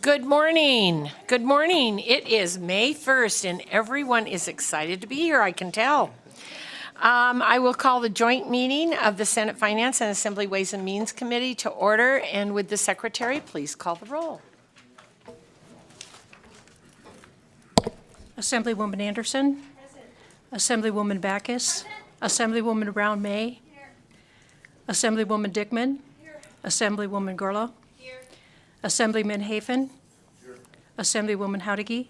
Good morning. Good morning. It is May 1st and everyone is excited to be here, I can tell. I will call the joint meeting of the Senate Finance and Assembly Ways and Means Committee to order, and would the secretary please call the roll? Assemblywoman Anderson. Present. Assemblywoman Backus. Assemblywoman Brown May. Here. Assemblywoman Dickman. Here. Assemblywoman Gurlow. Here. Assemblyman Hafen. Here. Assemblywoman Howdigi.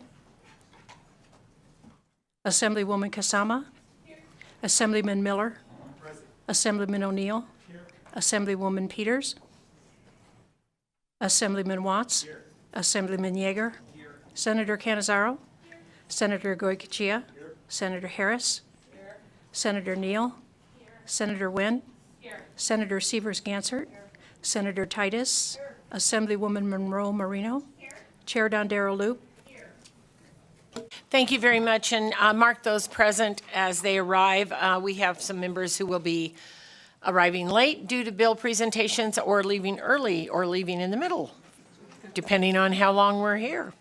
Assemblywoman Kasama. Here. Assemblyman Miller. Present. Assemblyman O'Neill. Here. Assemblywoman Peters. Assemblyman Watts. Here. Assemblyman Yeager. Here. Senator Canizaro. Here. Senator Goycochea. Here. Senator Harris. Here. Senator Neal. Here. Senator Wynn. Here. Senator Severs-Gansert. Here. Senator Titus. Here. Assemblywoman Monroe Marino. Here. Chair Dondero Loop. Here. Thank you very much, and mark those present as they arrive. We have some members who will be arriving late due to bill presentations, or leaving early, or leaving in the middle, depending on how long we're here.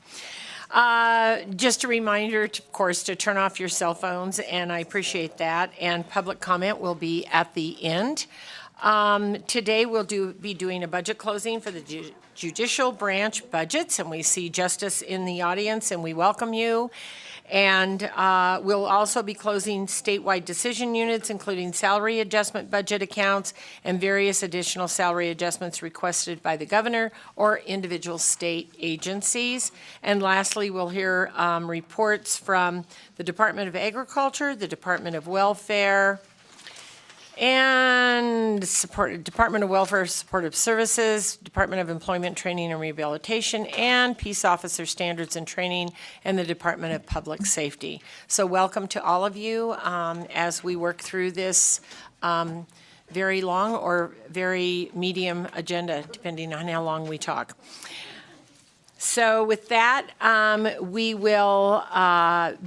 Just a reminder, of course, to turn off your cell phones, and I appreciate that, and public comment will be at the end. Today we'll be doing a budget closing for the judicial branch budgets, and we see Justice in the audience, and we welcome you. And we'll also be closing statewide decision units, including salary adjustment budget accounts and various additional salary adjustments requested by the governor or individual state agencies. And lastly, we'll hear reports from the Department of Agriculture, the Department of Welfare, and Department of Welfare Supportive Services, Department of Employment, Training and Rehabilitation, and Peace Officer Standards and Training, and the Department of Public Safety. So welcome to all of you as we work through this very long or very medium agenda, depending on how long we talk. So with that, we will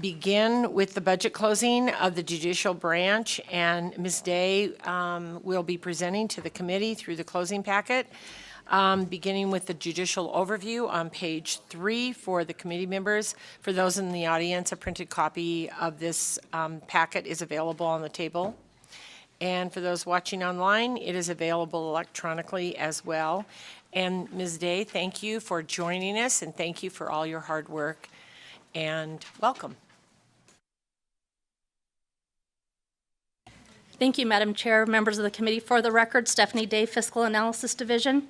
begin with the budget closing of the judicial branch, and Ms. Day will be presenting to the committee through the closing packet, beginning with the judicial overview on page 3 for the committee members. For those in the audience, a printed copy of this packet is available on the table. And for those watching online, it is available electronically as well. And Ms. Day, thank you for joining us, and thank you for all your hard work, and welcome. Thank you, Madam Chair, members of the committee. For the record, Stephanie Day, Fiscal Analysis Division.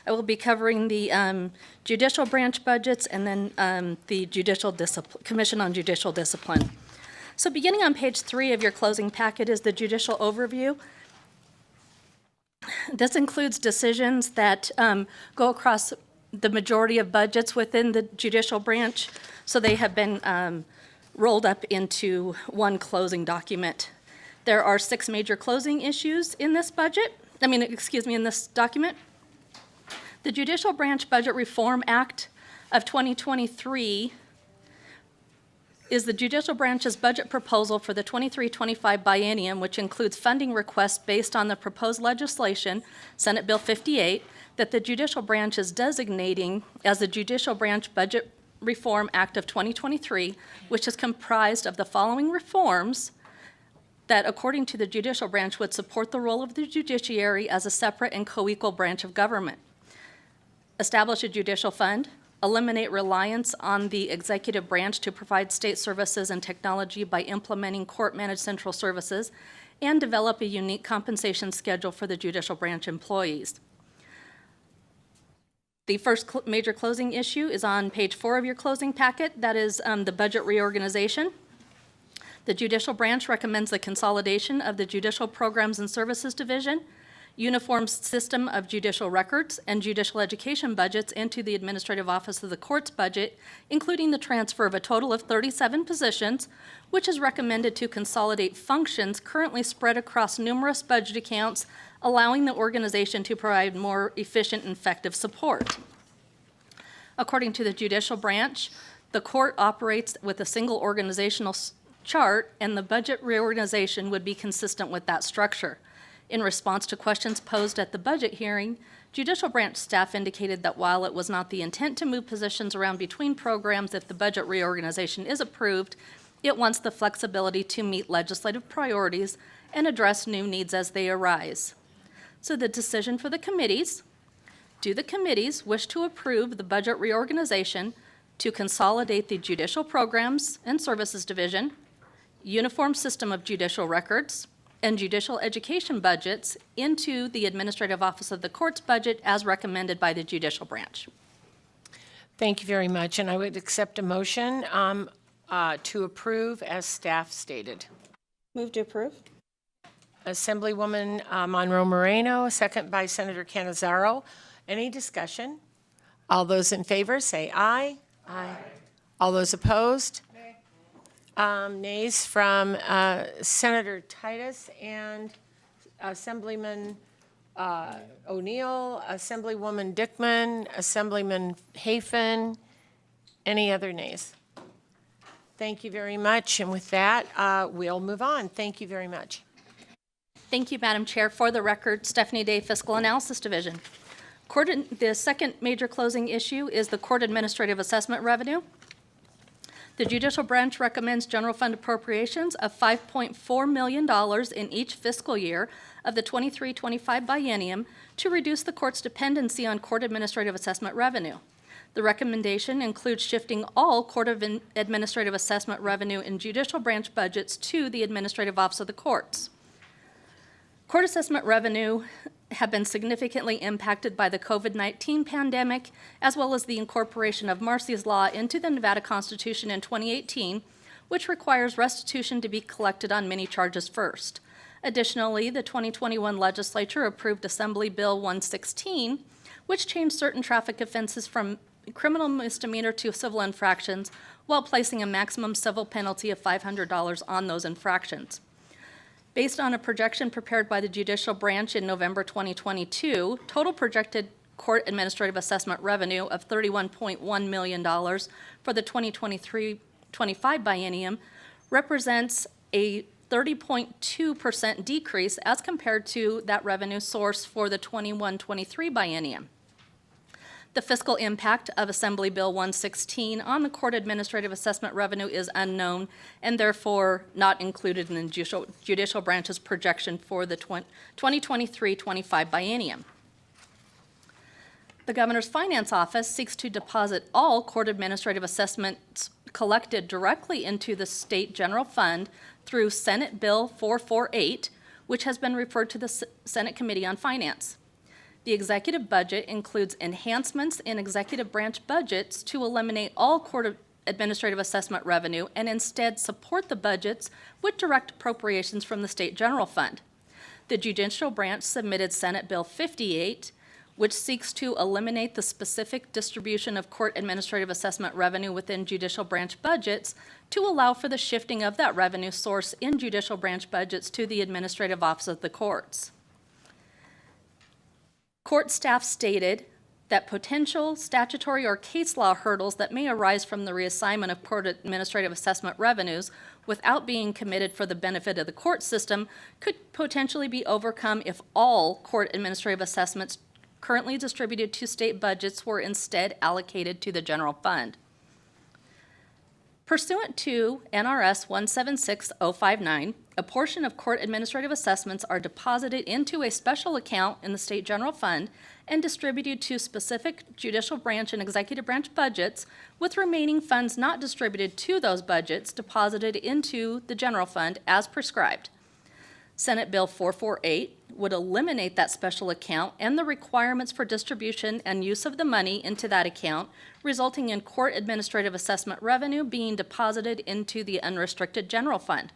I will be covering the judicial branch budgets and then the Commission on Judicial Discipline. So beginning on page 3 of your closing packet is the judicial overview. This includes decisions that go across the majority of budgets within the judicial branch, so they have been rolled up into one closing document. There are 6 major closing issues in this in this document. The Judicial Branch Budget Reform Act of 2023 is the judicial branch's budget proposal for the 23-25 biennium, which includes funding requests based on the proposed legislation, Senate Bill 58, that the judicial branch is designating as the Judicial Branch Budget Reform Act of 2023, which is comprised of the following reforms that, according to the judicial branch, would support the role of the judiciary as a separate and co-equal branch of government. Establish a judicial fund. Eliminate reliance on the executive branch to provide state services and technology by implementing court-managed central services, and develop a unique compensation schedule for the judicial branch employees. The first major closing issue is on page 4 of your closing packet. That is the budget reorganization. The judicial branch recommends the consolidation of the Judicial Programs and Services Division, uniform system of judicial records, and judicial education budgets into the Administrative Office of the Court's budget, including the transfer of a total of 37 positions, which is recommended to consolidate functions currently spread across numerous budget accounts, allowing the organization to provide more efficient and effective support. According to the judicial branch, the court operates with a single organizational chart, and the budget reorganization would be consistent with that structure. In response to questions posed at the budget hearing, judicial branch staff indicated that while it was not the intent to move positions around between programs if the budget reorganization is approved, it wants the flexibility to meet legislative priorities and address new needs as they arise. So the decision for the committees: do the committees wish to approve the budget reorganization to consolidate the Judicial Programs and Services Division, Uniform System of Judicial Records, and Judicial Education budgets into the Administrative Office of the Courts budget as recommended by the judicial branch? Thank you very much, and I would accept a motion to approve as staff stated. Move to approve. Assemblywoman Monroe Moreno, second by Senator Canizaro. Any discussion? All those in favor say aye. Aye. All those opposed? Nays from Senator Titus and Assemblyman O'Neill, Assemblywoman Dickman, Assemblyman Hafen. Any other nays? Thank you very much. And with that, we'll move on. Thank you very much. Thank you, Madam Chair. For the record, Stephanie Day, Fiscal Analysis Division. The second major closing issue is the Court Administrative Assessment Revenue. The judicial branch recommends general fund appropriations of $5.4 million in each fiscal year of the 23-25 biennium to reduce the court's dependency on court administrative assessment revenue. The recommendation includes shifting all court administrative assessment revenue in judicial branch budgets to the Administrative Office of the Courts. Court assessment revenue have been significantly impacted by the COVID-19 pandemic, as well as the incorporation of Marcy's Law into the Nevada Constitution in 2018, which requires restitution to be collected on many charges first. Additionally, the 2021 legislature approved Assembly Bill 116, which changed certain traffic offenses from criminal misdemeanor to civil infractions, while placing a maximum civil penalty of $500 on those infractions. Based on a projection prepared by the judicial branch in November 2022, total projected court administrative assessment revenue of $31.1 million for the 2023-25 biennium represents a 30.2% decrease as compared to that revenue source for the 21-23 biennium. The fiscal impact of Assembly Bill 116 on the court administrative assessment revenue is unknown and therefore not included in the judicial branch's projection for the 2023-25 biennium. The Governor's Finance Office seeks to deposit all court administrative assessments collected directly into the state general fund through Senate Bill 448, which has been referred to the Senate Committee on Finance. The executive budget includes enhancements in executive branch budgets to eliminate all court administrative assessment revenue and instead support the budgets with direct appropriations from the state general fund. The judicial branch submitted Senate Bill 58, which seeks to eliminate the specific distribution of court administrative assessment revenue within judicial branch budgets to allow for the shifting of that revenue source in judicial branch budgets to the Administrative Office of the Courts. Court staff stated that potential statutory or case law hurdles that may arise from the reassignment of court administrative assessment revenues without being committed for the benefit of the court system could potentially be overcome if all court administrative assessments currently distributed to state budgets were instead allocated to the general fund. Pursuant to NRS 176059, a portion of court administrative assessments are deposited into a special account in the state general fund and distributed to specific judicial branch and executive branch budgets, with remaining funds not distributed to those budgets deposited into the general fund as prescribed. Senate Bill 448 would eliminate that special account and the requirements for distribution and use of the money into that account, resulting in court administrative assessment revenue being deposited into the unrestricted general fund.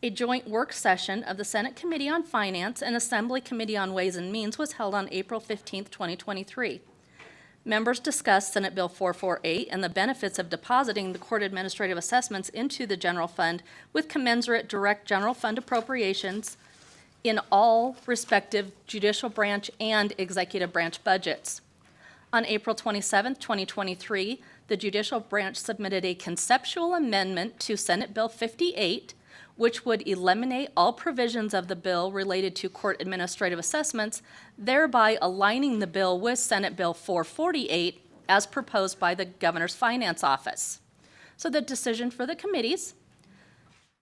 A joint work session of the Senate Committee on Finance and Assembly Committee on Ways and Means was held on April 15, 2023. Members discussed Senate Bill 448 and the benefits of depositing the court administrative assessments into the general fund with commensurate direct general fund appropriations in all respective judicial branch and executive branch budgets. On April 27, 2023, the judicial branch submitted a conceptual amendment to Senate Bill 58, which would eliminate all provisions of the bill related to court administrative assessments, thereby aligning the bill with Senate Bill 448 as proposed by the Governor's Finance Office. So the decision for the committees: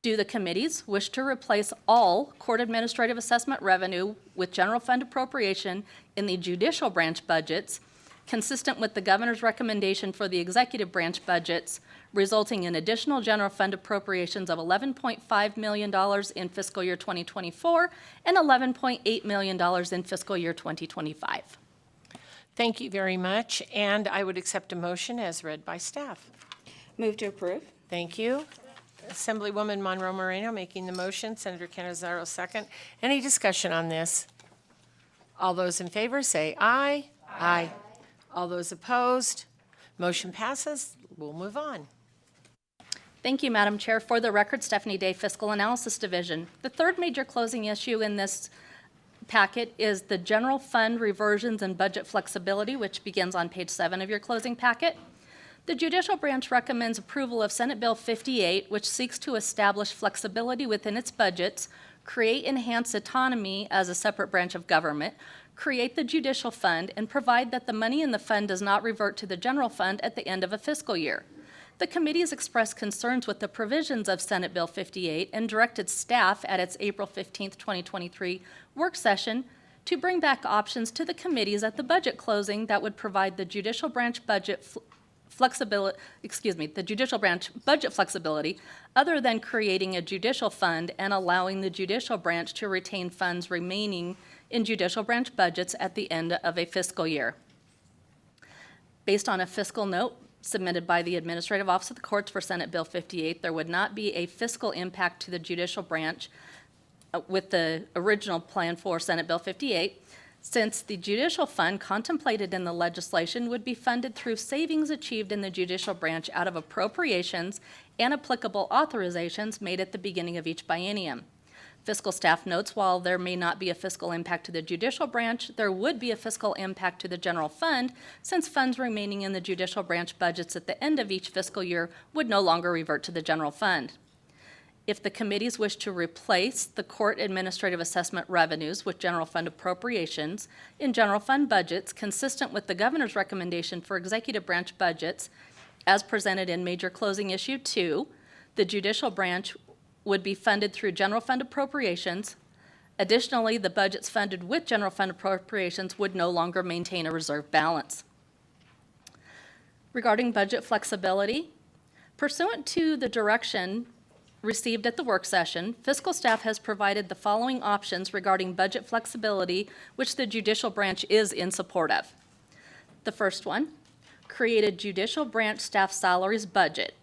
do the committees wish to replace all court administrative assessment revenue with general fund appropriation in the judicial branch budgets, consistent with the governor's recommendation for the executive branch budgets, resulting in additional general fund appropriations of $11.5 million in fiscal year 2024 and $11.8 million in fiscal year 2025. Thank you very much, and I would accept a motion as read by staff. Move to approve. Thank you. Assemblywoman Monroe Moreno making the motion, Senator Canizaro second. Any discussion on this? All those in favor say aye. Aye. All those opposed? Motion passes. We'll move on. Thank you, Madam Chair. For the record, Stephanie Day, Fiscal Analysis Division. The third major closing issue in this packet is the general fund reversions and budget flexibility, which begins on page 7 of your closing packet. The judicial branch recommends approval of Senate Bill 58, which seeks to establish flexibility within its budgets, create enhanced autonomy as a separate branch of government, create the judicial fund, and provide that the money in the fund does not revert to the general fund at the end of a fiscal year. The committee has expressed concerns with the provisions of Senate Bill 58 and directed staff at its April 15, 2023 work session to bring back options to the committees at the budget closing that would provide the judicial branch budget the judicial branch budget flexibility other than creating a judicial fund and allowing the judicial branch to retain funds remaining in judicial branch budgets at the end of a fiscal year. Based on a fiscal note submitted by the Administrative Office of the Courts for Senate Bill 58, there would not be a fiscal impact to the judicial branch with the original plan for Senate Bill 58, since the judicial fund contemplated in the legislation would be funded through savings achieved in the judicial branch out of appropriations and applicable authorizations made at the beginning of each biennium. Fiscal staff notes while there may not be a fiscal impact to the judicial branch, there would be a fiscal impact to the general fund, since funds remaining in the judicial branch budgets at the end of each fiscal year would no longer revert to the general fund. If the committees wish to replace the court administrative assessment revenues with general fund appropriations in general fund budgets consistent with the governor's recommendation for executive branch budgets as presented in Major Closing Issue 2, the judicial branch would be funded through general fund appropriations. Additionally, the budgets funded with general fund appropriations would no longer maintain a reserve balance. Regarding budget flexibility, pursuant to the direction received at the work session, fiscal staff has provided the following options regarding budget flexibility, which the judicial branch is in support of. The first one, create a judicial branch staff salaries budget.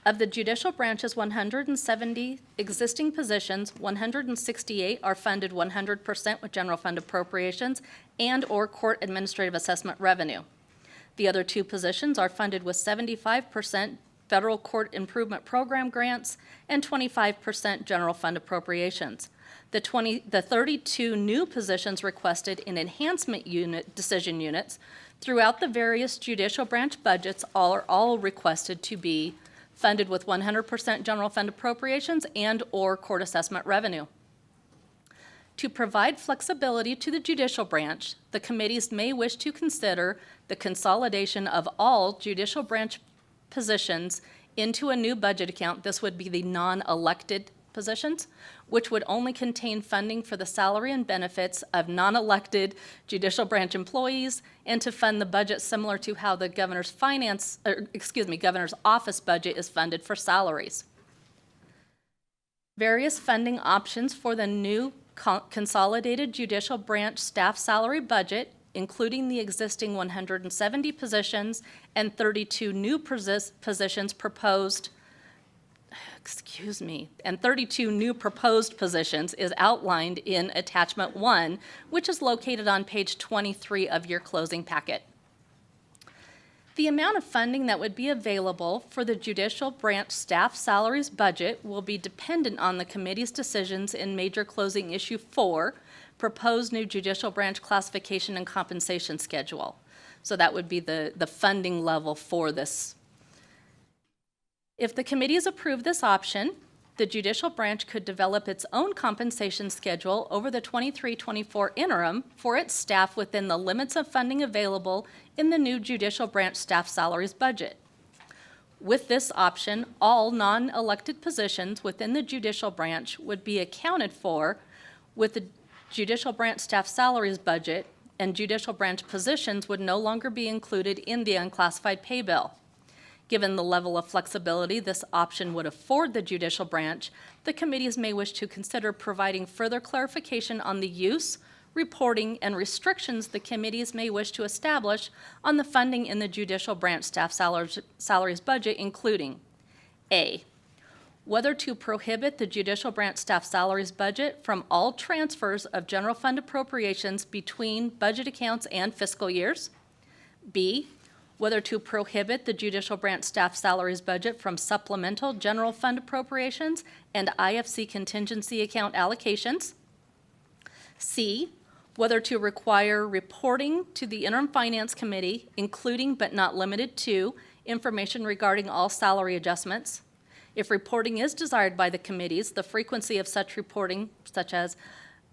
Of the judicial branch's 170 existing positions, 168 are funded 100% with general fund appropriations and/or court administrative assessment revenue. The other 2 positions are funded with 75% federal court improvement program grants and 25% general fund appropriations. The 32 new positions requested in enhancement decision units throughout the various judicial branch budgets are all requested to be funded with 100% general fund appropriations and/or court assessment revenue. To provide flexibility to the judicial branch, the committees may wish to consider the consolidation of all judicial branch positions into a new budget account. This would be the non-elected positions, which would only contain funding for the salary and benefits of non-elected judicial branch employees and to fund the budget similar to how the governor's governor's office budget is funded for salaries. Various funding options for the new consolidated judicial branch staff salary budget, including the existing 170 positions and 32 new positions proposed, and 32 new proposed positions is outlined in Attachment 1, which is located on page 23 of your closing packet. The amount of funding that would be available for the judicial branch staff salaries budget will be dependent on the committee's decisions in Major Closing Issue 4, proposed new judicial branch classification and compensation schedule. So that would be the funding level for this. If the committees approve this option, the judicial branch could develop its own compensation schedule over the 23-24 interim for its staff within the limits of funding available in the new judicial branch staff salaries budget. With this option, all non-elected positions within the judicial branch would be accounted for with the judicial branch staff salaries budget, and judicial branch positions would no longer be included in the unclassified pay bill. Given the level of flexibility this option would afford the judicial branch, the committees may wish to consider providing further clarification on the use, reporting, and restrictions the committees may wish to establish on the funding in the judicial branch staff salaries budget, including A, whether to prohibit the judicial branch staff salaries budget from all transfers of general fund appropriations between budget accounts and fiscal years. B, whether to prohibit the judicial branch staff salaries budget from supplemental general fund appropriations and IFC contingency account allocations. C, whether to require reporting to the Interim Finance Committee, including but not limited to information regarding all salary adjustments. If reporting is desired by the committees, the frequency of such reporting, such as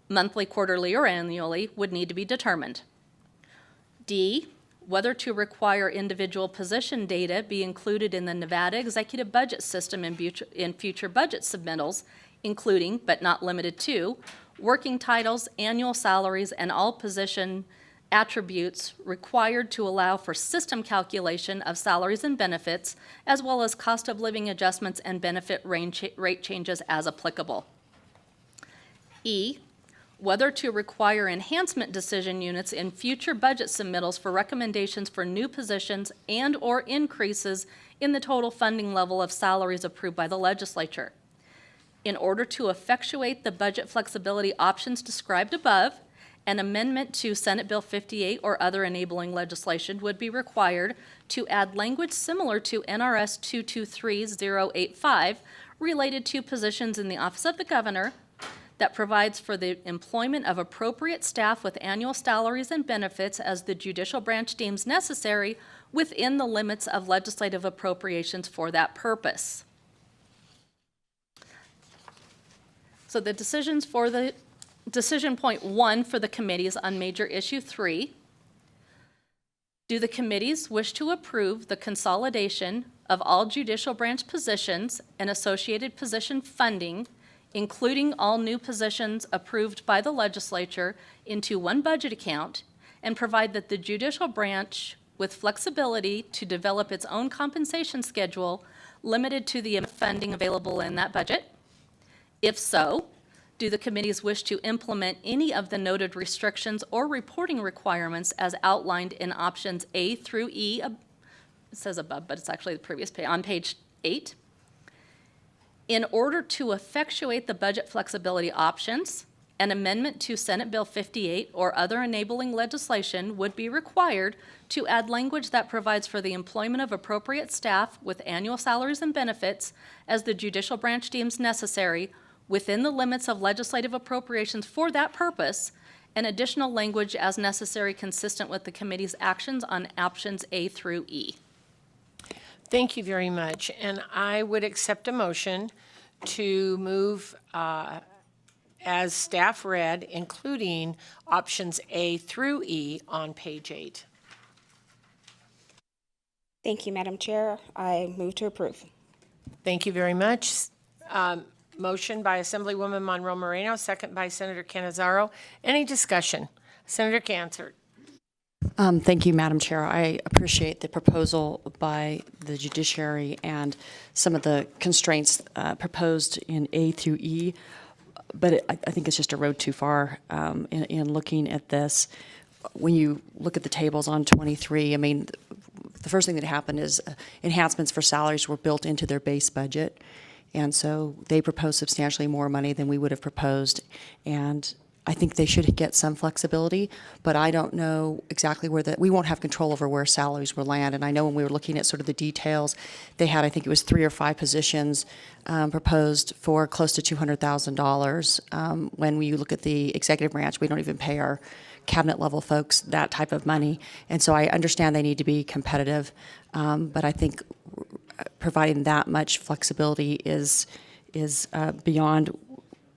monthly, quarterly, or annually, would need to be determined. D, whether to require individual position data be included in the Nevada Executive Budget System in future budget submittals, including, but not limited to, working titles, annual salaries, and all position attributes required to allow for system calculation of salaries and benefits, as well as cost of living adjustments and benefit rate changes as applicable. E, whether to require enhancement decision units in future budget submittals for recommendations for new positions and or increases in the total funding level of salaries approved by the legislature. In order to effectuate the budget flexibility options described above, an amendment to Senate Bill 58 or other enabling legislation would be required to add language similar to NRS 223085 related to positions in the Office of the Governor, that provides for the employment of appropriate staff with annual salaries and benefits as the judicial branch deems necessary within the limits of legislative appropriations for that purpose. So the decisions for the decision point 1 for the committees on major issue 3. Do the committees wish to approve the consolidation of all judicial branch positions and associated position funding, including all new positions approved by the legislature, into one budget account, and provide that the judicial branch, with flexibility to develop its own compensation schedule limited to the funding available in that budget? If so, do the committees wish to implement any of the noted restrictions or reporting requirements as outlined in options A through E? It says above, but it's actually the previous page, on page 8. In order to effectuate the budget flexibility options, an amendment to Senate Bill 58 or other enabling legislation would be required to add language that provides for the employment of appropriate staff with annual salaries and benefits as the judicial branch deems necessary within the limits of legislative appropriations for that purpose, and additional language as necessary consistent with the committee's actions on options A through E. Thank you very much. And I would accept a motion to move as staff read, including options A through E on page 8. Thank you, Madam Chair. I move to approve. Thank you very much. Motion by Assemblywoman Monroe Moreno, second by Senator Canizaro. Any discussion? Senator Cancer. Thank you, Madam Chair. I appreciate the proposal by the judiciary and some of the constraints proposed in A through E, but I think it's just a road too far in looking at this. When you look at the tables on 23, I mean, the first thing that happened is enhancements for salaries were built into their base budget, and so they proposed substantially more money than we would have proposed, and I think they should get some flexibility, but I don't know exactly where we won't have control over where salaries will land. And I know when we were looking at sort of the details, they had, I think it was 3 or 5 positions proposed for close to $200,000. When you look at the executive branch, we don't even pay our cabinet level folks that type of money. And so I understand they need to be competitive, but I think providing that much flexibility is is beyond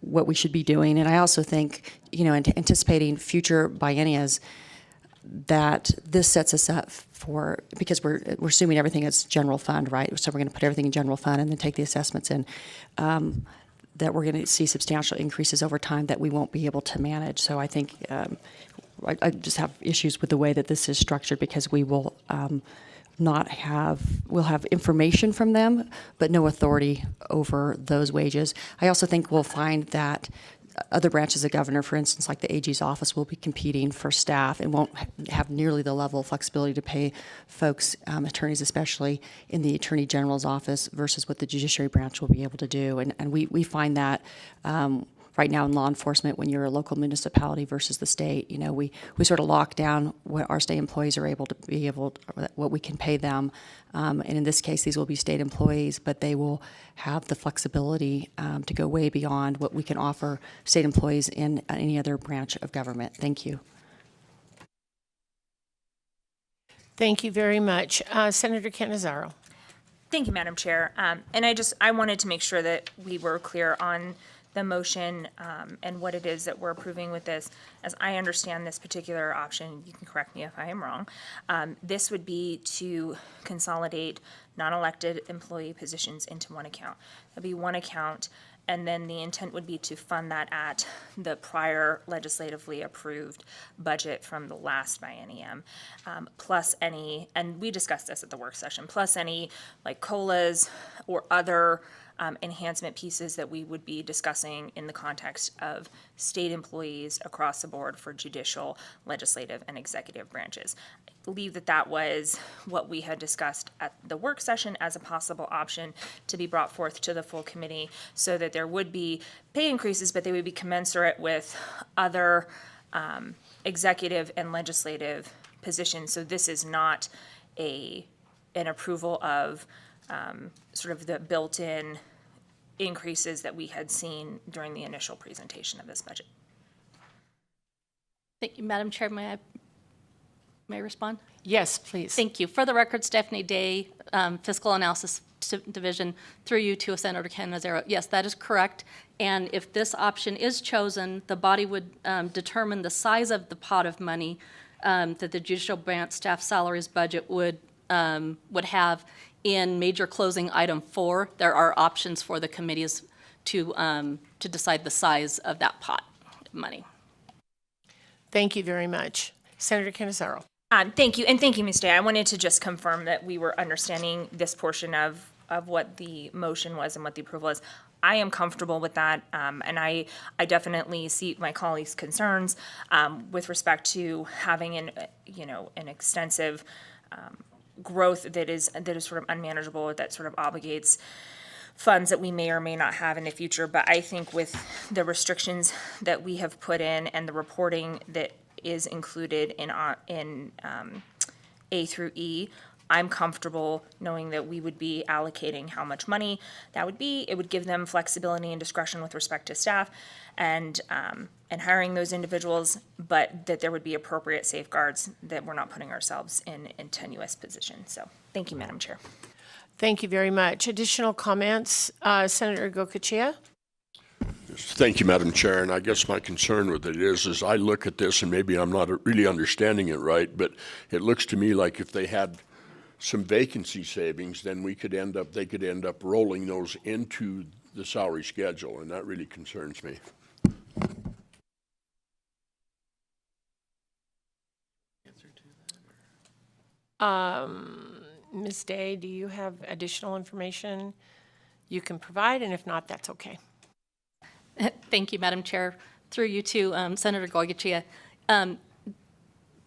what we should be doing. And I also think, anticipating future biennias, that this sets us up for, because we're assuming everything is general fund, right? So we're going to put everything in general fund and then take the assessments in, that we're going to see substantial increases over time that we won't be able to manage. So I think I just have issues with the way that this is structured, because we will we'll have information from them, but no authority over those wages. I also think we'll find that other branches of government, for instance, like the AG's office, will be competing for staff and won't have nearly the level of flexibility to pay folks, attorneys especially, in the Attorney General's office versus what the judiciary branch will be able to do. And we find that right now in law enforcement, when you're a local municipality versus the state, we sort of lock down what our state employees are able to be what we can pay them. And in this case, these will be state employees, but they will have the flexibility to go way beyond what we can offer state employees in any other branch of government. Thank you. Thank you very much. Senator Canizaro. Thank you, Madam Chair. And I wanted to make sure that we were clear on the motion and what it is that we're approving with this. As I understand this particular option, you can correct me if I am wrong, this would be to consolidate non-elected employee positions into one account. That'd be one account, and then the intent would be to fund that at the prior legislatively approved budget from the last biennium, plus any, and we discussed this at the work session, plus any like COLAs or other enhancement pieces that we would be discussing in the context of state employees across the board for judicial, legislative, and executive branches. I believe that was what we had discussed at the work session as a possible option to be brought forth to the full committee, so that there would be pay increases, but they would be commensurate with other executive and legislative positions. So this is not an approval of sort of the built-in increases that we had seen during the initial presentation of this budget. Thank you, Madam Chair. May I respond? Yes, please. Thank you. For the record, Stephanie Day, Fiscal Analysis Division, through you to Senator Canizaro. Yes, that is correct. And if this option is chosen, the body would determine the size of the pot of money that the judicial branch staff salaries budget would have. In major closing item 4, there are options for the committees to decide the size of that pot of money. Thank you very much. Senator Canizaro. Thank you, and thank you, Ms. Day. I wanted to just confirm that we were understanding this portion of what the motion was and what the approval is. I am comfortable with that, and I definitely see my colleagues' concerns with respect to having an extensive growth that is sort of unmanageable, or that sort of obligates funds that we may or may not have in the future. But I think with the restrictions that we have put in and the reporting that is included in A through E, I'm comfortable knowing that we would be allocating how much money that would be. It would give them flexibility and discretion with respect to staff and hiring those individuals, but that there would be appropriate safeguards, that we're not putting ourselves in tenuous positions. So thank you, Madam Chair. Thank you very much. Additional comments? Senator Goicoechea? Thank you, Madam Chair. And I guess my concern with it is I look at this, and maybe I'm not really understanding it right, but it looks to me like if they had some vacancy savings, then they could end up rolling those into the salary schedule, and that really concerns me. Ms. Day, do you have additional information you can provide? And if not, that's okay. Thank you, Madam Chair. Through you to Senator Goicoechea.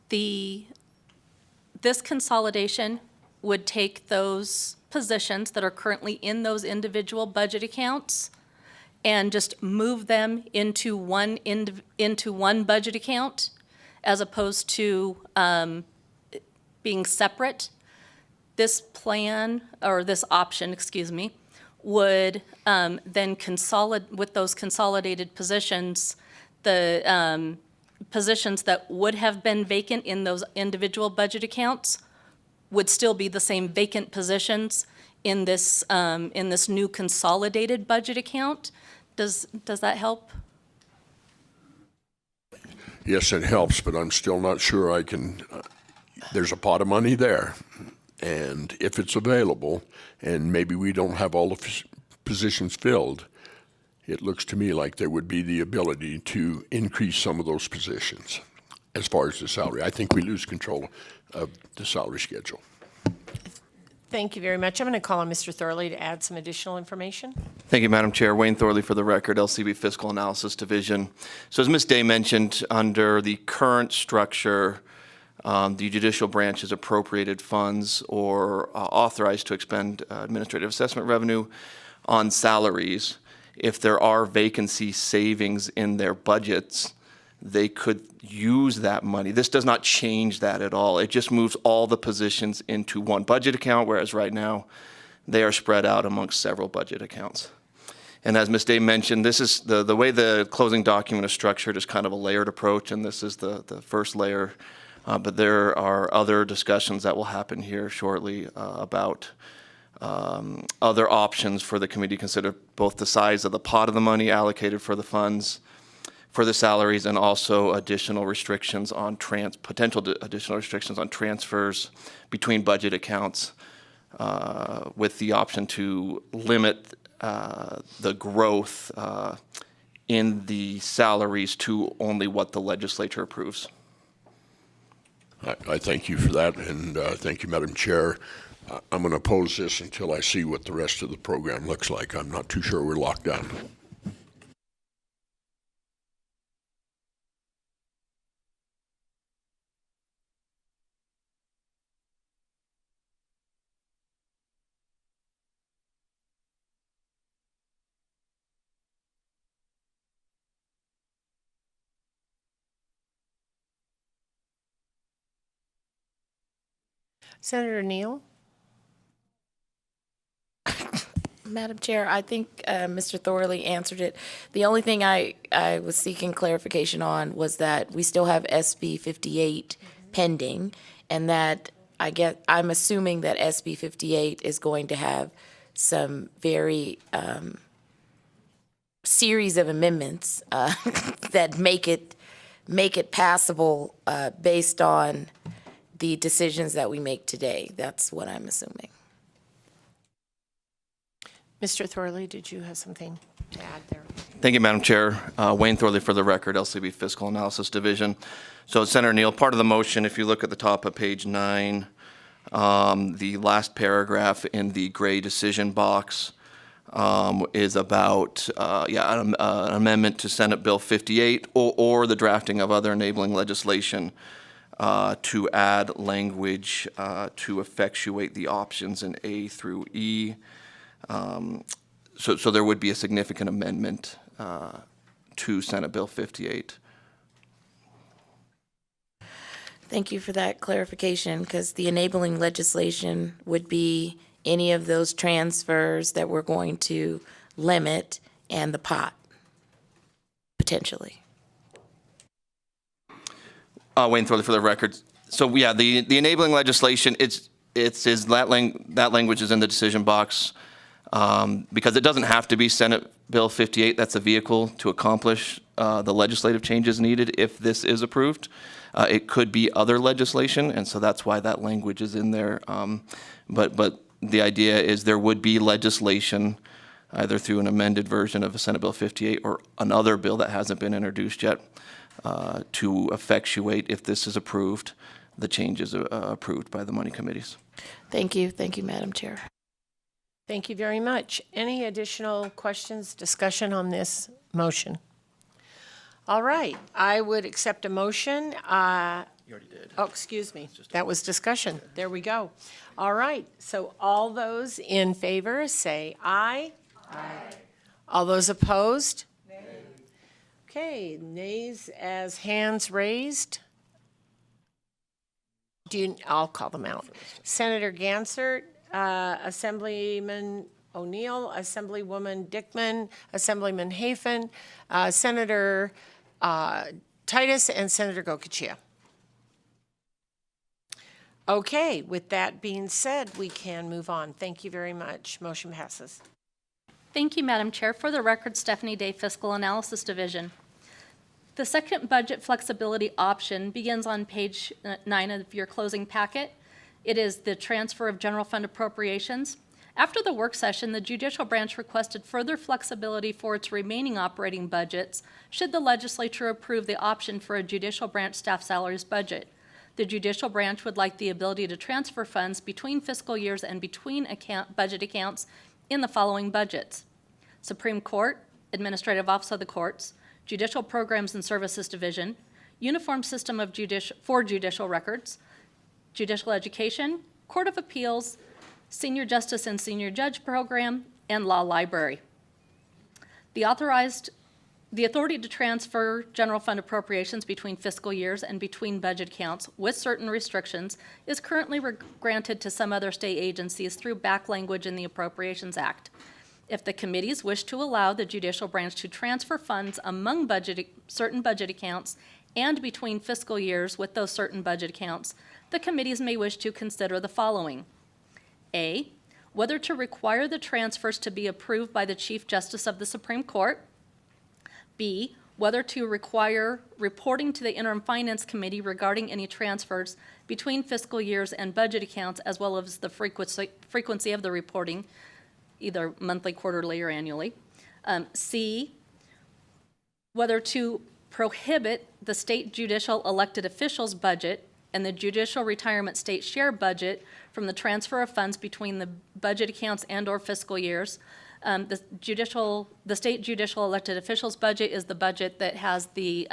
This consolidation would take those positions that are currently in those individual budget accounts and just move them into one budget account, as opposed to being separate. This plan, or this option, excuse me, would then consolidate with those consolidated positions, the positions that would have been vacant in those individual budget accounts would still be the same vacant positions in this new consolidated budget account. Does that help? Yes, it helps, but I'm still not sure I can, there's a pot of money there. And if it's available, and maybe we don't have all the positions filled, it looks to me like there would be the ability to increase some of those positions as far as the salary. I think we lose control of the salary schedule. Thank you very much. I'm going to call on Mr. Thorley to add some additional information. Thank you, Madam Chair. Wayne Thorley for the record, LCB Fiscal Analysis Division. So as Ms. Day mentioned, under the current structure, the judicial branch is appropriated funds or authorized to expend administrative assessment revenue on salaries. If there are vacancy savings in their budgets, they could use that money. This does not change that at all. It just moves all the positions into one budget account, whereas right now they are spread out amongst several budget accounts. And as Ms. Day mentioned, this is the way the closing document is structured is kind of a layered approach, and this is the first layer. But there are other discussions that will happen here shortly about other options for the committee to consider, both the size of the pot of the money allocated for the funds, for the salaries, and also additional restrictions on potential additional restrictions on transfers between budget accounts, with the option to limit the growth in the salaries to only what the legislature approves. I thank you for that, and thank you, Madam Chair. I'm going to oppose this until I see what the rest of the program looks like. I'm not too sure we're locked down. Senator Neal? Madam Chair, I think Mr. Thorley answered it. The only thing I was seeking clarification on was that we still have SB 58 pending, and that I'm assuming that SB 58 is going to have some very series of amendments that make it passable based on the decisions that we make today. That's what I'm assuming. Mr. Thorley, did you have something to add there? Thank you, Madam Chair. Wayne Thorley for the record, LCB Fiscal Analysis Division. So Senator Neal, part of the motion, if you look at the top of page 9, the last paragraph in the gray decision box is about an amendment to Senate Bill 58 or the drafting of other enabling legislation to add language to effectuate the options in A through E. So there would be a significant amendment to Senate Bill 58. Thank you for that clarification, because the enabling legislation would be any of those transfers that we're going to limit and the pot, potentially. Wayne Thorley for the record. So yeah, the enabling legislation, that language is in the decision box because it doesn't have to be Senate Bill 58. That's a vehicle to accomplish the legislative changes needed if this is approved. It could be other legislation, and so that's why that language is in there. But the idea is there would be legislation either through an amended version of a Senate Bill 58 or another bill that hasn't been introduced yet to effectuate, if this is approved, the changes approved by the money committees. Thank you, Madam Chair. Thank you very much. Any additional questions, discussion on this motion? All right, I would accept a motion. You already did. Oh, excuse me. That was discussion. There we go. All right, so all those in favor say aye. Aye. All those opposed? Nay. Okay, nays as hands raised. I'll call them out. Senator Gansert, Assemblyman O'Neill, Assemblywoman Dickman, Assemblyman Hafen, Senator Titus, and Senator Gokachia. Okay, with that being said, we can move on. Thank you very much. Motion passes. Thank you, Madam Chair. For the record, Stephanie Day, Fiscal Analysis Division. The second budget flexibility option begins on page 9 of your closing packet. It is the transfer of general fund appropriations. After the work session, the judicial branch requested further flexibility for its remaining operating budgets should the legislature approve the option for a judicial branch staff salaries budget. The judicial branch would like the ability to transfer funds between fiscal years and between budget accounts in the following budgets: Supreme Court, Administrative Office of the Courts, Judicial Programs and Services Division, Uniform System of for Judicial Records, Judicial Education, Court of Appeals, Senior Justice and Senior Judge Program, and Law Library. The authority to transfer general fund appropriations between fiscal years and between budget accounts with certain restrictions is currently granted to some other state agencies through back language in the Appropriations Act. If the committees wish to allow the judicial branch to transfer funds among certain budget accounts and between fiscal years with those certain budget accounts, the committees may wish to consider the following. A, whether to require the transfers to be approved by the Chief Justice of the Supreme Court. B, whether to require reporting to the Interim Finance Committee regarding any transfers between fiscal years and budget accounts, as well as the frequency of the reporting, either monthly, quarterly, or annually. C, whether to prohibit the state judicial elected officials' budget and the judicial retirement state share budget from the transfer of funds between the budget accounts and/or fiscal years. The state judicial elected officials budget is the budget that has the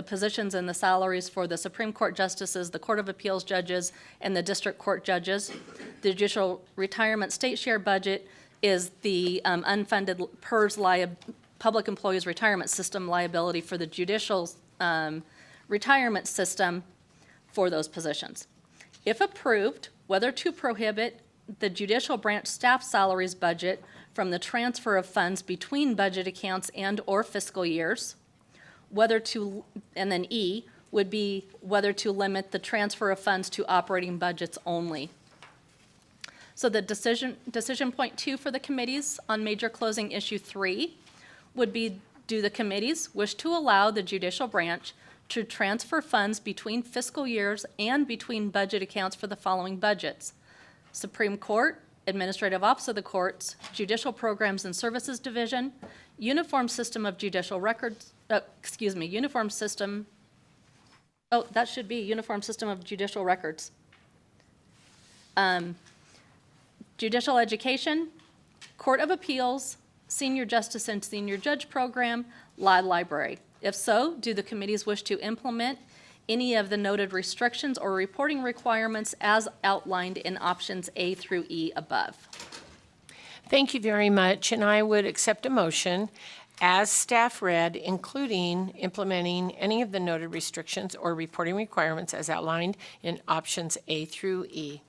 positions and the salaries for the Supreme Court justices, the Court of Appeals judges, and the district court judges. The judicial retirement state share budget is the unfunded PERS public employees retirement system liability for the judicial retirement system for those positions. If approved, whether to prohibit the judicial branch staff salaries budget from the transfer of funds between budget accounts and/or fiscal years, and then E would be whether to limit the transfer of funds to operating budgets only. So the decision point 2 for the committees on major closing issue 3 would be, do the committees wish to allow the judicial branch to transfer funds between fiscal years and between budget accounts for the following budgets: Supreme Court, Administrative Office of the Courts, Judicial Programs and Services Division, Uniform System of Judicial Records, Uniform System, that should be Uniform System of Judicial Records. Judicial Education, Court of Appeals, Senior Justice and Senior Judge Program, Law Library. If so, do the committees wish to implement any of the noted restrictions or reporting requirements as outlined in options A through E above? Thank you very much, and I would accept a motion as staff read, including implementing any of the noted restrictions or reporting requirements as outlined in options A through E.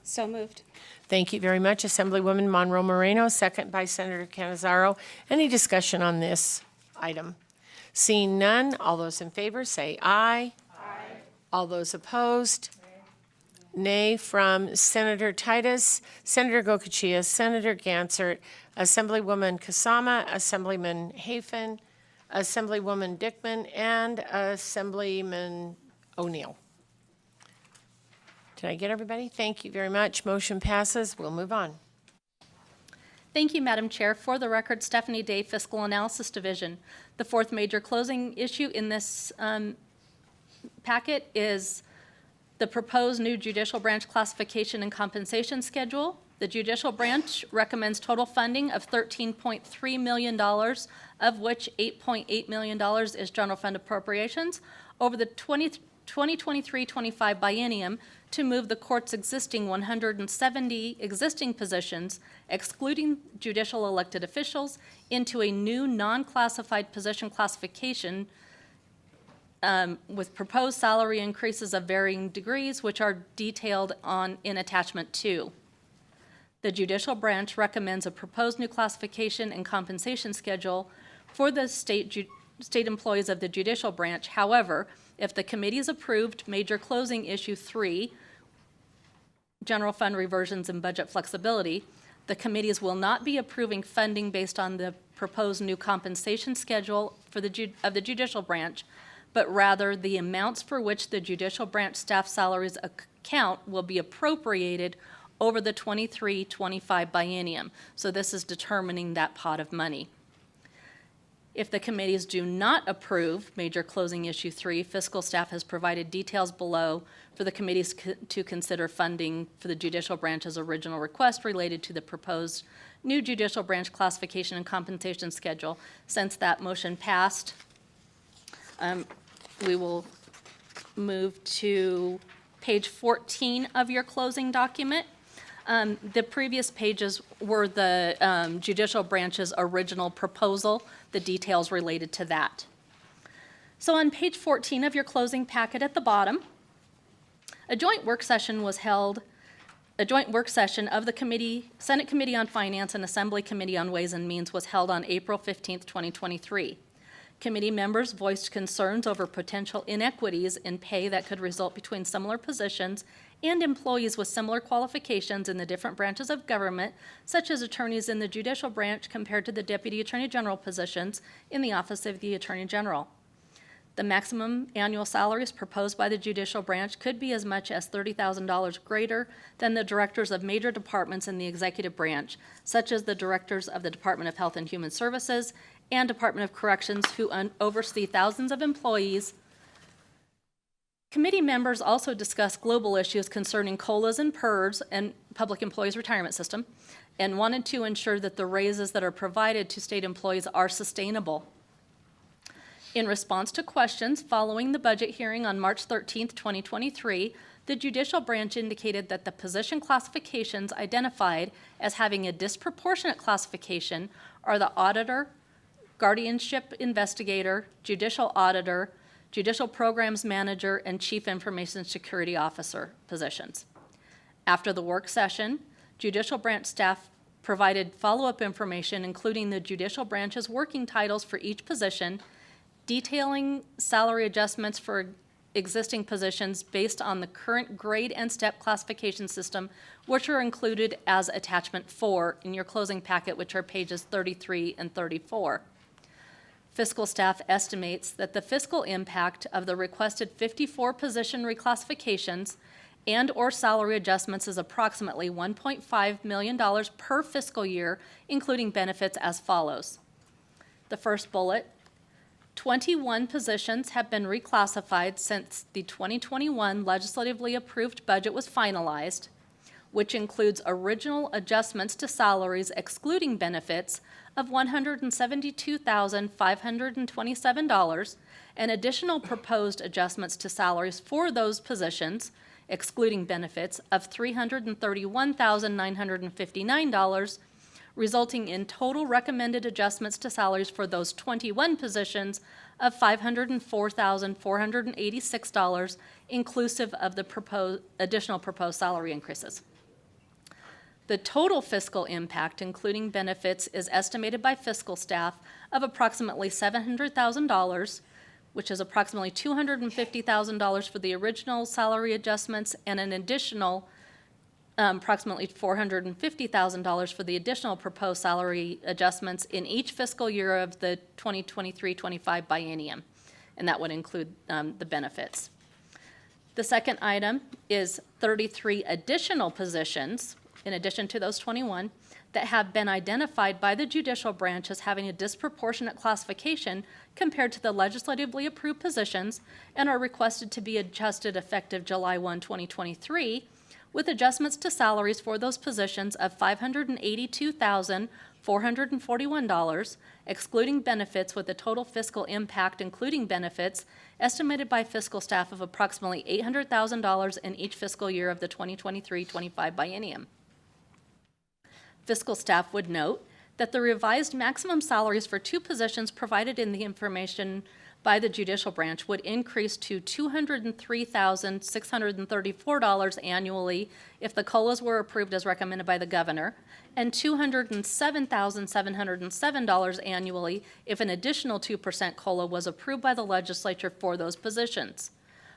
So moved. Thank you very much, Assemblywoman Monroe Moreno, second by Senator Canizaro. Any discussion on this item? Seeing none, all those in favor say aye. Aye. All those opposed? Nay from Senator Titus, Senator Gokachia, Senator Gansert, Assemblywoman Kasama, Assemblyman Hafen, Assemblywoman Dickman, and Assemblyman O'Neill. Did I get everybody? Thank you very much. Motion passes. We'll move on. Thank you, Madam Chair. For the record, Stephanie Day, Fiscal Analysis Division. The fourth major closing issue in this packet is the proposed new judicial branch classification and compensation schedule. The judicial branch recommends total funding of $13.3 million, of which $8.8 million is general fund appropriations over the 2023-25 biennium to move the court's existing 170 existing positions, excluding judicial elected officials, into a new non-classified position classification with proposed salary increases of varying degrees, which are detailed in attachment 2. The judicial branch recommends a proposed new classification and compensation schedule for the state employees of the judicial branch. However, if the committee is approved, major closing issue 3 general fund reversions and budget flexibility, the committees will not be approving funding based on the proposed new compensation schedule for the judicial branch, but rather the amounts for which the judicial branch staff salaries account will be appropriated over the 23-25 biennium. So this is determining that pot of money. If the committees do not approve Major Closing Issue 3, fiscal staff has provided details below for the committees to consider funding for the judicial branch's original request related to the proposed new judicial branch classification and compensation schedule. Since that motion passed, we will move to page 14 of your closing document. The previous pages were the judicial branch's original proposal, the details related to that. So on page 14 of your closing packet at the bottom, a joint work session of the Senate Committee on Finance and Assembly Committee on Ways and Means was held on April 15th, 2023. Committee members voiced concerns over potential inequities in pay that could result between similar positions and employees with similar qualifications in the different branches of government, such as attorneys in the judicial branch compared to the Deputy Attorney General positions in the Office of the Attorney General. The maximum annual salaries proposed by the judicial branch could be as much as $30,000 greater than the directors of major departments in the executive branch, such as the directors of the Department of Health and Human Services and Department of Corrections, who oversee thousands of employees. Committee members also discussed global issues concerning COLAs and PERS and Public Employees Retirement System, and wanted to ensure that the raises that are provided to state employees are sustainable. In response to questions following the budget hearing on March 13th, 2023, the judicial branch indicated that the position classifications identified as having a disproportionate classification are the auditor, guardianship investigator, judicial auditor, judicial programs manager, and chief information security officer positions. After the work session, judicial branch staff provided follow-up information, including the judicial branch's working titles for each position, detailing salary adjustments for existing positions based on the current grade and step classification system, which are included as attachment 4 in your closing packet, which are pages 33 and 34. Fiscal staff estimates that the fiscal impact of the requested 54 position reclassifications and/or salary adjustments is approximately $1.5 million per fiscal year, including benefits as follows. The first bullet, 21 positions have been reclassified since the 2021 legislatively approved budget was finalized, which includes original adjustments to salaries excluding benefits of $172,527 and additional proposed adjustments to salaries for those positions, excluding benefits, of $331,959, resulting in total recommended adjustments to salaries for those 21 positions of $504,486, inclusive of the additional proposed salary increases. The total fiscal impact, including benefits, is estimated by fiscal staff of approximately $700,000, which is approximately $250,000 for the original salary adjustments and an additional approximately $450,000 for the additional proposed salary adjustments in each fiscal year of the 2023-25 biennium, and that would include the benefits. The second item is 33 additional positions, in addition to those 21, that have been identified by the judicial branch as having a disproportionate classification compared to the legislatively approved positions and are requested to be adjusted effective July 1, 2023, with adjustments to salaries for those positions of $582,441, excluding benefits, with a total fiscal impact, including benefits, estimated by fiscal staff of approximately $800,000 in each fiscal year of the 2023-25 biennium. Fiscal staff would note that the revised maximum salaries for 2 positions provided in the information by the judicial branch would increase to $203,634 annually if the COLAs were approved as recommended by the governor, and $207,707 annually if an additional 2% COLA was approved by the legislature for those positions.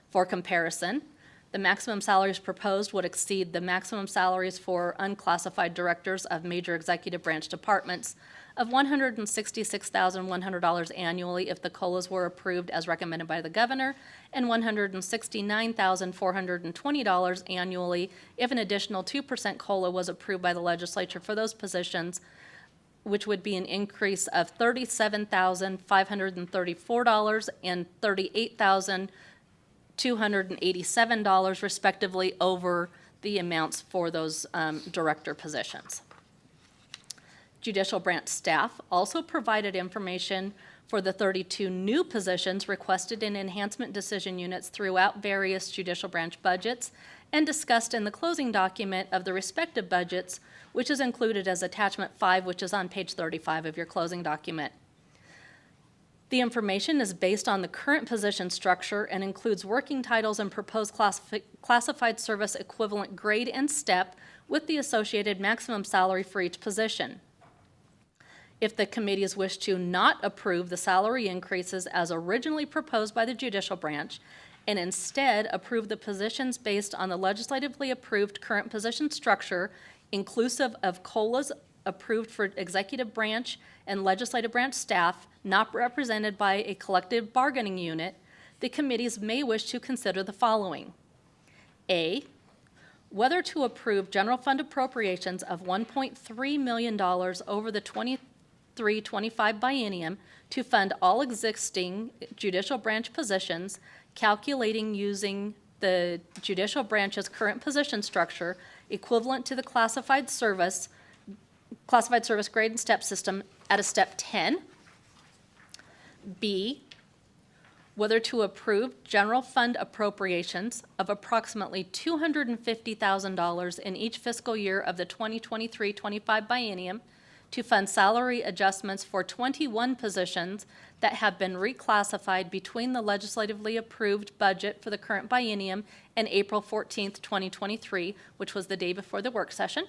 For comparison, The maximum salaries proposed would exceed the maximum salaries for unclassified directors of major executive branch departments of $166,100 annually if the COLAs were approved as recommended by the governor, and $169,420 annually if an additional 2% COLA was approved by the legislature for those positions, which would be an increase of $37,534 and $38,287 respectively over the amounts for those director positions. Judicial branch staff also provided information for the 32 new positions requested in enhancement decision units throughout various judicial branch budgets and discussed in the closing document of the respective budgets, which is included as attachment 5, which is on page 35 of your closing document. The information is based on the current position structure and includes working titles and proposed classified service equivalent grade and step with the associated maximum salary for each position. If the committees wish to not approve the salary increases as originally proposed by the judicial branch and instead approve the positions based on the legislatively approved current position structure, inclusive of COLAs approved for executive branch and legislative branch staff not represented by a collective bargaining unit, the committees may wish to consider the following. A, whether to approve general fund appropriations of $1.3 million over the 23-25 biennium to fund all existing judicial branch positions, calculating using the judicial branch's current position structure equivalent to the classified service grade and step system at a step 10. B, whether to approve general fund appropriations of approximately $250,000 in each fiscal year of the 2023-25 biennium to fund salary adjustments for 21 positions that have been reclassified between the legislatively approved budget for the current biennium and April 14th, 2023, which was the day before the work session.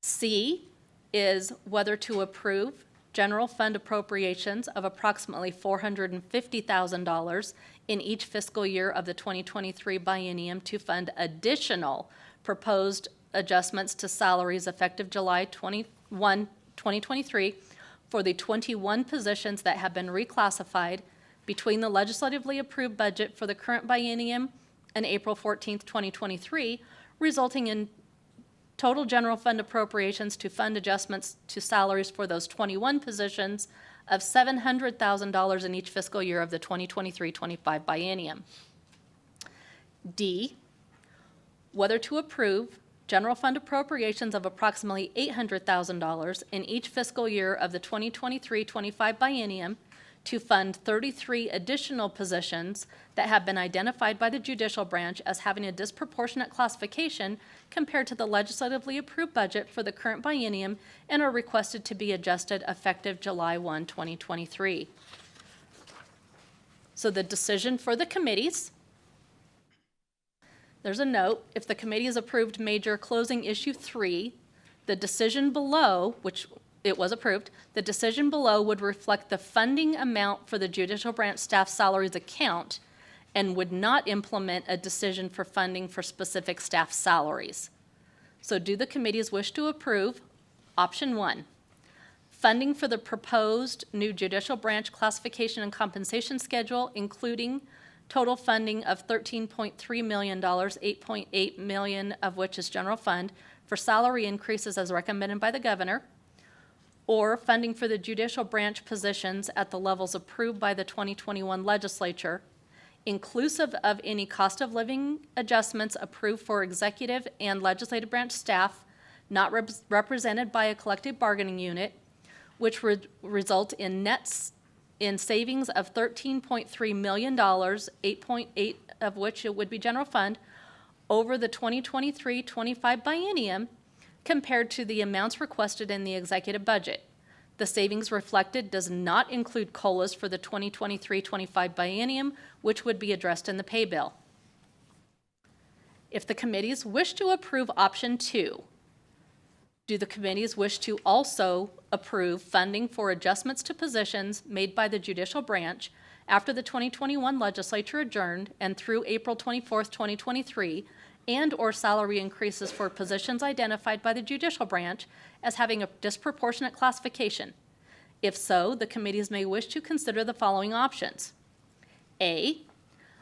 C is whether to approve general fund appropriations of approximately $450,000 in each fiscal year of the 2023 biennium to fund additional proposed adjustments to salaries effective July 21, 2023 for the 21 positions that have been reclassified between the legislatively approved budget for the current biennium and April 14th, 2023, resulting in total general fund appropriations to fund adjustments to salaries for those 21 positions of $700,000 in each fiscal year of the 2023-25 biennium. D, whether to approve general fund appropriations of approximately $800,000 in each fiscal year of the 2023-25 biennium to fund 33 additional positions that have been identified by the judicial branch as having a disproportionate classification compared to the legislatively approved budget for the current biennium and are requested to be adjusted effective July 1, 2023. So the decision for the committees, there's a note, if the committee has approved major closing issue 3, the decision below, which it was approved, the decision below would reflect the funding amount for the judicial branch staff salaries account and would not implement a decision for funding for specific staff salaries. So do the committees wish to approve option 1, funding for the proposed new judicial branch classification and compensation schedule, including total funding of $13.3 million, $8.8 million of which is general fund, for salary increases as recommended by the governor, or funding for the judicial branch positions at the levels approved by the 2021 legislature, inclusive of any cost of living adjustments approved for executive and legislative branch staff not represented by a collective bargaining unit, which would result in in savings of $13.3 million, 8.8 of which it would be general fund, over the 2023-25 biennium compared to the amounts requested in the executive budget. The savings reflected does not include COLAs for the 2023-25 biennium, which would be addressed in the pay bill. If the committees wish to approve option 2, do the committees wish to also approve funding for adjustments to positions made by the judicial branch after the 2021 legislature adjourned and through April 24th, 2023, and/or salary increases for positions identified by the judicial branch as having a disproportionate classification. If so, the committees may wish to consider the following options. A,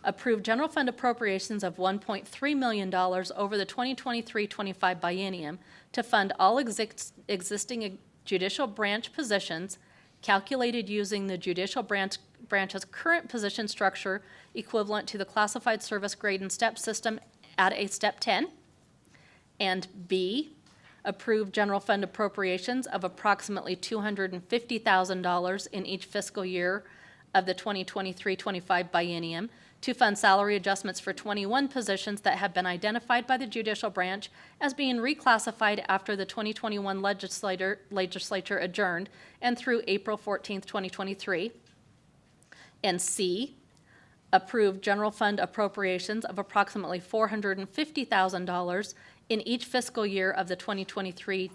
approve general fund appropriations of $1.3 million over the 2023-25 biennium to fund all existing judicial branch positions calculated using the judicial branch's current position structure equivalent to the classified service grade and step system at a step 10. And B, approve general fund appropriations of approximately $250,000 in each fiscal year of the 2023-25 biennium to fund salary adjustments for 21 positions that have been identified by the judicial branch as being reclassified after the 2021 legislature adjourned and through April 14th, 2023. And C, approve general fund appropriations of approximately $450,000 in each fiscal year of the 2023-25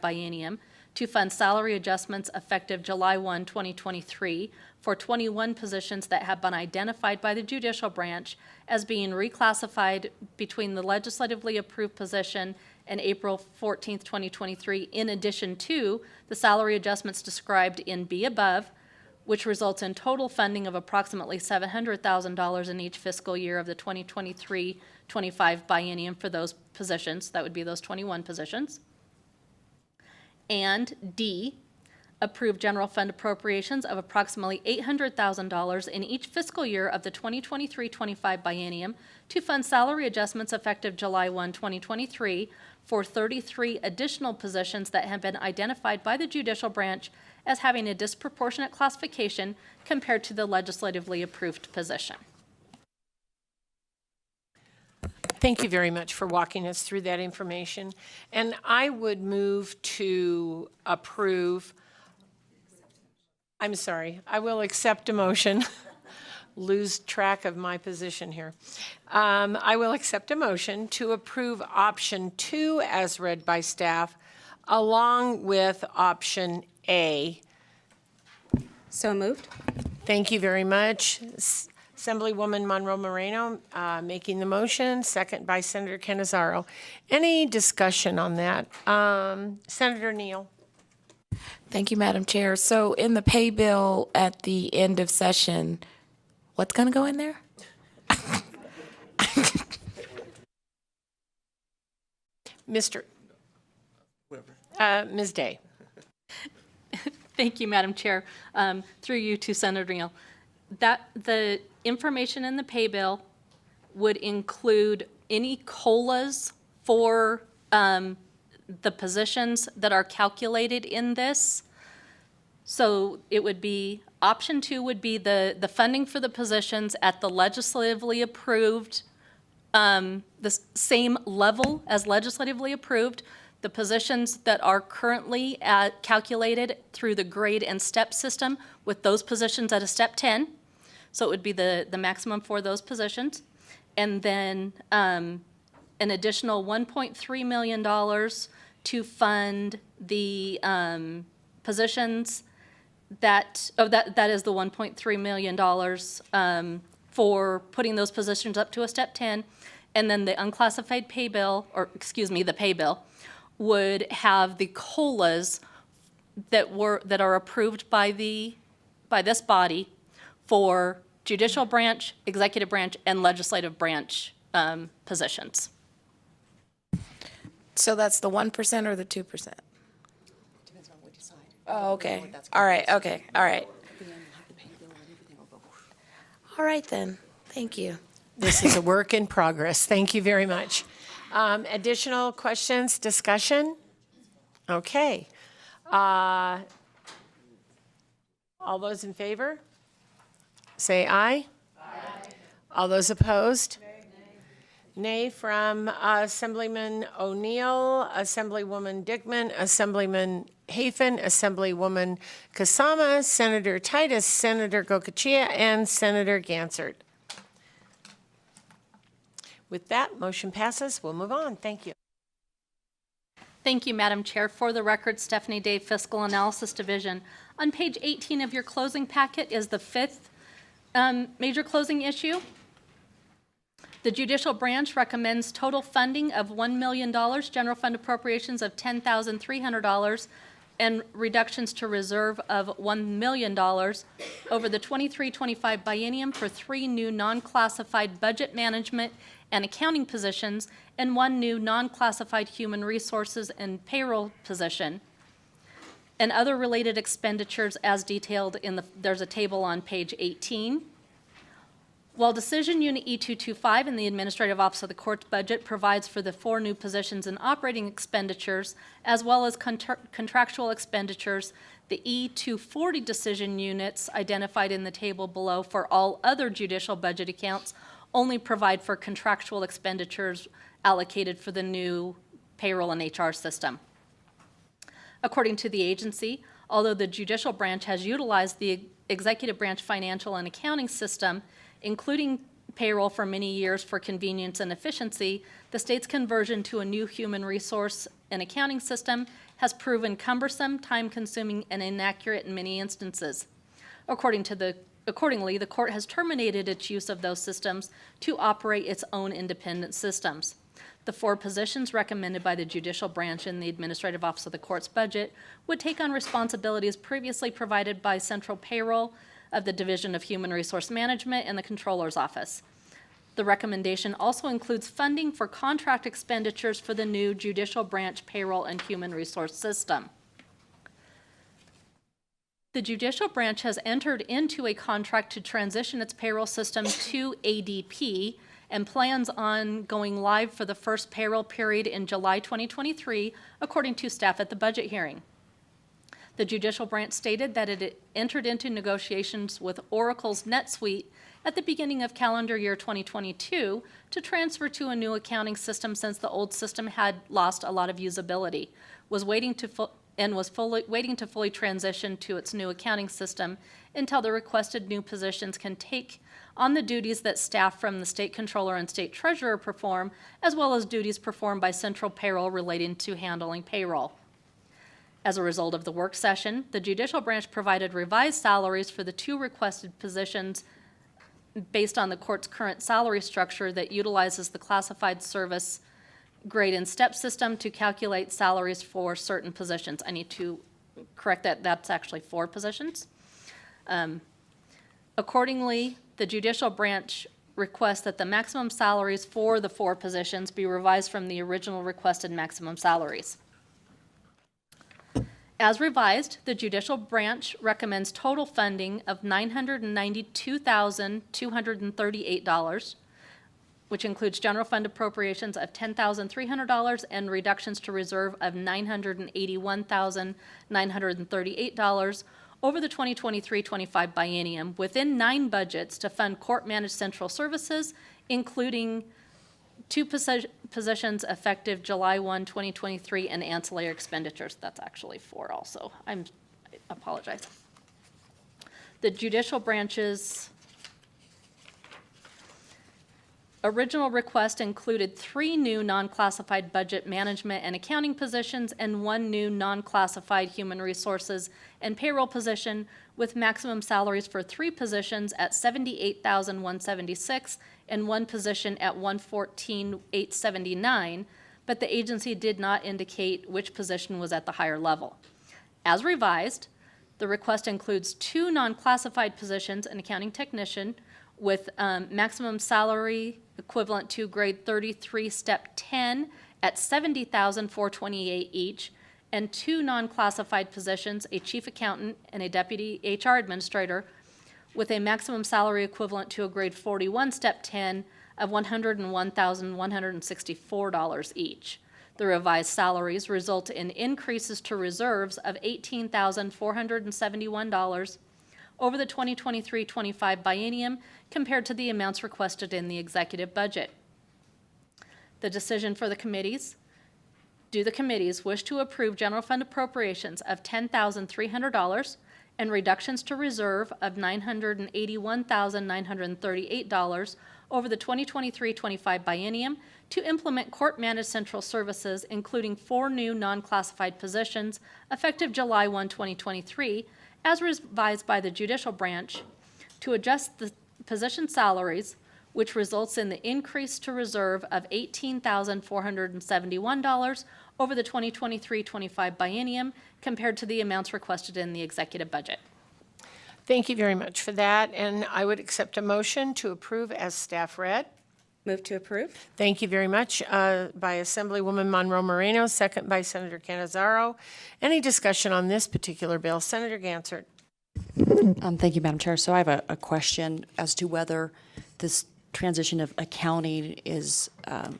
biennium to fund salary adjustments effective July 1, 2023 for 21 positions that have been identified by the judicial branch as being reclassified between the legislatively approved position and April 14th, 2023, in addition to the salary adjustments described in B above, which results in total funding of approximately $700,000 in each fiscal year of the 2023-25 biennium for those positions. That would be those 21 positions. And D, approve general fund appropriations of approximately $800,000 in each fiscal year of the 2023-25 biennium to fund salary adjustments effective July 1, 2023 for 33 additional positions that have been identified by the judicial branch as having a disproportionate classification compared to the legislatively approved position. Thank you very much for walking us through that information. And I would move to approve, I'm sorry, I will accept a motion. Lose track of my position here. I will accept a motion to approve option 2 as read by staff, along with option A. So moved. Thank you very much. Assemblywoman Monroe Moreno making the motion, second by Senator Canizaro. Any discussion on that? Senator Neal. Thank you, Madam Chair. So in the pay bill at the end of session, what's going to go in there? Ms. Day. Thank you, Madam Chair. Through you to Senator Neal. That the information in the pay bill would include any COLAs for the positions that are calculated in this. So it would be, option 2 would be the funding for the positions at the legislatively approved, the same level as legislatively approved. The positions that are currently calculated through the grade and step system with those positions at a step 10. So it would be the maximum for those positions. And then an additional $1.3 million to fund the positions that is the $1.3 million for putting those positions up to a step 10. And then the unclassified pay bill, the pay bill, would have the COLAs that are approved by this body for judicial branch, executive branch, and legislative branch positions. So that's the 1% or the 2%? Depends on what you decide. Oh, okay. All right, okay, all right. All right then, thank you. This is a work in progress. Thank you very much. Additional questions, discussion? Okay. All those in favor? Say aye. Aye. All those opposed? Nay. Nay from Assemblyman O'Neill, Assemblywoman Dickman, Assemblyman Hafen, Assemblywoman Kasama, Senator Titus, Senator Gokachia, and Senator Gansert. With that, motion passes. We'll move on. Thank you. Thank you, Madam Chair. For the record, Stephanie Day, Fiscal Analysis Division. On page 18 of your closing packet is the 5th Major closing issue. The judicial branch recommends total funding of $1 million, general fund appropriations of $10,300, and reductions to reserve of $1 million over the 23-25 biennium for 3 new non-classified budget management and accounting positions and 1 new non-classified human resources and payroll position, and other related expenditures as detailed there's a table on page 18. While Decision Unit E225 in the Administrative Office of the Court's budget provides for the 4 new positions in operating expenditures, as well as contractual expenditures, the E240 decision units identified in the table below for all other judicial budget accounts only provide for contractual expenditures allocated for the new payroll and HR system. According to the agency, although the judicial branch has utilized the executive branch financial and accounting system, including payroll for many years for convenience and efficiency, the state's conversion to a new human resource and accounting system has proven cumbersome, time-consuming, and inaccurate in many instances. Accordingly, the court has terminated its use of those systems to operate its own independent systems. The 4 positions recommended by the judicial branch in the Administrative Office of the Court's budget would take on responsibilities previously provided by Central Payroll of the Division of Human Resource Management and the Controller's Office. The recommendation also includes funding for contract expenditures for the new judicial branch payroll and human resource system. The judicial branch has entered into a contract to transition its payroll system to ADP and plans on going live for the first payroll period in July 2023, according to staff at the budget hearing. The judicial branch stated that it entered into negotiations with Oracle's NetSuite at the beginning of calendar year 2022 to transfer to a new accounting system since the old system had lost a lot of usability, was waiting to fully transition to its new accounting system until the requested new positions can take on the duties that staff from the state controller and state treasurer perform, as well as duties performed by central payroll relating to handling payroll. As a result of the work session, the judicial branch provided revised salaries for the 2 requested positions based on the court's current salary structure that utilizes the classified service grade and step system to calculate salaries for certain positions. I need to correct that. That's actually 4 positions. Accordingly, the judicial branch requests that the maximum salaries for the 4 positions be revised from the original requested maximum salaries. As revised, the judicial branch recommends total funding of $992,238, which includes general fund appropriations of $10,300 and reductions to reserve of $981,938 over the 2023-25 biennium within 9 budgets to fund court-managed central services, including 2 positions effective July 1, 2023, and ancillary expenditures. That's actually 4 also. I apologize. The judicial branch's original request included 3 new non-classified budget management and accounting positions and 1 new non-classified human resources and payroll position with maximum salaries for 3 positions at $78,176 and 1 position at $114,879, but the agency did not indicate which position was at the higher level. As revised, the request includes 2 non-classified positions, an accounting technician with maximum salary equivalent to grade 33, step 10 at $70,428 each, and 2 non-classified positions, a chief accountant and a deputy HR administrator, with a maximum salary equivalent to a grade 41, step 10 of $101,164 each. The revised salaries result in increases to reserves of $18,471 over the 2023-25 biennium compared to the amounts requested in the executive budget. The decision for the committees. Do the committees wish to approve general fund appropriations of $10,300 and reductions to reserve of $981,938 over the 2023-25 biennium to implement court-managed central services, including 4 new non-classified positions effective July 1, 2023, as revised by the judicial branch, to adjust the position salaries, which results in the increase to reserve of $18,471 over the 2023-25 biennium compared to the amounts requested in the executive budget. Thank you very much for that, and I would accept a motion to approve as staff read. Move to approve. Thank you very much by Assemblywoman Monroe Moreno, second by Senator Canizaro. Any discussion on this particular bill? Senator Gansert. Thank you, Madam Chair. So I have a question as to whether this transition of accounting is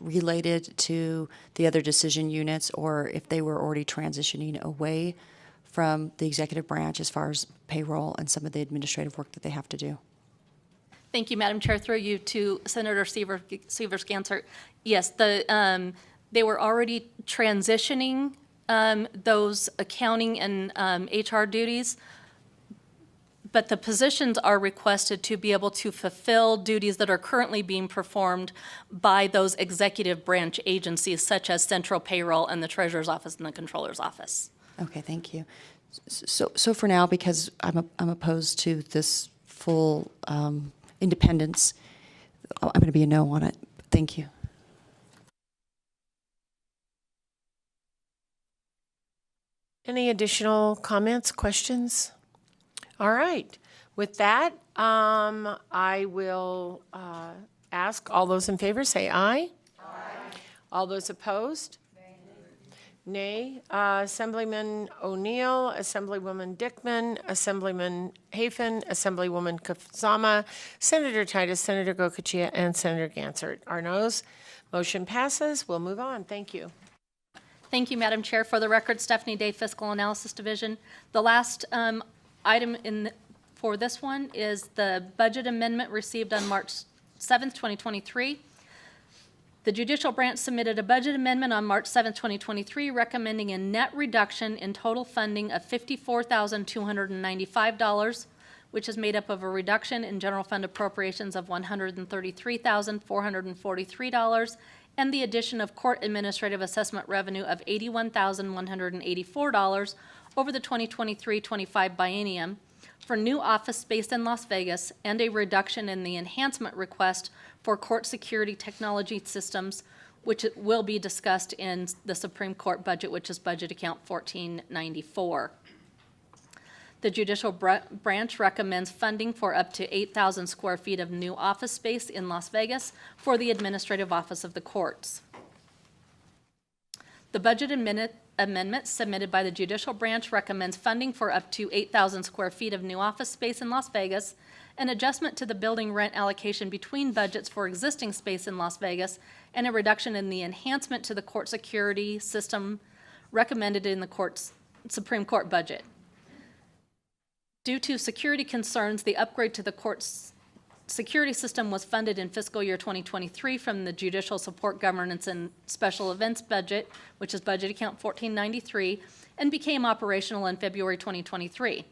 related to the other decision units, or if they were already transitioning away from the executive branch as far as payroll and some of the administrative work that they have to do. Thank you, Madam Chair. Through you to Senator Sievers-Gansert. Yes, they were already transitioning those accounting and HR duties, but the positions are requested to be able to fulfill duties that are currently being performed by those executive branch agencies, such as central payroll and the Treasurer's Office and the Controller's Office. Okay, thank you. So for now, because I'm opposed to this full independence, I'm going to be a no on it. Thank you. Any additional comments, questions? All right. With that, I will ask all those in favor, say aye. Aye. All those opposed? Nay. Assemblyman O'Neill, Assemblywoman Dickman, Assemblyman Hafen, Assemblywoman Kafzama, Senator Titus, Senator Gokachia, and Senator Gansert are noes. Motion passes. We'll move on. Thank you. Thank you, Madam Chair. For the record, Stephanie Day, Fiscal Analysis Division. The last item for this one is the budget amendment received on March 7th, 2023. The judicial branch submitted a budget amendment on March 7th, 2023, recommending a net reduction in total funding of $54,295, which is made up of a reduction in general fund appropriations of $133,443, and the addition of court administrative assessment revenue of $81,184 over the 2023-25 biennium for new office space in Las Vegas, and a reduction in the enhancement request for court security technology systems, which will be discussed in the Supreme Court budget, which is Budget Account 1494. The judicial branch recommends funding for up to 8,000 square feet of new office space in Las Vegas for the administrative office of the courts. The budget amendment submitted by the judicial branch recommends funding for up to 8,000 square feet of new office space in Las Vegas, an adjustment to the building rent allocation between budgets for existing space in Las Vegas, and a reduction in the enhancement to the court security system recommended in the Supreme Court budget. Due to security concerns, the upgrade to the court's security system was funded in fiscal year 2023 from the Judicial Support Governance and Special Events budget, which is Budget Account 1493, and became operational in February 2023.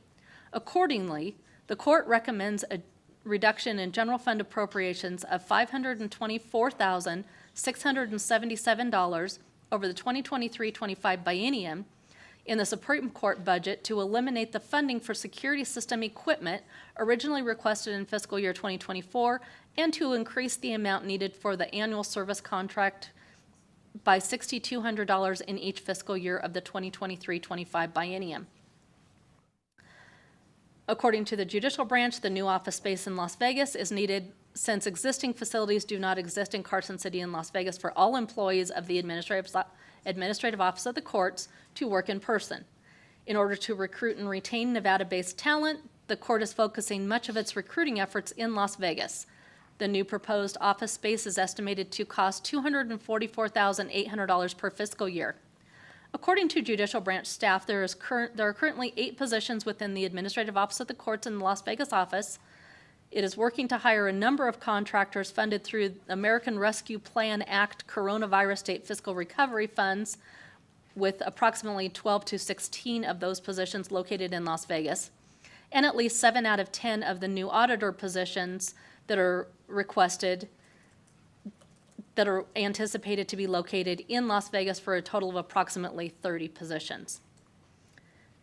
Accordingly, the court recommends a reduction in general fund appropriations of $524,677 over the 2023-25 biennium in the Supreme Court budget to eliminate the funding for security system equipment originally requested in fiscal year 2024, and to increase the amount needed for the annual service contract by $6,200 in each fiscal year of the 2023-25 biennium. According to the judicial branch, the new office space in Las Vegas is needed since existing facilities do not exist in Carson City and Las Vegas for all employees of the administrative office of the courts to work in person. In order to recruit and retain Nevada-based talent, the court is focusing much of its recruiting efforts in Las Vegas. The new proposed office space is estimated to cost $244,800 per fiscal year. According to judicial branch staff, there are currently 8 positions within the administrative office of the courts in the Las Vegas office. It is working to hire a number of contractors funded through American Rescue Plan Act Coronavirus State Fiscal Recovery Funds, with approximately 12 to 16 of those positions located in Las Vegas, and at least 7 out of 10 of the new auditor positions that are requested that are anticipated to be located in Las Vegas, for a total of approximately 30 positions.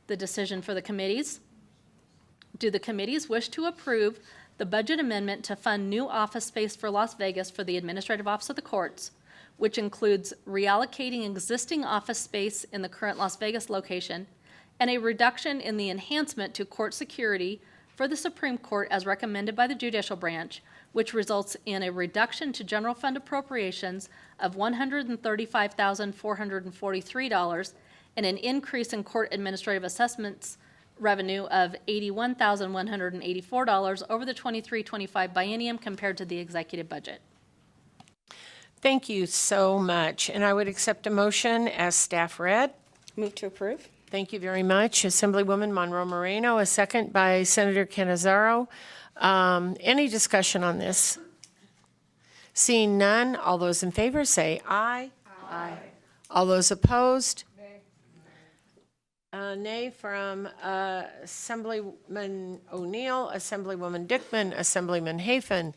The decision for the committees. Do the committees wish to approve the budget amendment to fund new office space for Las Vegas for the Administrative Office of the Courts, which includes reallocating existing office space in the current Las Vegas location and a reduction in the enhancement to court security for the Supreme Court as recommended by the judicial branch, which results in a reduction to general fund appropriations of $135,443 and an increase in court administrative assessments revenue of $81,184 over the 23-25 biennium compared to the executive budget. Thank you so much. And I would accept a motion as staff read. Move to approve. Thank you very much. Assemblywoman Monroe Moreno, a second by Senator Canizaro. Any discussion on this? Seeing none, all those in favor say aye. Aye. All those opposed? Nay from Assemblyman O'Neill, Assemblywoman Dickman, Assemblyman Hafen.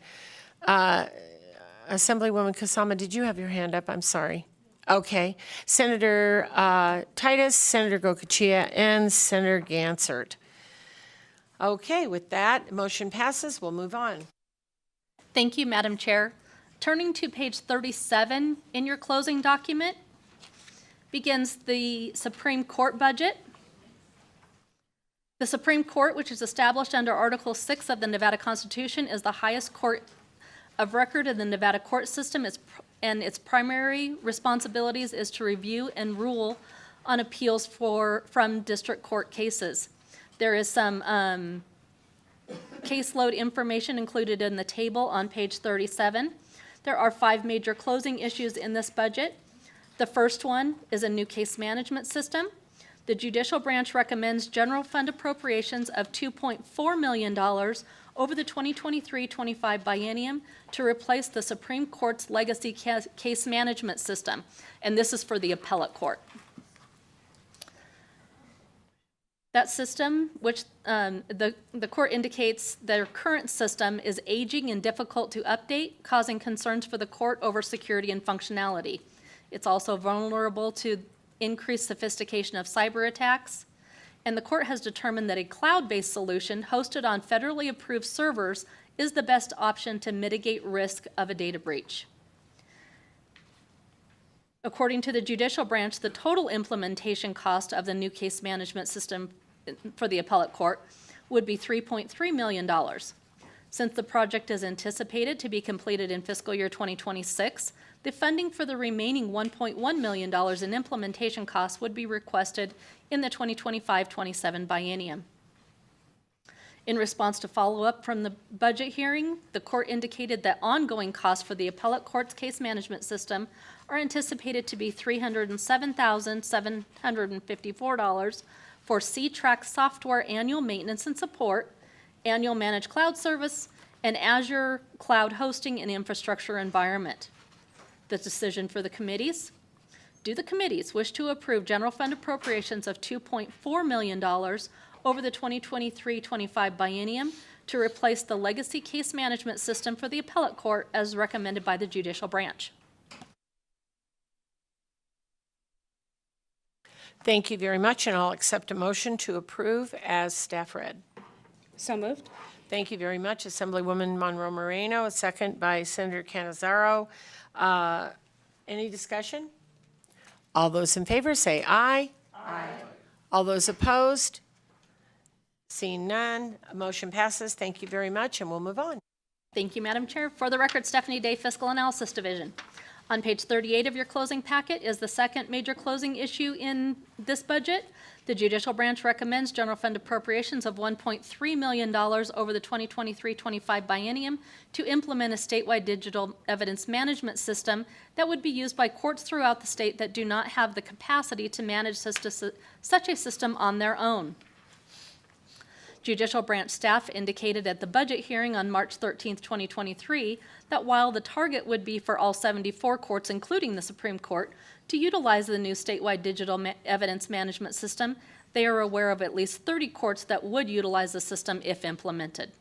Assemblywoman Kasama, did you have your hand up? I'm sorry. Okay. Senator Titus, Senator Gokachia, and Senator Gansert. Okay, with that, motion passes. We'll move on. Thank you, Madam Chair. Turning to page 37 in your closing document begins the Supreme Court budget. The Supreme Court, which is established under Article 6 of the Nevada Constitution, is the highest court of record in the Nevada court system, and its primary responsibilities is to review and rule on appeals from district court cases. There is some caseload information included in the table on page 37. There are 5 major closing issues in this budget. The first one is a new case management system. The judicial branch recommends general fund appropriations of $2.4 million over the 2023-25 biennium to replace the Supreme Court's legacy case management system, and this is for the appellate court. That system, which the court indicates their current system is aging and difficult to update, causing concerns for the court over security and functionality. It's also vulnerable to increased sophistication of cyber attacks, and the court has determined that a cloud-based solution hosted on federally approved servers is the best option to mitigate risk of a data breach. According to the judicial branch, the total implementation cost of the new case management system for the appellate court would be $3.3 million. Since the project is anticipated to be completed in fiscal year 2026, the funding for the remaining $1.1 million in implementation costs would be requested in the 2025-27 biennium. In response to follow-up from the budget hearing, the court indicated that ongoing costs for the appellate court's case management system are anticipated to be $307,754 for C-Track software annual maintenance and support, annual managed cloud service, and Azure cloud hosting and infrastructure environment. The decision for the committees. Do the committees wish to approve general fund appropriations of $2.4 million over the 2023-25 biennium to replace the legacy case management system for the appellate court as recommended by the judicial branch? Thank you very much, and I'll accept a motion to approve as staff read. So moved. Thank you very much, Assemblywoman Monroe Moreno, a second by Senator Canizaro. Any discussion? All those in favor say aye. Aye. All those opposed? Seeing none, motion passes. Thank you very much, and we'll move on. Thank you, Madam Chair. For the record, Stephanie Day, Fiscal Analysis Division. On page 38 of your closing packet is the second major closing issue in this budget. The judicial branch recommends general fund appropriations of $1.3 million over the 2023-25 biennium to implement a statewide digital evidence management system that would be used by courts throughout the state that do not have the capacity to manage such a system on their own. Judicial branch staff indicated at the budget hearing on March 13, 2023, that while the target would be for all 74 courts, including the Supreme Court, to utilize the new statewide digital evidence management system, they are aware of at least 30 courts that would utilize the system if implemented.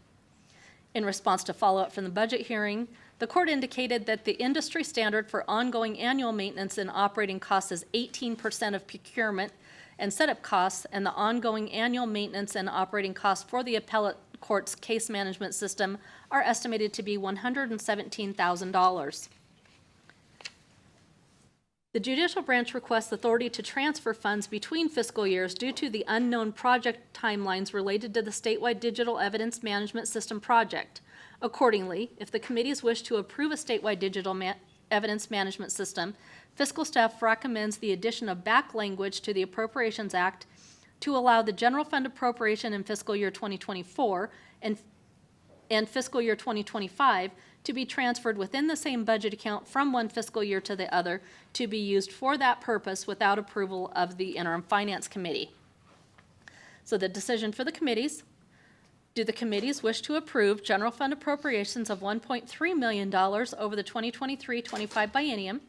In response to follow-up from the budget hearing, the court indicated that the industry standard for ongoing annual maintenance and operating costs is 18% of procurement and setup costs, and the ongoing annual maintenance and operating costs for the appellate court's case management system are estimated to be $117,000. The judicial branch requests authority to transfer funds between fiscal years due to the unknown project timelines related to the statewide digital evidence management system project. Accordingly, if the committees wish to approve a statewide digital evidence management system, fiscal staff recommends the addition of back language to the Appropriations Act to allow the general fund appropriation in fiscal year 2024 and fiscal year 2025 to be transferred within the same budget account from one fiscal year to the other to be used for that purpose without approval of the interim finance committee. So the decision for the committees: do the committees wish to approve general fund appropriations of $1.3 million over the 2023-25 biennium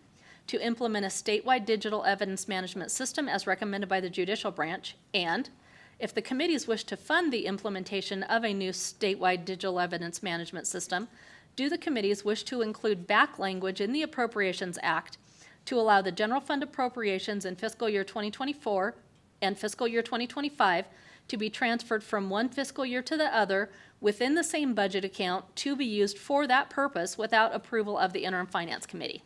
to implement a statewide digital evidence management system as recommended by the judicial branch? And if the committees wish to fund the implementation of a new statewide digital evidence management system, do the committees wish to include back language in the Appropriations Act to allow the general fund appropriations in fiscal year 2024 and fiscal year 2025 to be transferred from one fiscal year to the other within the same budget account to be used for that purpose without approval of the interim finance committee?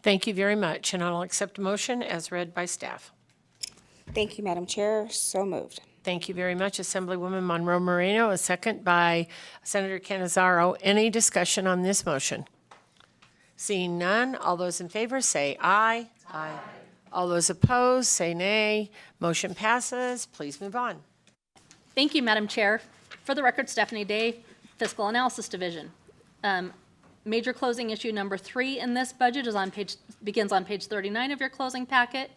Thank you very much, and I'll accept a motion as read by staff. Thank you, Madam Chair. So moved. Thank you very much, Assemblywoman Monroe Moreno. A second by Senator Canizaro. Any discussion on this motion? Seeing none, all those in favor say aye. Aye. All those opposed say nay. Motion passes. Please move on. Thank you, Madam Chair. For the record, Stephanie Day, Fiscal Analysis Division. Major closing issue number 3 in this budget begins on page 39 of your closing packet.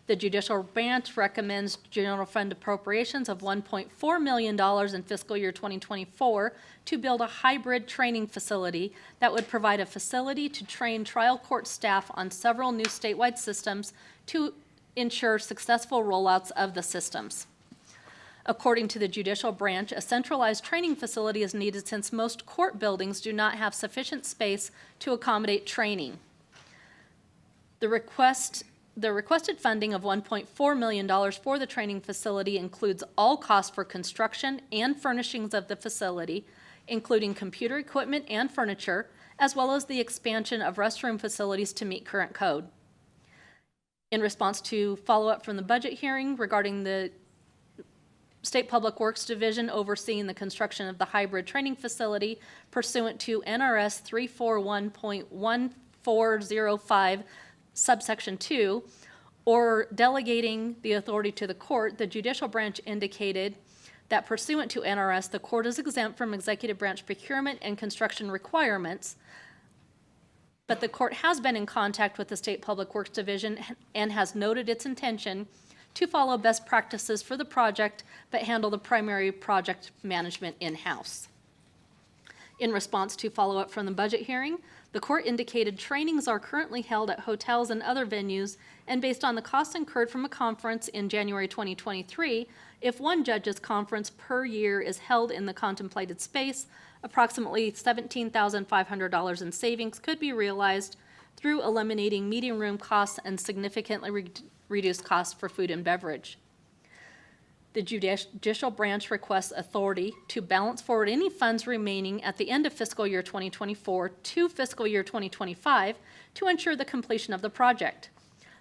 The judicial branch recommends general fund appropriations of $1.4 million in fiscal year 2024 to build a hybrid training facility that would provide a facility to train trial court staff on several new statewide systems to ensure successful rollouts of the systems. According to the judicial branch, a centralized training facility is needed since most court buildings do not have sufficient space to accommodate training. The requested funding of $1.4 million for the training facility includes all costs for construction and furnishings of the facility, including computer equipment and furniture, as well as the expansion of restroom facilities to meet current code. In response to follow-up from the budget hearing regarding the State Public Works Division overseeing the construction of the hybrid training facility pursuant to NRS 341.1405 subsection 2, or delegating the authority to the court, the judicial branch indicated that pursuant to NRS, the court is exempt from executive branch procurement and construction requirements, but the court has been in contact with the State Public Works Division and has noted its intention to follow best practices for the project, but handle the primary project management in-house. In response to follow-up from the budget hearing, the court indicated trainings are currently held at hotels and other venues, and based on the costs incurred from a conference in January 2023, if one judge's conference per year is held in the contemplated space, approximately $17,500 in savings could be realized through eliminating meeting room costs and significantly reduced costs for food and beverage. The judicial branch requests authority to balance forward any funds remaining at the end of fiscal year 2024 to fiscal year 2025 to ensure the completion of the project.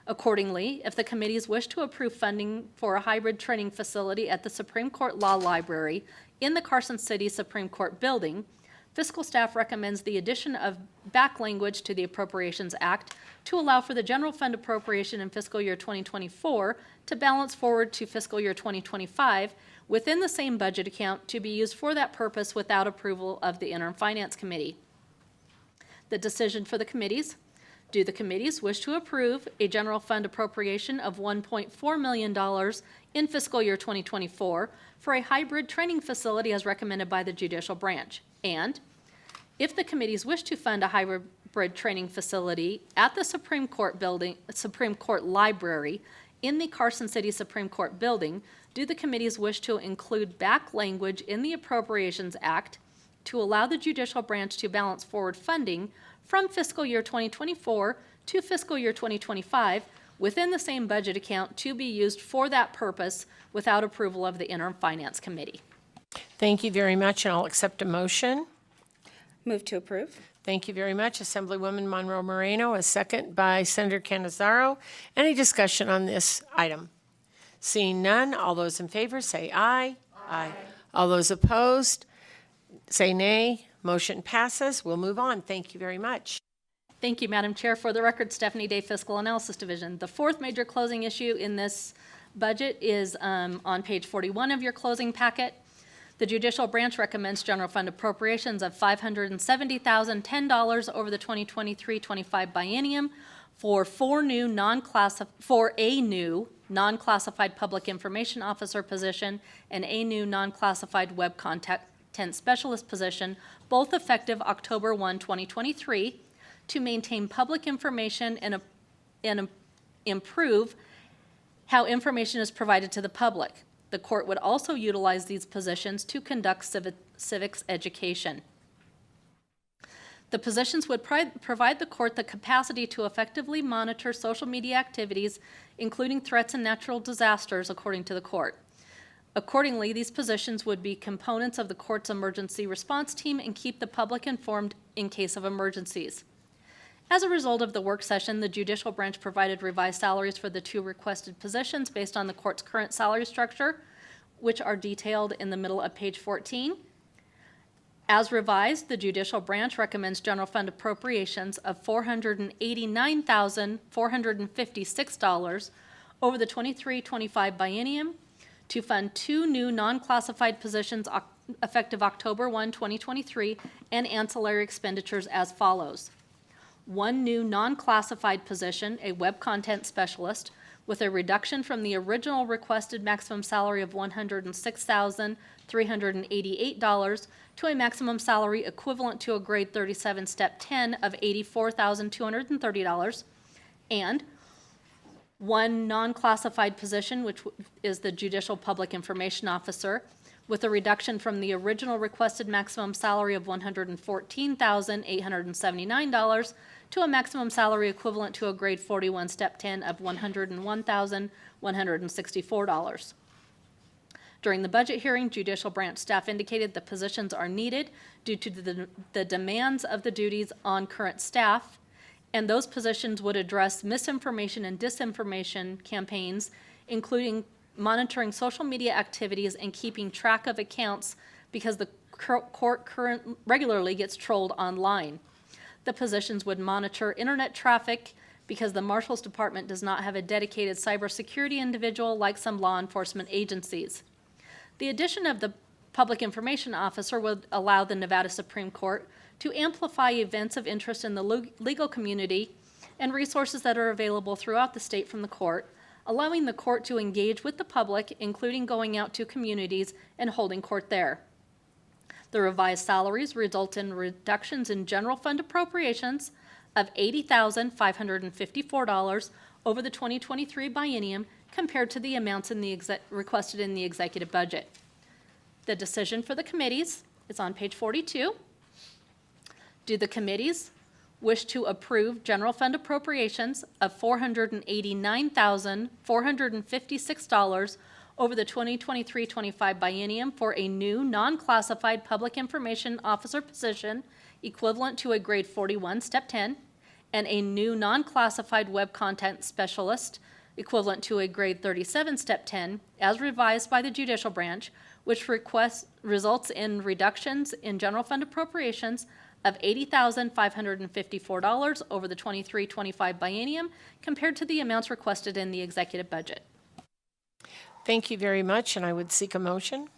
Accordingly, if the committees wish to approve funding for a hybrid training facility at the Supreme Court Law Library in the Carson City Supreme Court building, fiscal staff recommends the addition of back language to the Appropriations Act to allow for the general fund appropriation in fiscal year 2024 to balance forward to fiscal year 2025 within the same budget account to be used for that purpose without approval of the interim finance committee. The decision for the committees: do the committees wish to approve a general fund appropriation of $1.4 million in fiscal year 2024 for a hybrid training facility as recommended by the judicial branch? And if the committees wish to fund a hybrid training facility at the Supreme Court Library in the Carson City Supreme Court building, do the committees wish to include back language in the Appropriations Act to allow the judicial branch to balance forward funding from fiscal year 2024 to fiscal year 2025 within the same budget account to be used for that purpose without approval of the interim finance committee? Thank you very much, and I'll accept a motion. Move to approve. Thank you very much, Assemblywoman Monroe Moreno, a second by Senator Canizaro. Any discussion on this item? Seeing none, all those in favor say aye. Aye. All those opposed, say nay. Motion passes. We'll move on. Thank you very much. Thank you, Madam Chair. For the record, Stephanie Day, Fiscal Analysis Division. The fourth major closing issue in this budget is on page 41 of your closing packet. The judicial branch recommends general fund appropriations of $570,010 over the 2023-25 biennium for a new non-classified public information officer position and a new non-classified web content specialist position, both effective October 1, 2023, to maintain public information and improve how information is provided to the public. The court would also utilize these positions to conduct civics education. The positions would provide the court the capacity to effectively monitor social media activities, including threats and natural disasters, according to the court. Accordingly, these positions would be components of the court's emergency response team and keep the public informed in case of emergencies. As a result of the work session, the judicial branch provided revised salaries for the two requested positions based on the court's current salary structure, which are detailed in the middle of page 14. As revised, the judicial branch recommends general fund appropriations of $489,456 over the 23-25 biennium to fund two new non-classified positions effective October 1, 2023, and ancillary expenditures as follows. One new non-classified position, a web content specialist, with a reduction from the original requested maximum salary of $106,388 to a maximum salary equivalent to a grade 37 step 10 of $84,230, and one non-classified position, which is the judicial public information officer, with a reduction from the original requested maximum salary of $114,879 to a maximum salary equivalent to a grade 41 step 10 of $101,164. During the budget hearing, judicial branch staff indicated the positions are needed due to the demands of the duties on current staff, and those positions would address misinformation and disinformation campaigns, including monitoring social media activities and keeping track of accounts because the court regularly gets trolled online. The positions would monitor internet traffic because the Marshal's Department does not have a dedicated cybersecurity individual like some law enforcement agencies. The addition of the public information officer would allow the Nevada Supreme Court to amplify events of interest in the legal community and resources that are available throughout the state from the court, allowing the court to engage with the public, including going out to communities and holding court there. The revised salaries result in reductions in general fund appropriations of $80,554 over the 2023 biennium compared to the amounts requested in the executive budget. The decision for the committees is on page 42. Do the committees wish to approve general fund appropriations of $489,456 over the 2023-25 biennium for a new non-classified public information officer position equivalent to a grade 41 step 10 and a new non-classified web content specialist equivalent to a grade 37 step 10 as revised by the judicial branch, which results in reductions in general fund appropriations of $80,554 over the 23-25 biennium compared to the amounts requested in the executive budget. Thank you very much, and I would seek a motion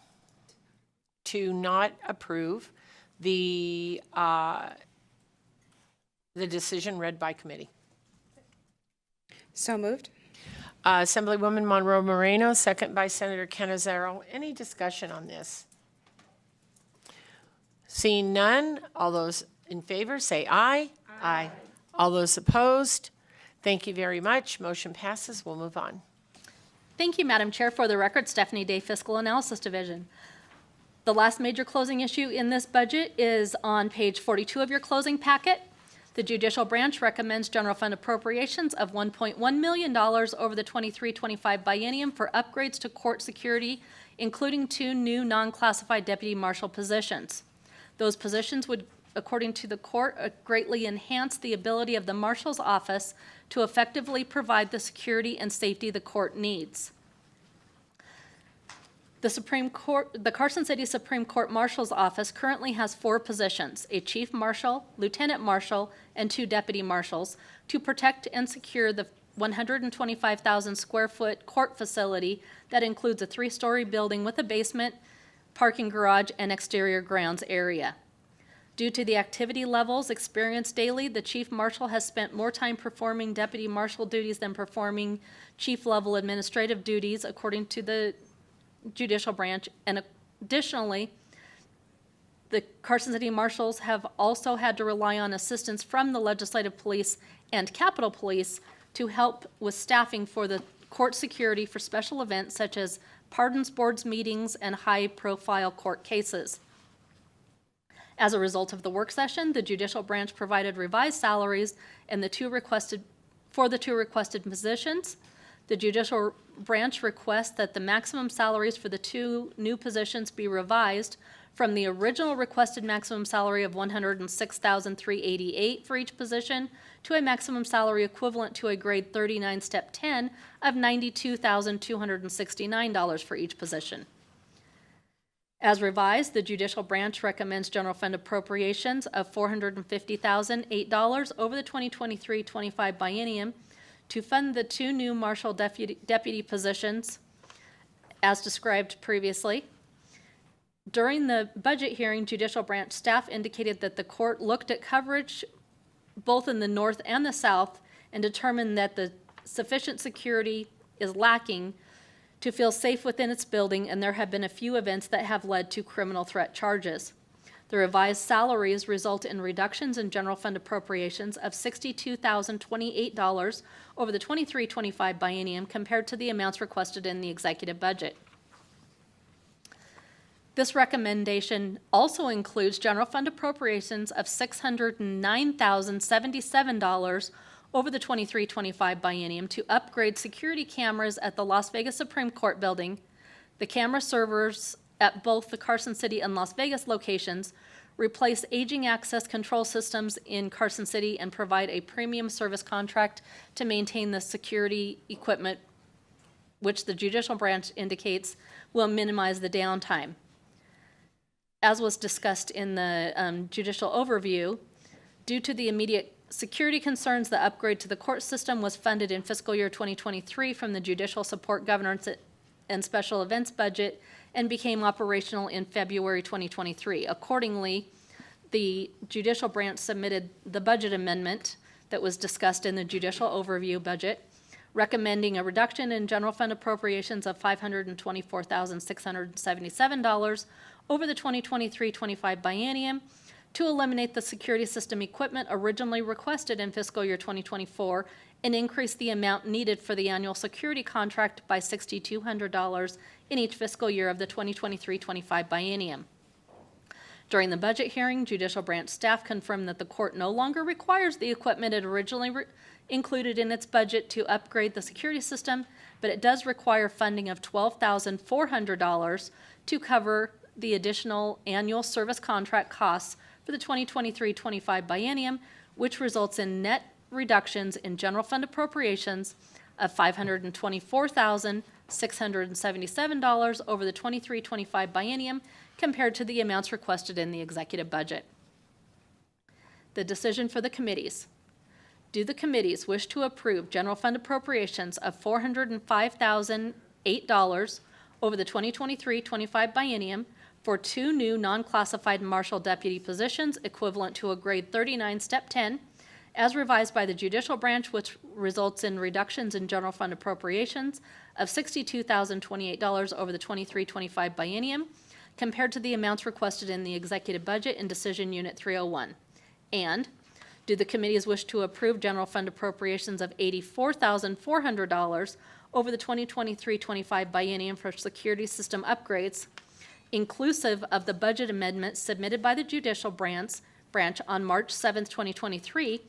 to not approve the decision read by committee. So moved. Assemblywoman Monroe Moreno, second by Senator Canizaro. Any discussion on this? Seeing none, all those in favor say aye. Aye. All those opposed? Thank you very much. Motion passes. We'll move on. Thank you, Madam Chair. For the record, Stephanie Day, Fiscal Analysis Division. The last major closing issue in this budget is on page 42 of your closing packet. The judicial branch recommends general fund appropriations of $1.1 million over the 23-25 biennium for upgrades to court security including 2 new non-classified deputy marshal positions. Those positions would, according to the court, greatly enhance the ability of the marshal's office to effectively provide the security and safety the court needs. The Carson City Supreme Court Marshal's Office currently has 4 positions, a chief marshal, lieutenant marshal, and 2 deputy marshals, to protect and secure the 125,000 square foot court facility that includes a 3-story building with a basement, parking garage, and exterior grounds area. Due to the activity levels experienced daily, the chief marshal has spent more time performing deputy marshal duties than performing chief-level administrative duties, according to the judicial branch. And additionally, the Carson City Marshals have also had to rely on assistance from the Legislative Police and Capitol Police to help with staffing for the court security for special events such as pardons boards meetings and high-profile court cases. As a result of the work session, the judicial branch provided revised salaries and the 2 requested positions. The judicial branch requests that the maximum salaries for the 2 new positions be revised from the original requested maximum salary of $106,388 for each position to a maximum salary equivalent to a grade 39 step 10 of $92,269 for each position. As revised, the judicial branch recommends general fund appropriations of $450,008 over the 2023-25 biennium to fund the 2 new marshal deputy positions as described previously. During the budget hearing, judicial branch staff indicated that the court looked at coverage both in the north and the south and determined that the sufficient security is lacking to feel safe within its building, and there have been a few events that have led to criminal threat charges. The revised salaries result in reductions in general fund appropriations of $62,028 over the 23-25 biennium compared to the amounts requested in the executive budget. This recommendation also includes general fund appropriations of $609,077 over the 23-25 biennium to upgrade security cameras at the Las Vegas Supreme Court building, the camera servers at both the Carson City and Las Vegas locations, replace aging access control systems in Carson City, and provide a premium service contract to maintain the security equipment, which the judicial branch indicates will minimize the downtime. As was discussed in the judicial overview, due to the immediate security concerns, the upgrade to the court system was funded in fiscal year 2023 from the Judicial Support Governance and Special Events budget and became operational in February 2023. Accordingly, the judicial branch submitted the budget amendment that was discussed in the judicial overview budget, recommending a reduction in general fund appropriations of $524,677 over the 2023-25 biennium to eliminate the security system equipment originally requested in fiscal year 2024 and increase the amount needed for the annual security contract by $6,200 in each fiscal year of the 2023-25 biennium. During the budget hearing, judicial branch staff confirmed that the court no longer requires the equipment it originally included in its budget to upgrade the security system, but it does require funding of $12,400 to cover the additional annual service contract costs for the 2023-25 biennium, which results in net reductions in general fund appropriations of $524,677 over the 23-25 biennium compared to the amounts requested in the executive budget. The decision for the committees. Do the committees wish to approve general fund appropriations of $405,008 over the 2023-25 biennium for 2 new non-classified marshal deputy positions equivalent to a grade 39 step 10, as revised by the judicial branch, which results in reductions in general fund appropriations of $62,028 over the 23-25 biennium compared to the amounts requested in the executive budget in decision unit 301? And do the committees wish to approve general fund appropriations of $84,400 over the 2023-25 biennium for security system upgrades, inclusive of the budget amendment submitted by the judicial branch on March 7, 2023,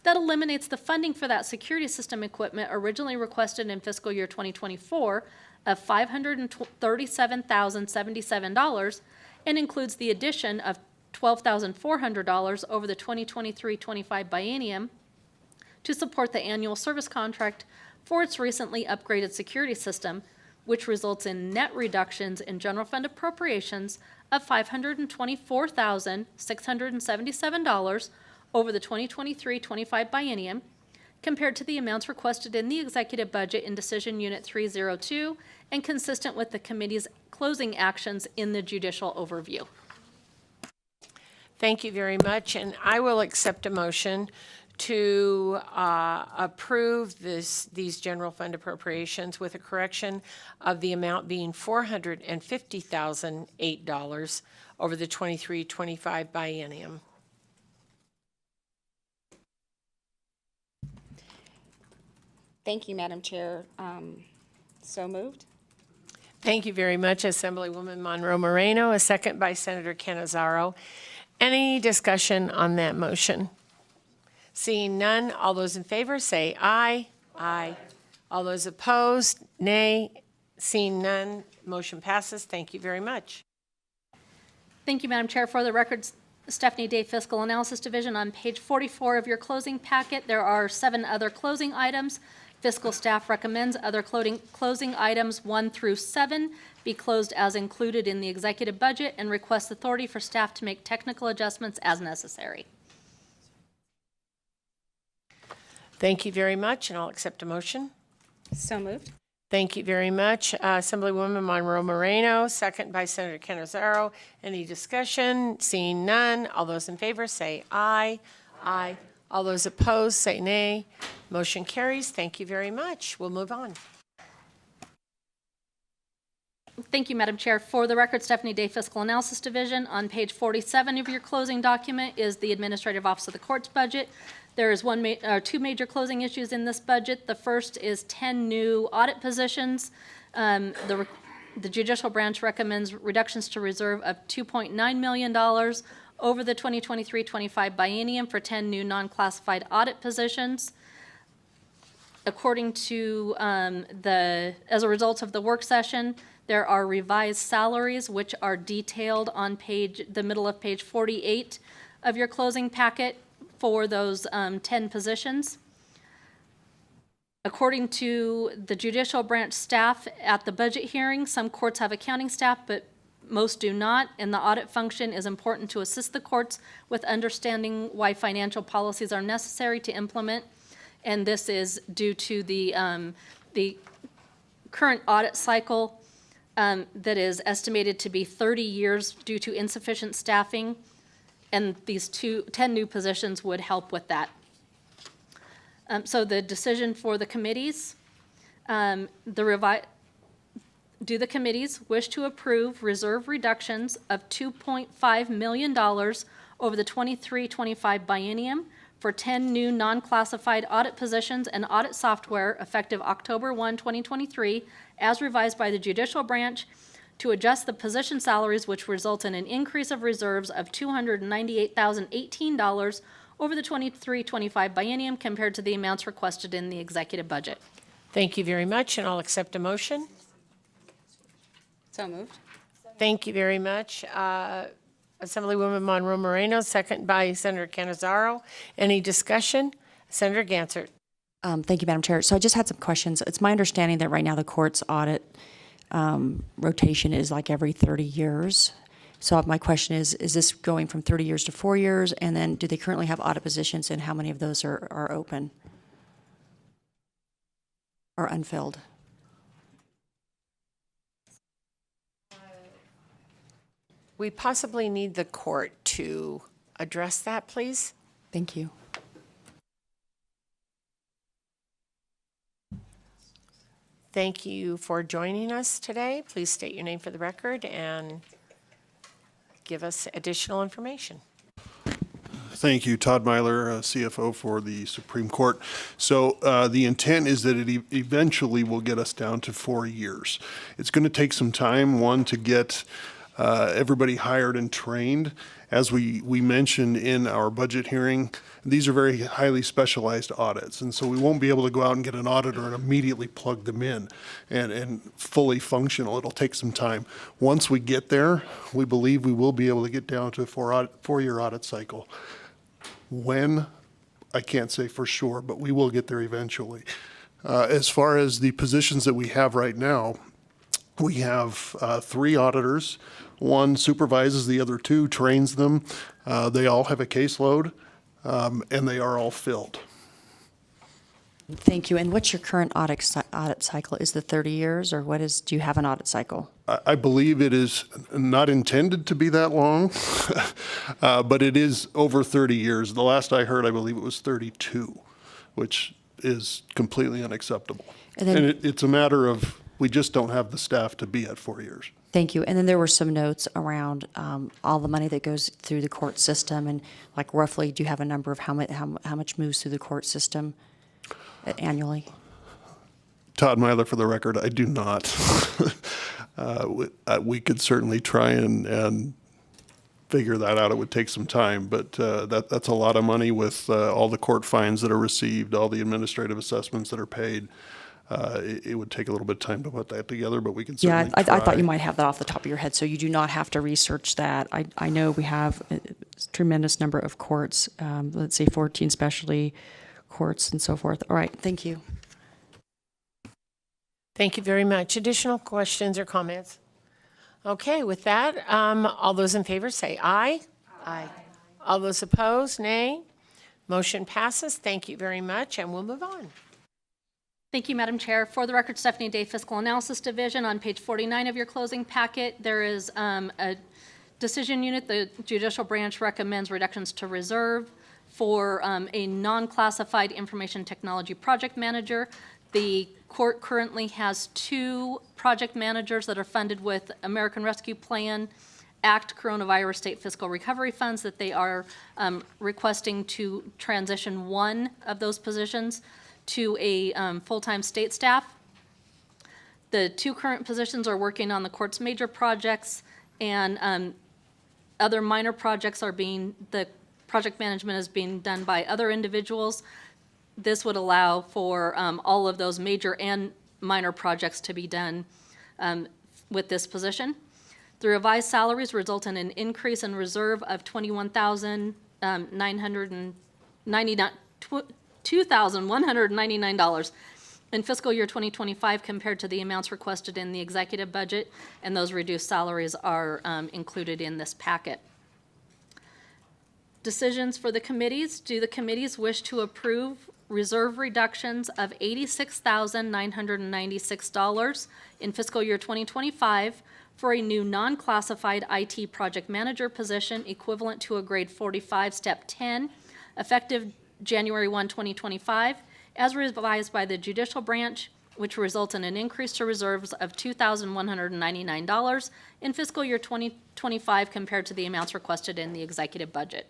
that eliminates the funding for that security system equipment originally requested in fiscal year 2024 of $537,077 and includes the addition of $12,400 over the 2023-25 biennium to support the annual service contract for its recently upgraded security system, which results in net reductions in general fund appropriations of $524,677 over the 2023-25 biennium, compared to the amounts requested in the executive budget in Decision Unit 302 and consistent with the committee's closing actions in the judicial overview. Thank you very much, and I will accept a motion to approve these general fund appropriations with a correction of the amount being $450,008 over the 23-25 biennium. Thank you, Madam Chair. So moved. Thank you very much, Assemblywoman Monroe Moreno, a second by Senator Canizaro. Any discussion on that motion? Seeing none, all those in favor say aye. Aye. All those opposed, nay. Seeing none, motion passes. Thank you very much. Thank you, Madam Chair. For the record, Stephanie Day, Fiscal Analysis Division. On page 44 of your closing packet, there are 7 other closing items. Fiscal staff recommends other closing items 1 through 7 be closed as included in the executive budget and requests authority for staff to make technical adjustments as necessary. Thank you very much, and I'll accept a motion. So moved. Thank you very much. Assemblywoman Monroe Moreno, second by Senator Canizaro. Any discussion? Seeing none, all those in favor say aye. Aye. All those opposed say nay. Motion carries. Thank you very much. We'll move on. Thank you, Madam Chair. For the record, Stephanie Day, Fiscal Analysis Division. On page 47 of your closing document is the Administrative Office of the Court's budget. There is 2 major closing issues in this budget. The first is 10 new audit positions. The Judicial Branch recommends reductions to reserve of $2.9 million over the 2023-25 biennium for 10 new non-classified audit positions. According to as a result of the work session, there are revised salaries which are detailed on the middle of page 48 of your closing packet for those 10 positions. According to the Judicial Branch staff at the budget hearing, some courts have accounting staff, but most do not, and the audit function is important to assist the courts with understanding why financial policies are necessary to implement, and this is due to the current audit cycle that is estimated to be 30 years due to insufficient staffing, and these 10 new positions would help with that. So the decision for the committees, do the committees wish to approve reserve reductions of $2.5 million over the 23-25 biennium for 10 new non-classified audit positions and audit software effective October 1, 2023, as revised by the Judicial Branch, to adjust the position salaries, which result in an increase of reserves of $298,018 over the 23-25 biennium compared to the amounts requested in the executive budget. Thank you very much, and I'll accept a motion. So moved. Thank you very much. Assemblywoman Monroe Moreno, second by Senator Canizaro. Any discussion? Senator Gansert. Thank you, Madam Chair. So I just had some questions. It's my understanding that right now the court's audit rotation is like every 30 years. So my question is this going from 30 years to 4 years? And then do they currently have audit positions, and how many of those are open or unfilled? We possibly need the court to address that, please. Thank you. Thank you for joining us today. Please state your name for the record and give us additional information. Thank you, Todd Myler, CFO for the Supreme Court. So the intent is that it eventually will get us down to 4 years. It's going to take some time, one, to get everybody hired and trained. As we mentioned in our budget hearing, these are very highly specialized audits, and so we won't be able to go out and get an auditor and immediately plug them in and fully functional. It'll take some time. Once we get there, we believe we will be able to get down to a four-year audit cycle. When, I can't say for sure, but we will get there eventually. As far as the positions that we have right now, we have 3 auditors. One supervises the other 2, trains them. They all have a caseload, and they are all filled. Thank you. And what's your current audit cycle? Is the 30 years, or what is, do you have an audit cycle? I believe it is not intended to be that long, but it is over 30 years. The last I heard, I believe it was 32, which is completely unacceptable. And then- And it's a matter of, we just don't have the staff to be at 4 years. Thank you. And then there were some notes around all the money that goes through the court system, and like roughly, do you have a number of how much moves through the court system annually? Todd Myler, for the record, I do not. We could certainly try and figure that out. It would take some time, but that's a lot of money with all the court fines that are received, all the administrative assessments that are paid. It would take a little bit of time to put that together, but we can Yeah, certainly I try. thought you might have that off the top of your head, so you do not have to research that. I know we have a tremendous number of courts, let's say 14 specialty courts and so forth. All right, thank you. Thank you very much. Additional questions or comments? Okay, with that, all those in favor say aye. Aye. All those opposed, nay. Motion passes. Thank you very much, and we'll move on. Thank you, Madam Chair. For the record, Stephanie Day, Fiscal Analysis Division. On page 49 of your closing packet, there is a decision unit. The judicial branch recommends reductions to reserve for a non-classified information technology project manager. The court currently has 2 project managers that are funded with American Rescue Plan Act Coronavirus State Fiscal Recovery Funds that they are requesting to transition one of those positions to a full-time state staff. The 2 current positions are working on the court's major projects, and other minor projects are the project management is being done by other individuals. This would allow for all of those major and minor projects to be done with this position. The revised salaries result in an increase in reserve of $2,199 in fiscal year 2025 compared to the amounts requested in the executive budget, and those reduced salaries are included in this packet. Decisions for the committees. Do the committees wish to approve reserve reductions of $86,996 in fiscal year 2025 for a new non-classified IT project manager position equivalent to a grade 45, step 10, effective January 1, 2025, as revised by the judicial branch, which results in an increase to reserves of $2,199 in fiscal year 2025 compared to the amounts requested in the executive budget.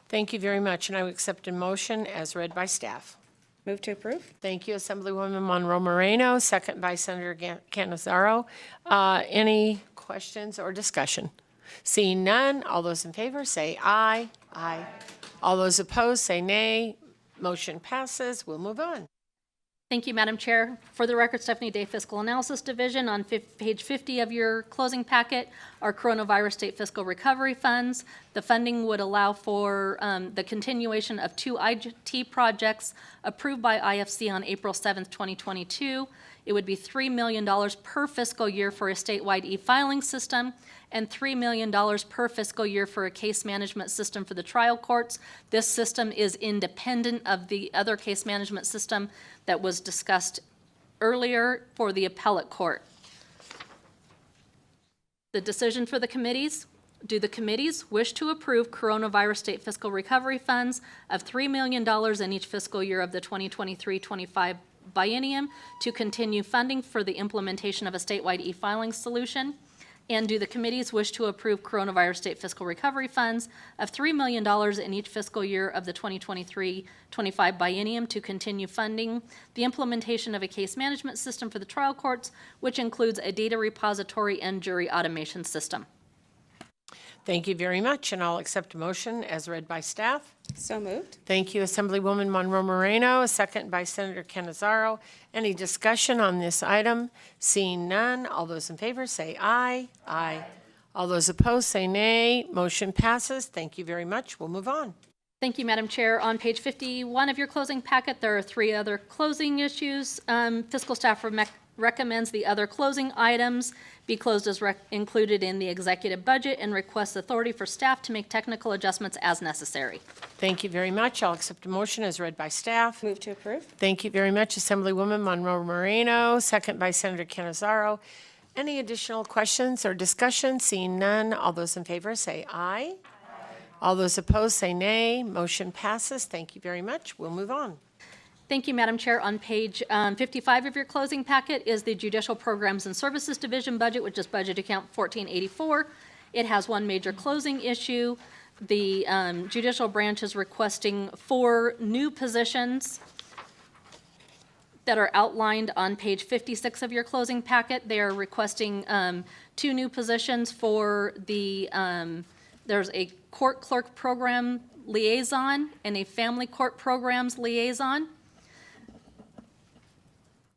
Thank you very much, and I will accept a motion as read by staff. Move to approve? Thank you, Assemblywoman Monroe Moreno, second by Senator Canizaro. Any questions or discussion? Seeing none, all those in favor say aye. Aye. All those opposed say nay. Motion passes. We'll move on. Thank you, Madam Chair. For the record, Stephanie Day, Fiscal Analysis Division. On page 50 of your closing packet are coronavirus state fiscal recovery funds. The funding would allow for the continuation of 2 IT projects approved by IFC on April 7th, 2022. It would be $3 million per fiscal year for a statewide e-filing system and $3 million per fiscal year for a case management system for the trial courts. This system is independent of the other case management system that was discussed earlier for the appellate court. The decision for the committees. Do the committees wish to approve coronavirus state fiscal recovery funds of $3 million in each fiscal year of the 2023-25 biennium to continue funding for the implementation of a statewide e-filing solution, And do the committees wish to approve coronavirus state fiscal recovery funds of $3 million in each fiscal year of the 2023-25 biennium to continue funding the implementation of a case management system for the trial courts, which includes a data repository and jury automation system? Thank you very much, and I'll accept a motion as read by staff. So moved. Thank you, Assemblywoman Monroe Moreno, a second by Senator Canizaro. Any discussion on this item? Seeing none, all those in favor say aye. Aye. All those opposed say nay. Motion passes. Thank you very much. We'll move on. Thank you, Madam Chair. On page 51 of your closing packet, there are 3 other closing issues. Fiscal staff recommends the other closing items be closed as included in the executive budget and requests authority for staff to make technical adjustments as necessary. Thank you very much. I'll accept a motion as read by staff. Move to approve. Thank you very much, Assemblywoman Monroe Moreno, second by Senator Canizaro. Any additional questions or discussion? Seeing none, all those in favor say aye. All those opposed say nay. Motion passes. Thank you very much. We'll move on. Thank you, Madam Chair. On page 55 of your closing packet is the Judicial Programs and Services Division budget, which is budget account 1484. It has one major closing issue. The judicial branch is requesting 4 new positions that are outlined on page 56 of your closing packet. They are requesting 2 new positions for the, there's a court clerk program liaison and a family court programs liaison.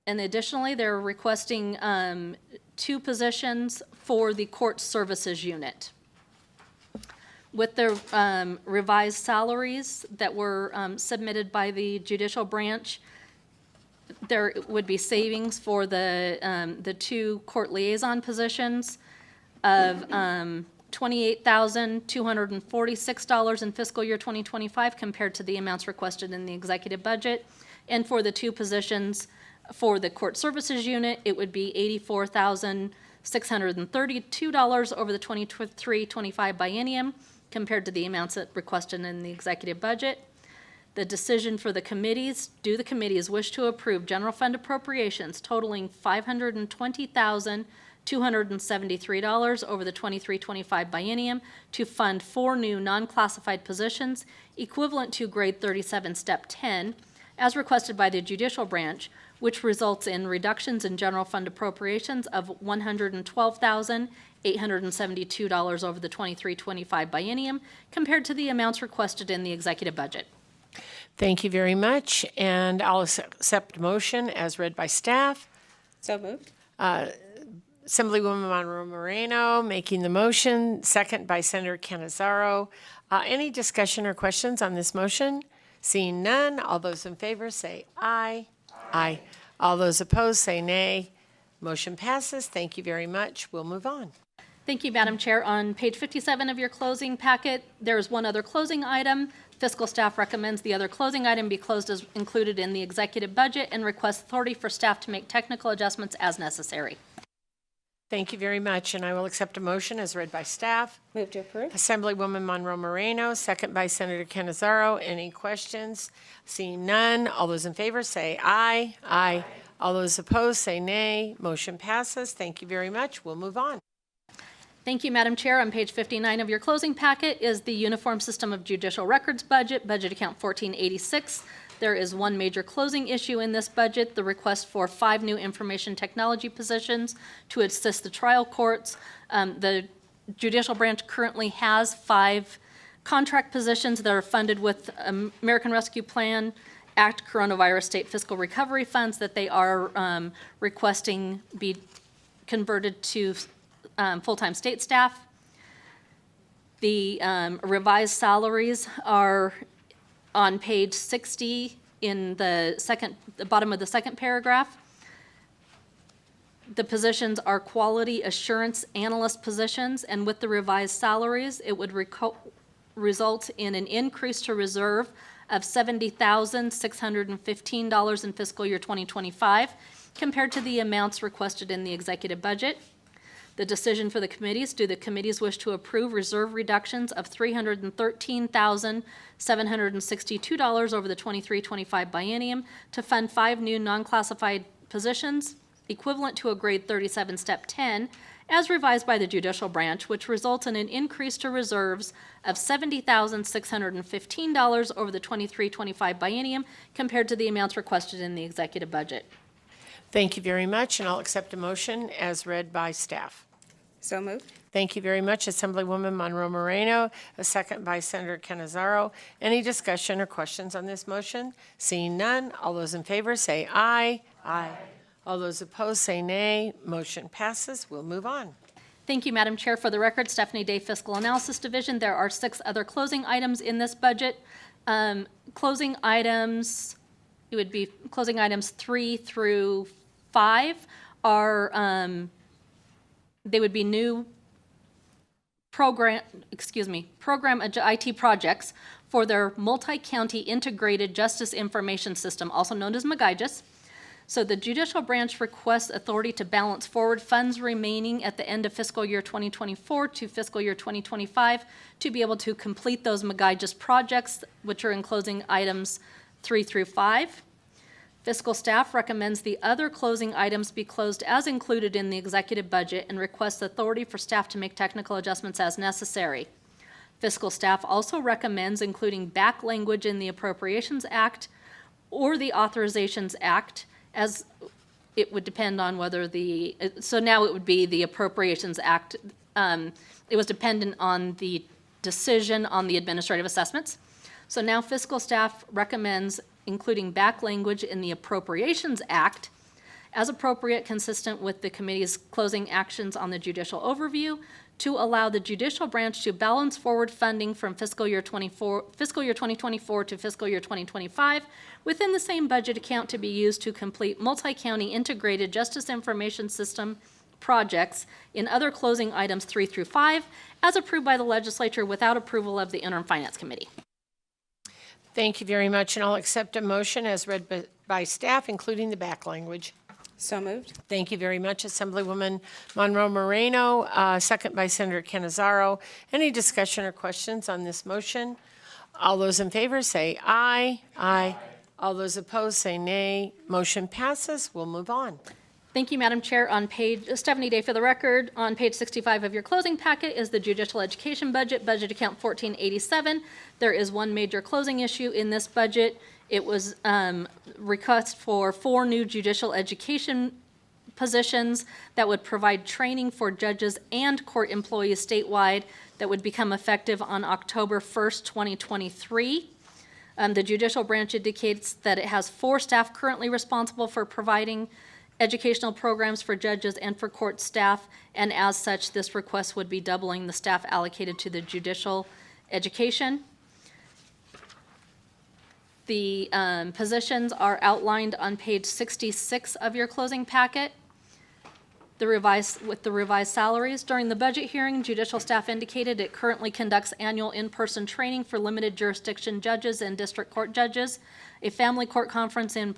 And additionally, they're requesting 2 positions for the court services unit. With the revised salaries that were submitted by the judicial branch, there would be savings for the 2 court liaison positions of $28,246 in fiscal year 2025 compared to the amounts requested in the executive budget. And for the 2 positions for the court services unit, it would be $84,632 over the 23-25 biennium compared to the amounts that requested in the executive budget. The decision for the committees: do the committees wish to approve general fund appropriations totaling $520,273 over the 23-25 biennium to fund 4 new non-classified positions equivalent to grade 37, step 10, as requested by the judicial branch, which results in reductions in general fund appropriations of $112,872 over the 23-25 biennium compared to the amounts requested in the executive budget? Thank you very much, and I'll accept a motion as read by staff. So moved. Assemblywoman Monroe Moreno making the motion, second by Senator Canizaro. Any discussion or questions on this motion? Seeing none, all those in favor say aye. Aye. All those opposed say nay. Motion passes. Thank you very much. We'll move on. Thank you, Madam Chair. On page 57 of your closing packet, there is one other closing item. Fiscal staff recommends the other closing item be closed as included in the executive budget and requests authority for staff to make technical adjustments as necessary. Thank you very much, and I will accept a motion as read by staff. Move to approve. Assemblywoman Monroe Moreno, second by Senator Canizaro. Any questions? Seeing none, all those in favor say aye. Aye. All those opposed say nay. Motion passes. Thank you very much. We'll move on. Thank you, Madam Chair. On page 59 of your closing packet is the Uniform System of Judicial Records budget, budget account 1486. There is one major closing issue in this budget, the request for 5 new information technology positions to assist the trial courts. The judicial branch currently has 5 contract positions that are funded with American Rescue Plan Act coronavirus state fiscal recovery funds that they are requesting be converted to full-time state staff. The revised salaries are on page 60 in the bottom of the second paragraph. The positions are quality assurance analyst positions, and with the revised salaries, it would result in an increase to reserve of $70,615 in fiscal year 2025 compared to the amounts requested in the executive budget. The decision for the committees: do the committees wish to approve reserve reductions of $313,762 over the 23-25 biennium to fund 5 new non-classified positions equivalent to a grade 37, step 10, as revised by the judicial branch, which results in an increase to reserves of $70,615 over the 23-25 biennium compared to the amounts requested in the executive budget. Thank you very much, and I'll accept a motion as read by staff. So moved. Thank you very much, Assemblywoman Monroe Moreno, a second by Senator Canizaro. Any discussion or questions on this motion? Seeing none, all those in favor say aye. Aye. All those opposed say nay. Motion passes. We'll move on. Thank you, Madam Chair. For the record, Stephanie Day, Fiscal Analysis Division. There are 6 other closing items in this budget. Closing items, it would be closing items 3 through 5 are, they would be new program IT projects for their multi-county integrated justice information system, also known as McGIGIS. So the judicial branch requests authority to balance forward funds remaining at the end of fiscal year 2024 to fiscal year 2025 to be able to complete those McGIGIS projects, which are in closing items 3 through 5. Fiscal staff recommends the other closing items be closed as included in the executive budget and requests authority for staff to make technical adjustments as necessary. Fiscal staff also recommends including back language in the Appropriations Act or the Authorizations Act, as it would depend on whether so now it would be the Appropriations Act. It was dependent on the decision on the administrative assessments. So now fiscal staff recommends including back language in the Appropriations Act as appropriate, consistent with the committee's closing actions on the judicial overview, to allow the judicial branch to balance forward funding from fiscal year 2024 to fiscal year 2025 within the same budget account to be used to complete multi-county integrated justice information system projects in other closing items 3 through 5 as approved by the legislature without approval of the interim finance committee. Thank you very much, and I'll accept a motion as read by staff, including the back language. So moved. Thank you very much, Assemblywoman Monroe Moreno, second by Senator Canizaro. Any discussion or questions on this motion? All those in favor say aye. Aye. All those opposed say nay. Motion passes. We'll move on. Thank you, Madam Chair. On page, Stephanie Day for the record, on page 65 of your closing packet is the judicial education budget, budget account 1487. There is one major closing issue in this budget. It was request for 4 new judicial education positions that would provide training for judges and court employees statewide that would become effective on October 1st, 2023. The judicial branch indicates that it has 4 staff currently responsible for providing educational programs for judges and for court staff, and as such, this request would be doubling the staff allocated to the judicial education. The positions are outlined on page 66 of your closing packet. With the revised salaries. During the budget hearing, judicial staff indicated it currently conducts annual in-person training for limited jurisdiction judges and district court judges, a family court conference in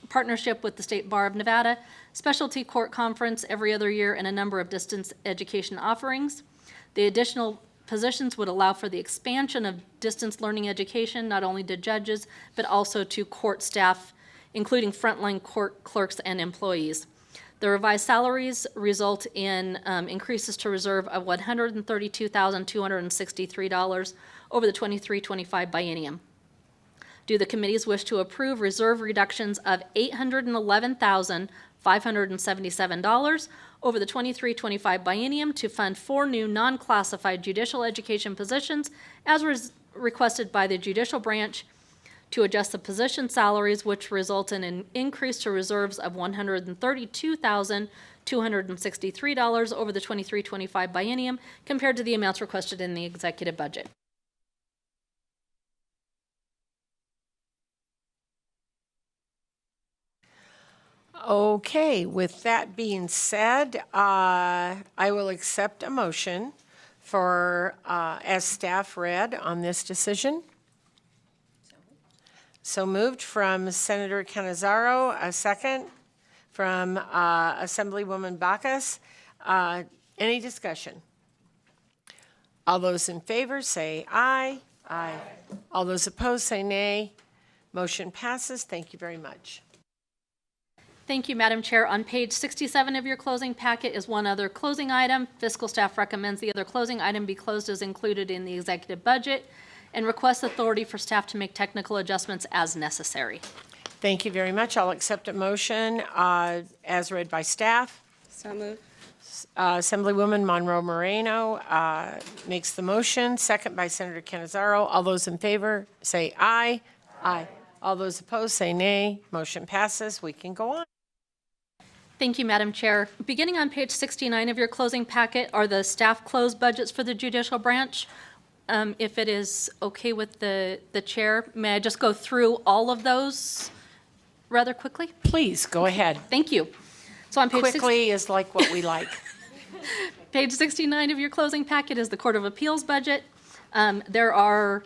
partnership with the State Bar of Nevada, specialty court conference every other year, and a number of distance education offerings. The additional positions would allow for the expansion of distance learning education, not only to judges, but also to court staff, including frontline court clerks and employees. The revised salaries result in increases to reserve of $132,263 over the 23-25 biennium. Do the committees wish to approve reserve reductions of $811,577 over the 23-25 biennium to fund 4 new non-classified judicial education positions as requested by the judicial branch, to adjust the position salaries, which result in an increase to reserves of $132,263 over the 23-25 biennium compared to the amounts requested in the executive budget. Okay, with that being said, I will accept a motion for, as staff read on this decision. So moved from Senator Canizaro, a second from Assemblywoman Bacchus. Any discussion? All those in favor say aye. Aye. All those opposed say nay. Motion passes. Thank you very much. Thank you, Madam Chair. On page 67 of your closing packet is one other closing item. Fiscal staff recommends the other closing item be closed as included in the executive budget and requests authority for staff to make technical adjustments as necessary. Thank you very much. I'll accept a motion as read by staff. So moved. Assemblywoman Monroe Moreno makes the motion, second by Senator Canizaro. All those in favor say aye. Aye. All those opposed say nay. Motion passes. We can go on. Thank you, Madam Chair. Beginning on page 69 of your closing packet are the staff closed budgets for the judicial branch. If it is okay with the chair, may I just go through all of those rather quickly? Please, go ahead. Thank you. So on page Quickly is like what we like. Page 69 of your closing packet is the Court of Appeals budget. There are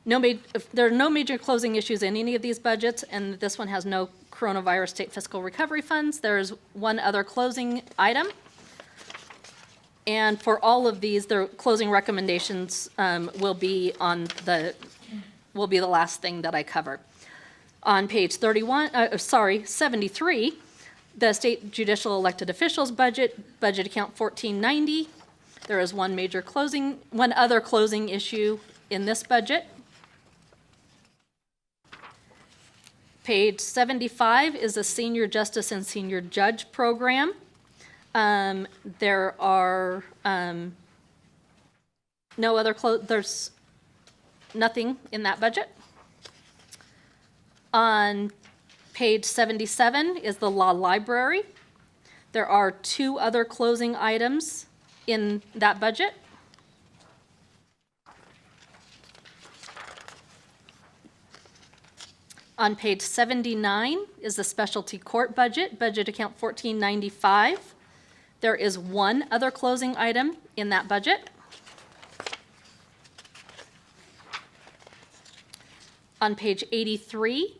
no major closing issues in any of these budgets, and this one has no coronavirus state fiscal recovery funds. There is one other closing item. And for all of these, their closing recommendations will be the last thing that I cover. On page 73, the state judicial elected officials budget account 1490. There is one other closing issue in this budget. Page 75 is a senior justice and senior judge program. There are there's nothing in that budget. On page 77 is the law library. There are two other closing items in that budget. On page 79 is the specialty court budget account 1495. There is one other closing item in that budget. On page 83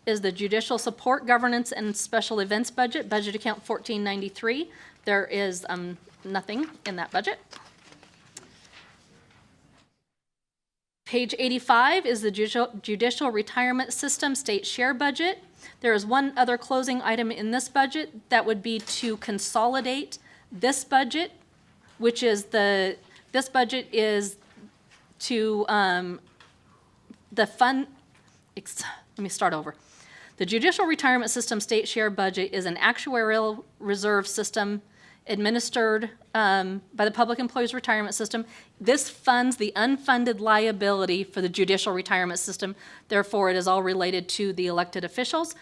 is the judicial support, governance, and special events budget account 1493. There is nothing in that budget. Page 85 is the judicial retirement system state share budget. There is one other closing item in this budget that would be to consolidate this budget, which is this budget is to the fund. Let me start over. The judicial retirement system state share budget is an actuarial reserve system administered by the Public Employees Retirement System. This funds the unfunded liability for the judicial retirement system. Therefore, it is all related to the elected officials.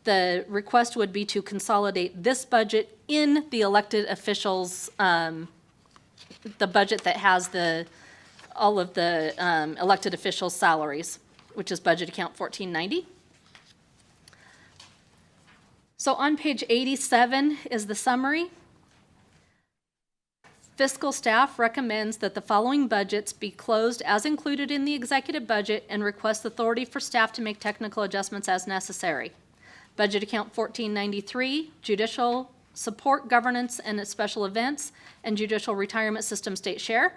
The request would be to consolidate this budget in the elected officials, the budget that has all of the elected officials' salaries, which is budget account 1490. So on page 87 is the summary. Fiscal staff recommends that the following budgets be closed as included in the executive budget and requests authority for staff to make technical adjustments as necessary. Budget account 1493, judicial support, governance, and special events, and judicial retirement system state share.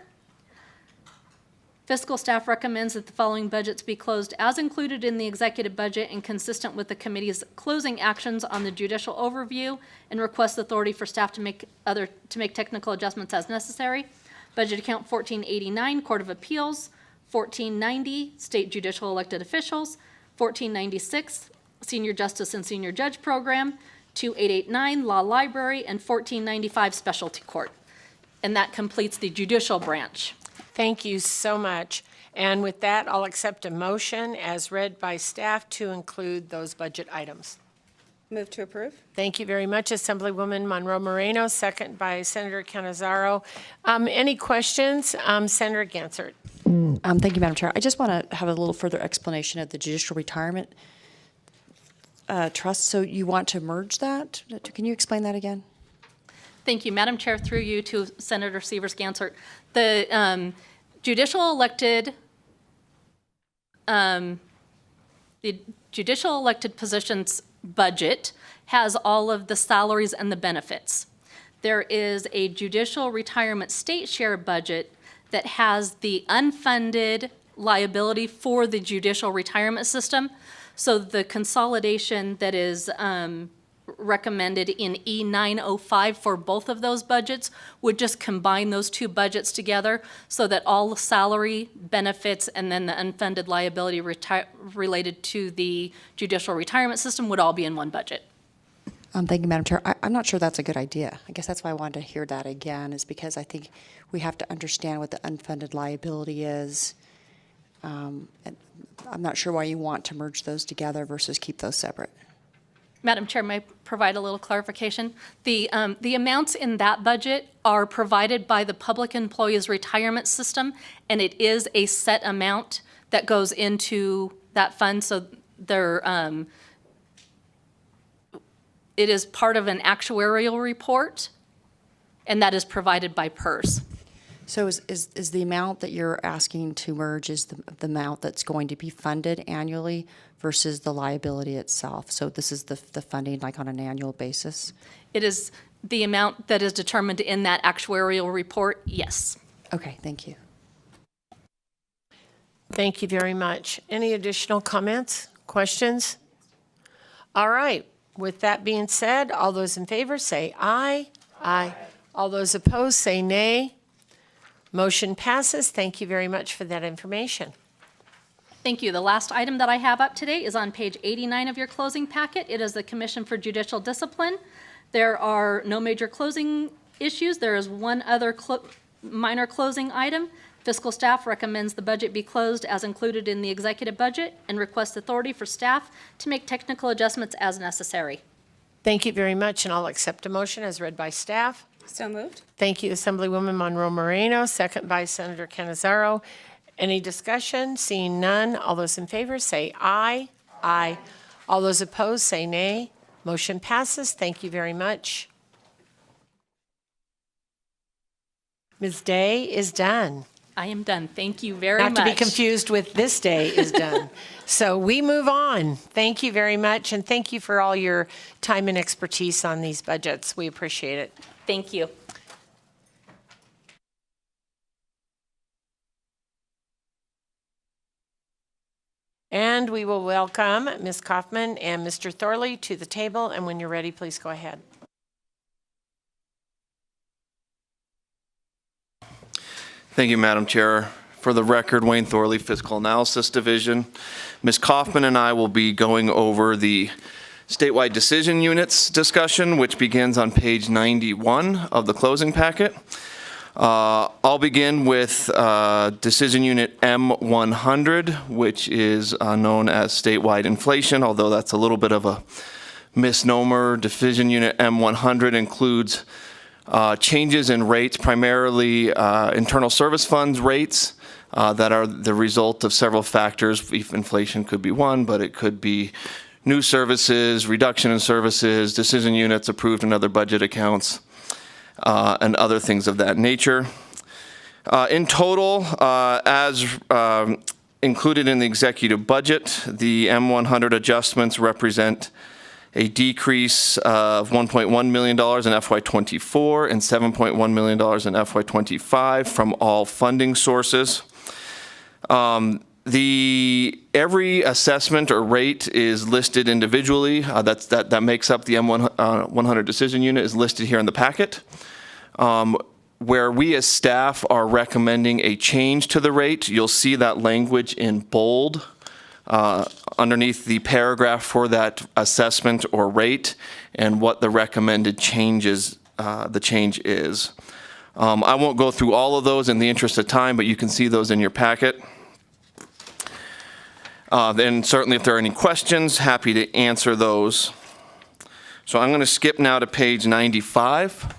Fiscal staff recommends that the following budgets be closed as included in the executive budget and consistent with the committee's closing actions on the judicial overview and request authority for staff to make technical adjustments as necessary. Budget account 1489, Court of Appeals, 1490, State Judicial Elected Officials, 1496, Senior Justice and Senior Judge Program, 2889, Law Library, and 1495, Specialty Court. And that completes the judicial branch. Thank you so much. And with that, I'll accept a motion as read by staff to include those budget items. Move to approve. Thank you very much, Assemblywoman Monroe Moreno, second by Senator Canizaro. Any questions? Senator Gansert. Thank you, Madam Chair. I just want to have a little further explanation of the judicial retirement trust. So you want to merge that? Can you explain that again? Thank you, Madam Chair, through you to Senator Severs-Gansert. The judicial elected positions budget has all of the salaries and the benefits. There is a judicial retirement state share budget that has the unfunded liability for the judicial retirement system. So the consolidation that is recommended in E905 for both of those budgets would just combine those two budgets together so that all the salary, benefits, and then the unfunded liability related to the judicial retirement system would all be in one budget. Thank you, Madam Chair. I'm not sure that's a good idea. I guess that's why I wanted to hear that again, is because I think we have to understand what the unfunded liability is. And I'm not sure why you want to merge those together versus keep those separate. Madam Chair, may I provide a little clarification? The amounts in that budget are provided by the Public Employees Retirement System, and it is a set amount that goes into that fund, so they're, it is part of an actuarial report, and that is provided by PERS. So is the amount that you're asking to merge is the amount that's going to be funded annually versus the liability itself? So this is the funding like on an annual basis? It is the amount that is determined in that actuarial report, yes. Okay, thank you. Thank you very much. Any additional comments, questions? All right. With that being said, all those in favor say aye. Aye. All those opposed say nay. Motion passes. Thank you very much for that information. Thank you. The last item that I have up today is on page 89 of your closing packet. It is the Commission for Judicial Discipline. There are no major closing issues. There is one other minor closing item. Fiscal staff recommends the budget be closed as included in the executive budget and requests authority for staff to make technical adjustments as necessary. Thank you very much, and I'll accept a motion as read by staff. So moved. Thank you, Assemblywoman Monroe Moreno, second by Senator Canizaro. Any discussion? Seeing none, all those in favor say aye. Aye. All those opposed say nay. Motion passes. Thank you very much. Ms. Day is done. I am done. Thank you very much. Not to be confused with this day is done. So we move on. Thank you very much, and thank you for all your time and expertise on these budgets. We appreciate it. Thank you. And we will welcome Ms. Kaufman and Mr. Thorley to the table, and when you're ready, please go ahead. Thank you, Madam Chair. For the record, Wayne Thorley, Fiscal Analysis Division. Ms. Kaufman and I will be going over the statewide decision units discussion, which begins on page 91 of the closing packet. I'll begin with decision unit M100, which is known as statewide inflation, although that's a little bit of a misnomer. Decision unit M100 includes changes in rates, primarily internal service funds rates that are the result of several factors. Inflation could be one, but it could be new services, reduction in services, decision units approved in other budget accounts, and other things of that nature. In total, as included in the executive budget, the M100 adjustments represent a decrease of $1.1 million in FY24 and $7.1 million in FY25 from all funding sources. Every assessment or rate is listed individually. That makes up the M100 decision unit is listed here in the packet. Where we as staff are recommending a change to the rate, you'll see that language in bold underneath the paragraph for that assessment or rate and what the recommended changes, the change is. I won't go through all of those in the interest of time, but you can see those in your packet. Then certainly if there are any questions, happy to answer those. So I'm going to skip now to page 95.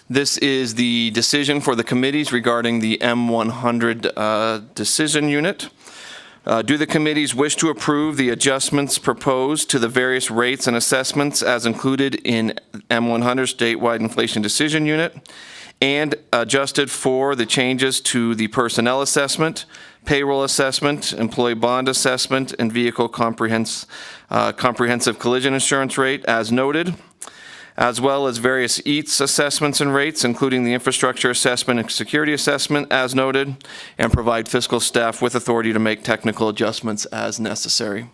This is the decision for the committees regarding the M100 decision unit. Do the committees wish to approve the adjustments proposed to the various rates and assessments as included in M100 statewide inflation decision unit and adjusted for the changes to the personnel assessment, payroll assessment, employee bond assessment, and vehicle comprehensive collision insurance rate as noted, as well as various EATS assessments and rates, including the infrastructure assessment and security assessment as noted, and provide fiscal staff with authority to make technical adjustments as necessary.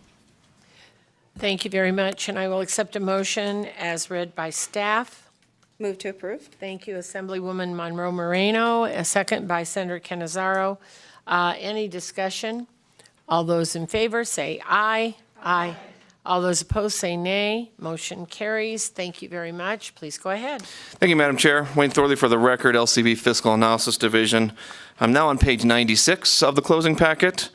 Thank you very much, and I will accept a motion as read by staff. Move to approve. Thank you, Assemblywoman Monroe Moreno, a second by Senator Canizaro. Any discussion? All those in favor say aye. Aye. All those opposed say nay. Motion carries. Thank you very much. Please go ahead. Thank you, Madam Chair. Wayne Thorley for the record, LCB Fiscal Analysis Division. I'm now on page 96 of the closing packet.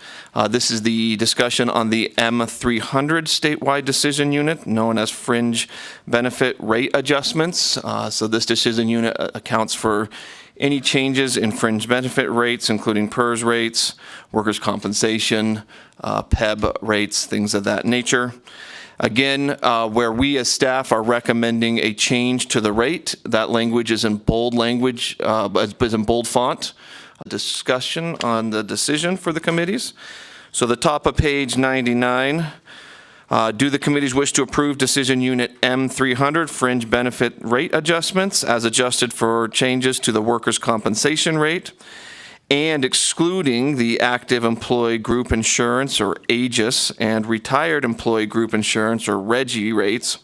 This is the discussion on the M300 statewide decision unit, known as fringe benefit rate adjustments. So this decision unit accounts for any changes in fringe benefit rates, including PERS rates, workers' compensation, PEB rates, things of that nature. Again, where we as staff are recommending a change to the rate, that language is in bold language, is in bold font. A discussion on the decision for the committees. So the top of page 99, do the committees wish to approve decision unit M300 fringe benefit rate adjustments as adjusted for changes to the workers' compensation rate and excluding the active employee group insurance or AGIS and retired employee group insurance or REGI rates,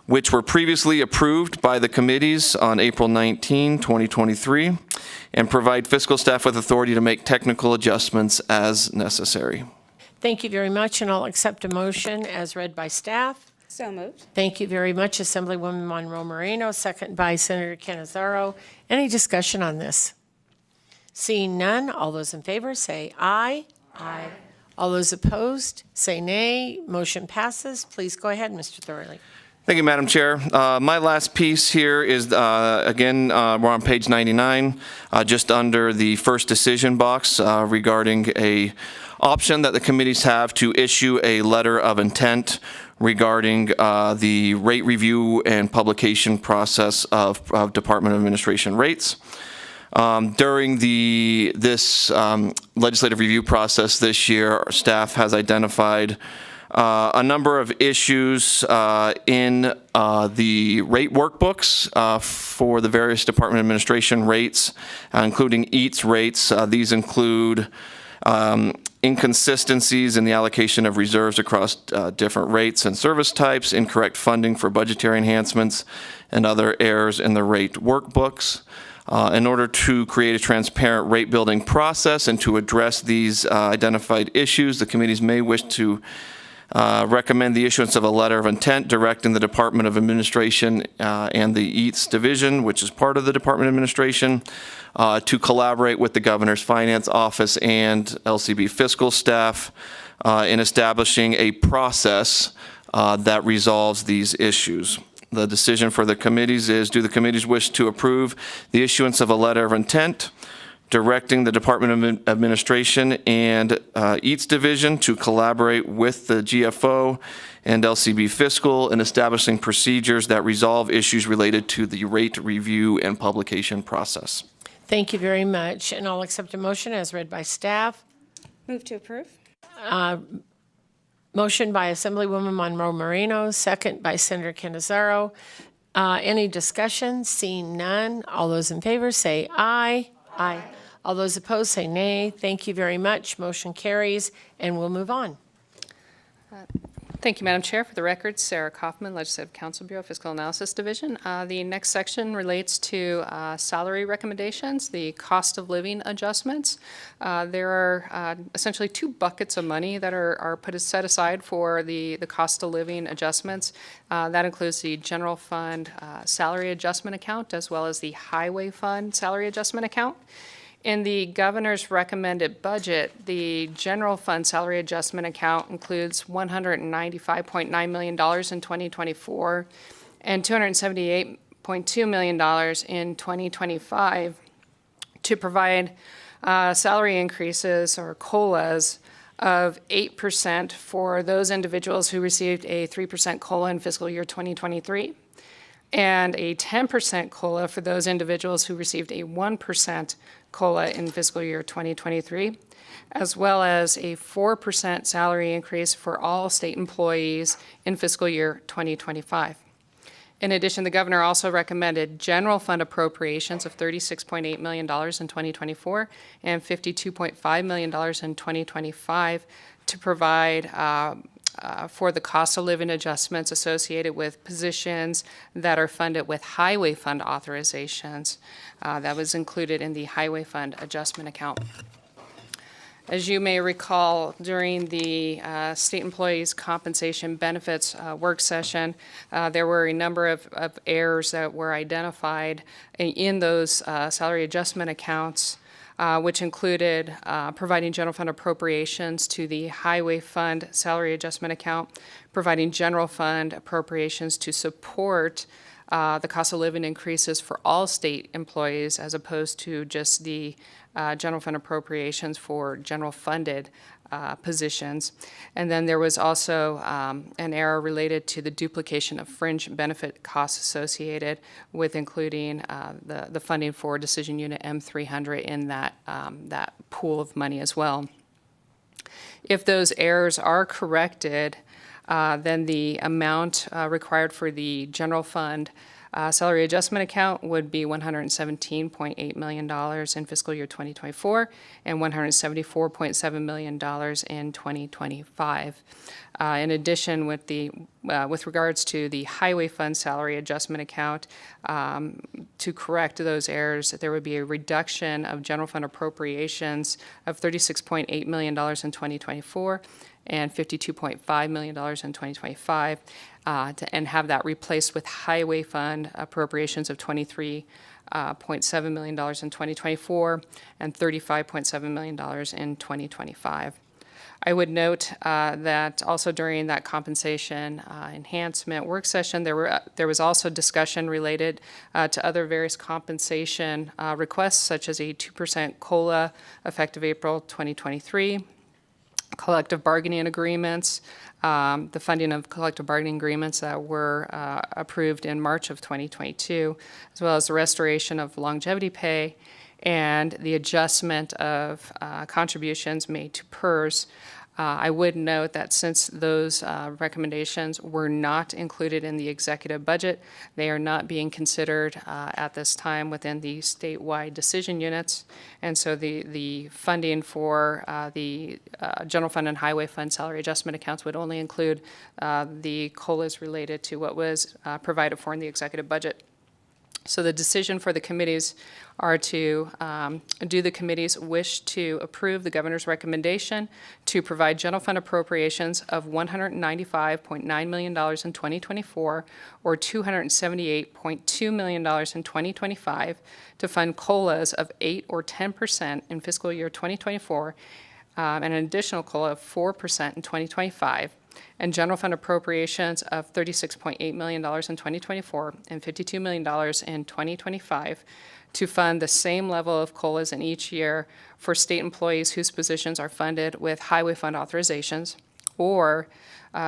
which were previously approved by the committees on April 19, 2023, and provide fiscal staff with authority to make technical adjustments as necessary. Thank you very much, and I'll accept a motion as read by staff. So moved. Thank you very much, Assemblywoman Monroe Moreno, second by Senator Canizaro. Any discussion on this? Seeing none, all those in favor say aye. Aye. All those opposed say nay. Motion passes. Please go ahead, Mr. Thorley. Thank you, Madam Chair. My last piece here is, again, we're on page 99, just under the first decision box regarding a option that the committees have to issue a letter of intent regarding the rate review and publication process of Department of Administration rates. During this legislative review process this year, our staff has identified a number of issues in the rate workbooks for the various Department of Administration rates, including EATS rates. These include inconsistencies in the allocation of reserves across different rates and service types, incorrect funding for budgetary enhancements, and other errors in the rate workbooks. In order to create a transparent rate building process and to address these identified issues, the committees may wish to recommend the issuance of a letter of intent directing the Department of Administration and the EATS division, which is part of the Department of Administration, to collaborate with the Governor's Finance Office and LCB fiscal staff in establishing a process that resolves these issues. The decision for the committees is, do the committees wish to approve the issuance of a letter of intent directing the Department of Administration and EATS division to collaborate with the GFO and LCB fiscal in establishing procedures that resolve issues related to the rate review and publication process. Thank you very much, and I'll accept a motion as read by staff. Move to approve. Motion by Assemblywoman Monroe Moreno, second by Senator Canizaro. Any discussion? Seeing none, all those in favor say aye. Aye. All those opposed say nay. Thank you very much. Motion carries, and we'll move on. Thank you, Madam Chair. For the record, Sarah Kaufman, Legislative Council Bureau, Fiscal Analysis Division. The next section relates to salary recommendations, the cost of living adjustments. There are essentially two buckets of money that are set aside for the cost of living adjustments. That includes the general fund salary adjustment account as well as the highway fund salary adjustment account. In the governor's recommended budget, the general fund salary adjustment account includes $195.9 million in 2024 and $278.2 million in 2025 to provide salary increases or COLAs of 8% for those individuals who received a 3% COLA in fiscal year 2023 and a 10% COLA for those individuals who received a 1% COLA in fiscal year 2023, as well as a 4% salary increase for all state employees in fiscal year 2025. In addition, the governor also recommended general fund appropriations of $36.8 million in 2024 and $52.5 million in 2025 to provide for the cost of living adjustments associated with positions that are funded with highway fund authorizations. That was included in the highway fund adjustment account. As you may recall, during the State Employees Compensation Benefits work session, there were a number of errors that were identified in those salary adjustment accounts, which included providing general fund appropriations to the highway fund salary adjustment account, providing general fund appropriations to support the cost of living increases for all state employees as opposed to just the general fund appropriations for general funded positions. And then there was also an error related to the duplication of fringe benefit costs associated with including the funding for Decision Unit M300 in that pool of money as well. If those errors are corrected, then the amount required for the general fund salary adjustment account would be $117.8 million in fiscal year 2024 and $174.7 million in 2025. In addition, with regards to the highway fund salary adjustment account, to correct those errors, there would be a reduction of general fund appropriations of $36.8 million in 2024 and $52.5 million in 2025, and have that replaced with highway fund appropriations of $23.7 million in 2024 and $35.7 million in 2025. I would note that also during that compensation enhancement work session, there was also discussion related to other various compensation requests, such as a 2% COLA effective April 2023, collective bargaining agreements, the funding of collective bargaining agreements that were approved in March of 2022, as well as the restoration of longevity pay and the adjustment of contributions made to PERS. I would note that since those recommendations were not included in the executive budget, they are not being considered at this time within the statewide decision units. And so the funding for the general fund and highway fund salary adjustment accounts would only include the COLAs related to what was provided for in the executive budget. So the decision for the committees are to, do the committees wish to approve the governor's recommendation to provide general fund appropriations of $195.9 million in 2024 or $278.2 million in 2025 to fund COLAs of 8 or 10% in fiscal year 2024 and an additional COLA of 4% in 2025. And general fund appropriations of $36.8 million in 2024 and $52 million in 2025 to fund the same level of COLAs in each year for state employees whose positions are funded with highway fund authorizations, or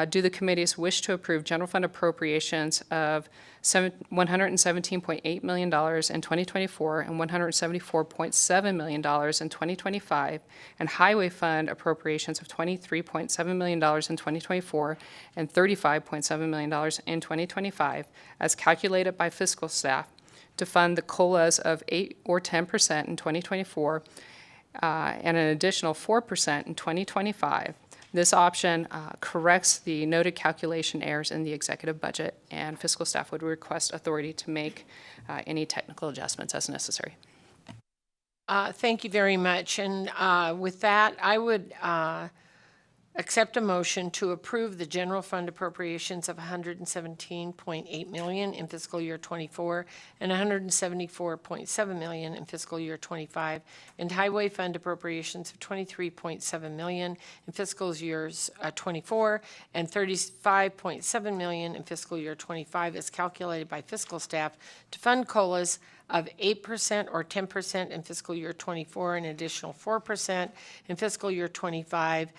do the committees wish to approve general fund appropriations of $117.8 million in 2024 and $174.7 million in 2025, and highway fund appropriations of $23.7 million in 2024 and $35.7 million in 2025, as calculated by fiscal staff, to fund the COLAs of 8 or 10% in 2024 and an additional 4% in 2025. This option corrects the noted calculation errors in the executive budget, and fiscal staff would request authority to make any technical adjustments as necessary. Thank you very much. And with that, I would accept a motion to approve the general fund appropriations of $117.8 million in fiscal year 24 and $174.7 million in fiscal year 25, and highway fund appropriations of $23.7 million in fiscal years 24 and $35.7 million in fiscal year 25 as calculated by fiscal staff to fund COLAs of 8% or 10% in fiscal year 24, an additional 4% in fiscal year 25.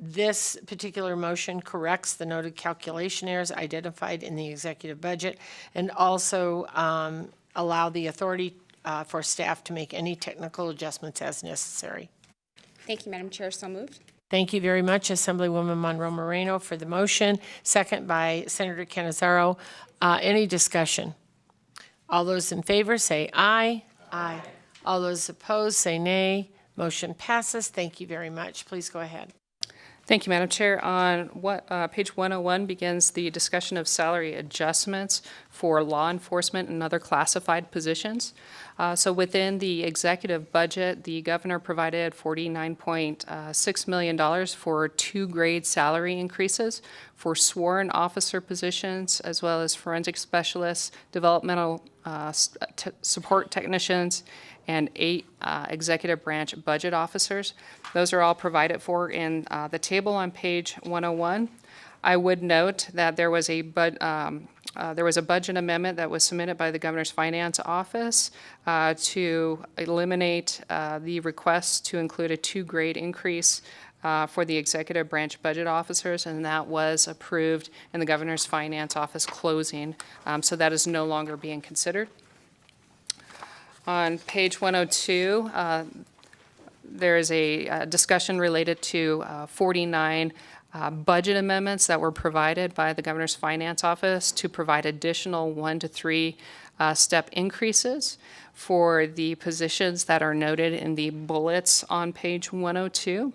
This particular motion corrects the noted calculation errors identified in the executive budget and also allow the authority for staff to make any technical adjustments as necessary. Thank you, Madam Chair. So moved. Thank you very much, Assemblywoman Monroe Moreno, for the motion. Second by Senator Canizaro. Any discussion? All those in favor say aye. Aye. All those opposed say nay. Motion passes. Thank you very much. Please go ahead. Thank you, Madam Chair. On page 101 begins the discussion of salary adjustments for law enforcement and other classified positions. So within the executive budget, the governor provided $49.6 million for 2 grade salary increases for sworn officer positions, as well as forensic specialists, developmental support technicians, and 8 executive branch budget officers. Those are all provided for in the table on page 101. I would note that there was a budget amendment that was submitted by the Governor's Finance Office to eliminate the request to include a 2-grade increase for the executive branch budget officers, and that was approved in the Governor's Finance Office closing. So that is no longer being considered. On page 102, there is a discussion related to 49 budget amendments that were provided by the Governor's Finance Office to provide additional 1 to 3 step increases for the positions that are noted in the bullets on page 102.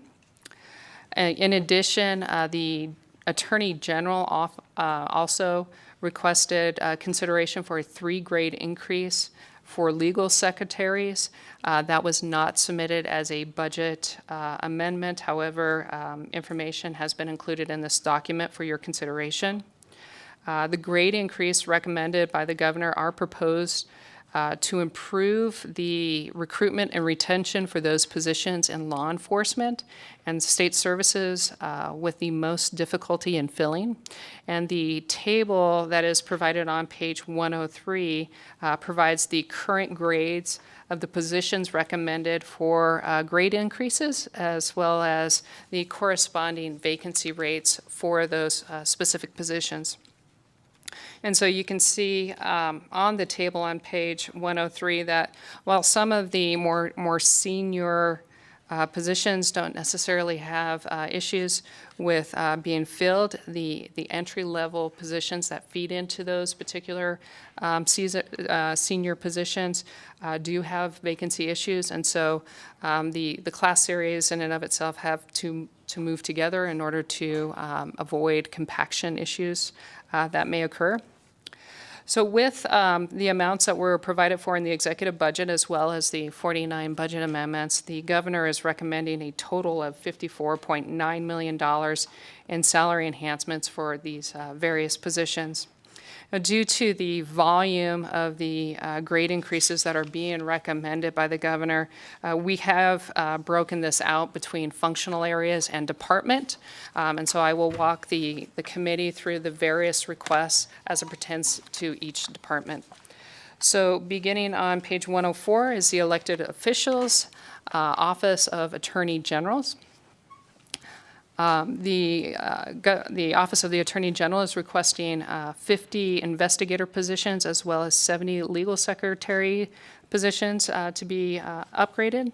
In addition, the Attorney General also requested consideration for a 3-grade increase for legal secretaries. That was not submitted as a budget amendment. However, information has been included in this document for your consideration. The grade increase recommended by the governor are proposed to improve the recruitment and retention for those positions in law enforcement and state services with the most difficulty in filling. And the table that is provided on page 103 provides the current grades of the positions recommended for grade increases, as well as the corresponding vacancy rates for those specific positions. And so you can see on the table on page 103 that while some of the more senior positions don't necessarily have issues with being filled, the entry-level positions that feed into those particular senior positions do have vacancy issues. And so the class series in and of itself have to move together in order to avoid compaction issues that may occur. So with the amounts that were provided for in the executive budget, as well as the 49 budget amendments, the governor is recommending a total of $54.9 million in salary enhancements for these various positions. Now, due to the volume of the grade increases that are being recommended by the governor, we have broken this out between functional areas and department. And so I will walk the committee through the various requests as it pertains to each department. So beginning on page 104 is the elected officials, Office of Attorney Generals. The Office of the Attorney General is requesting 50 investigator positions as well as 70 legal secretary positions to be upgraded.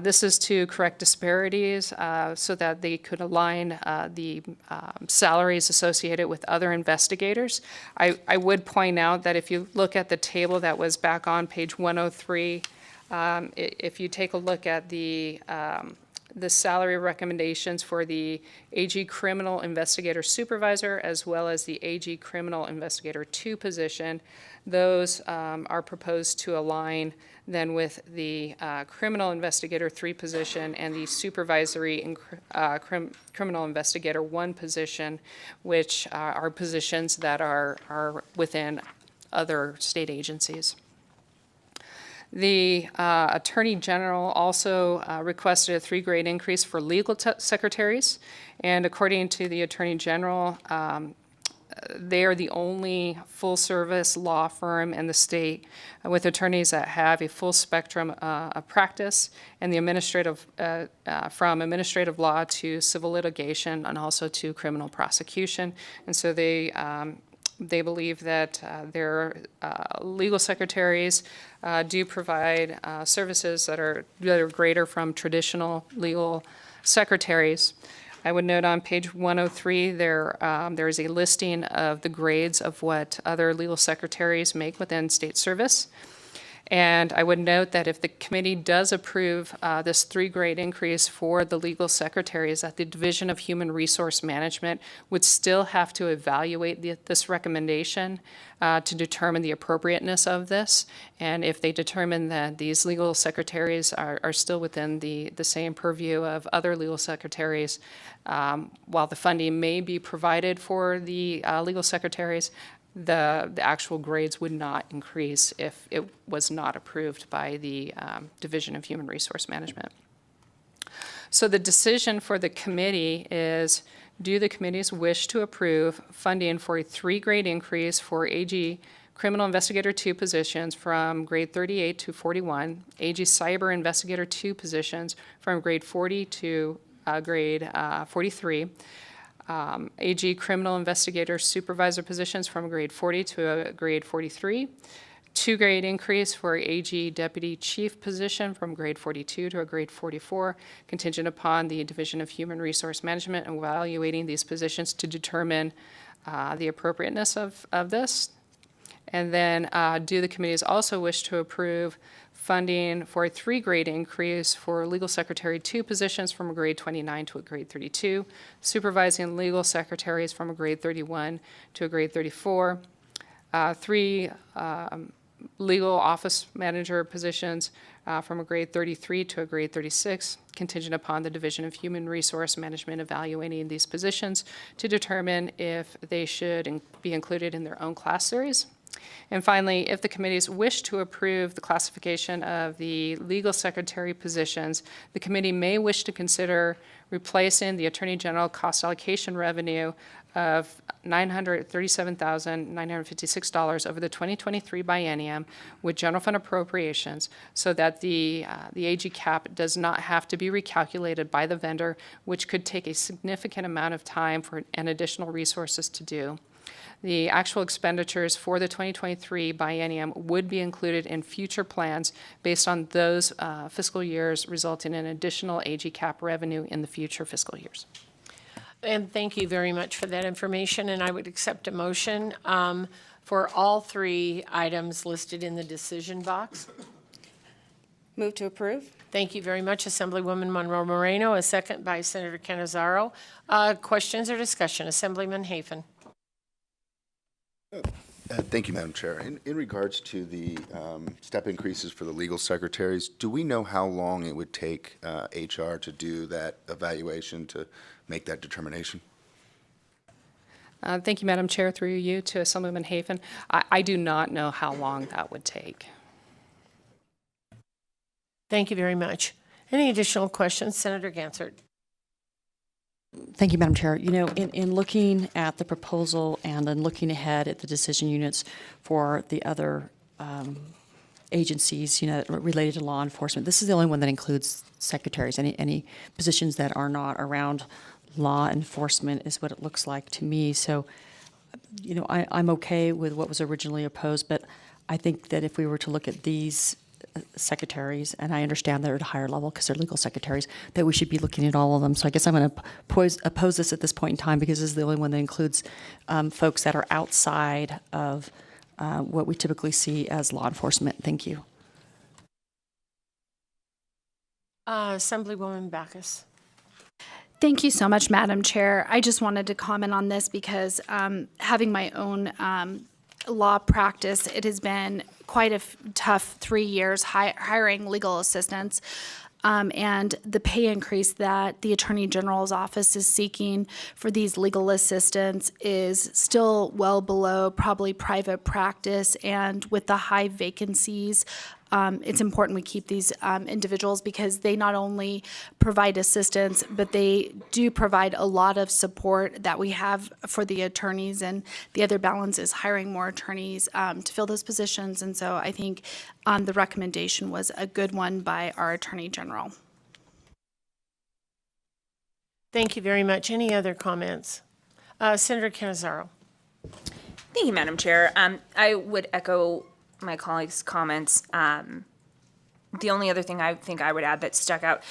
This is to correct disparities so that they could align the salaries associated with other investigators. I would point out that if you look at the table that was back on page 103, if you take a look at the salary recommendations for the AG Criminal Investigator Supervisor as well as the AG Criminal Investigator 2 position, those are proposed to align then with the Criminal Investigator 3 position and the Supervisory Criminal Investigator 1 position, which are positions that are within other state agencies. The Attorney General also requested a 3-grade increase for legal secretaries, and according to the Attorney General, they are the only full-service law firm in the state with attorneys that have a full spectrum of practice and the administrative, from administrative law to civil litigation and also to criminal prosecution. And so they believe that their legal secretaries do provide services that are greater from traditional legal secretaries. I would note on page 103 there is a listing of the grades of what other legal secretaries make within state service. And I would note that if the committee does approve this 3-grade increase for the legal secretaries, that the Division of Human Resource Management would still have to evaluate this recommendation to determine the appropriateness of this. And if they determine that these legal secretaries are still within the same purview of other legal secretaries, while the funding may be provided for the legal secretaries, the actual grades would not increase if it was not approved by the Division of Human Resource Management. So the decision for the committee is, do the committees wish to approve funding for a 3-grade increase for AG Criminal Investigator 2 positions from grade 38 to 41, AG Cyber Investigator 2 positions from grade 40 to grade 43, AG Criminal Investigator Supervisor positions from grade 40 to grade 43, 2-grade increase for AG Deputy Chief position from grade 42 to a grade 44, contingent upon the Division of Human Resource Management evaluating these positions to determine the appropriateness of this. And then do the committees also wish to approve funding for a 3-grade increase for Legal Secretary 2 positions from a grade 29 to a grade 32, supervising legal secretaries from a grade 31 to a grade 34, 3 legal office manager positions from a grade 33 to a grade 36, contingent upon the Division of Human Resource Management evaluating these positions to determine if they should be included in their own class series. And finally, if the committees wish to approve the classification of the legal secretary positions, the committee may wish to consider replacing the Attorney General cost allocation revenue of $937,956 over the 2023 biennium with general fund appropriations so that the AG cap does not have to be recalculated by the vendor, which could take a significant amount of time and additional resources to do. The actual expenditures for the 2023 biennium would be included in future plans based on those fiscal years, resulting in additional AG cap revenue in the future fiscal years. And thank you very much for that information, and I would accept a motion for all 3 items listed in the decision box. Move to approve? Thank you very much, Assemblywoman Monroe Moreno. A second by Senator Canizaro. Questions or discussion? Assemblyman Hafen. Thank you, Madam Chair. In regards to the step increases for the legal secretaries, do we know how long it would take HR to do that evaluation to make that determination? Thank you, Madam Chair. Through you to Assemblyman Hafen. I do not know how long that would take. Thank you very much. Any additional questions? Senator Gansert. Thank you, Madam Chair. You know, in looking at the proposal and then looking ahead at the decision units for the other agencies, you know, related to law enforcement, this is the only one that includes secretaries. Any positions that are not around law enforcement is what it looks like to me. So, you know, I'm okay with what was originally opposed, but I think that if we were to look at these secretaries, and I understand they're at a higher level because they're legal secretaries, that we should be looking at all of them. So I guess I'm going to oppose this at this point in time because this is the only one that includes folks that are outside of what we typically see as law enforcement. Thank you. Assemblywoman Backus. Thank you so much, Madam Chair. I just wanted to comment on this because having my own law practice, it has been quite a tough 3 years hiring legal assistants. And the pay increase that the Attorney General's office is seeking for these legal assistants is still well below probably private practice. And with the high vacancies, it's important we keep these individuals because they not only provide assistance, but they do provide a lot of support that we have for the attorneys. And the other balance is hiring more attorneys to fill those positions. And so I think the recommendation was a good one by our Attorney General. Thank you very much. Any other comments? Senator Canizaro. Thank you, Madam Chair. I would echo my colleagues' comments. The only other thing I think I would add that stuck out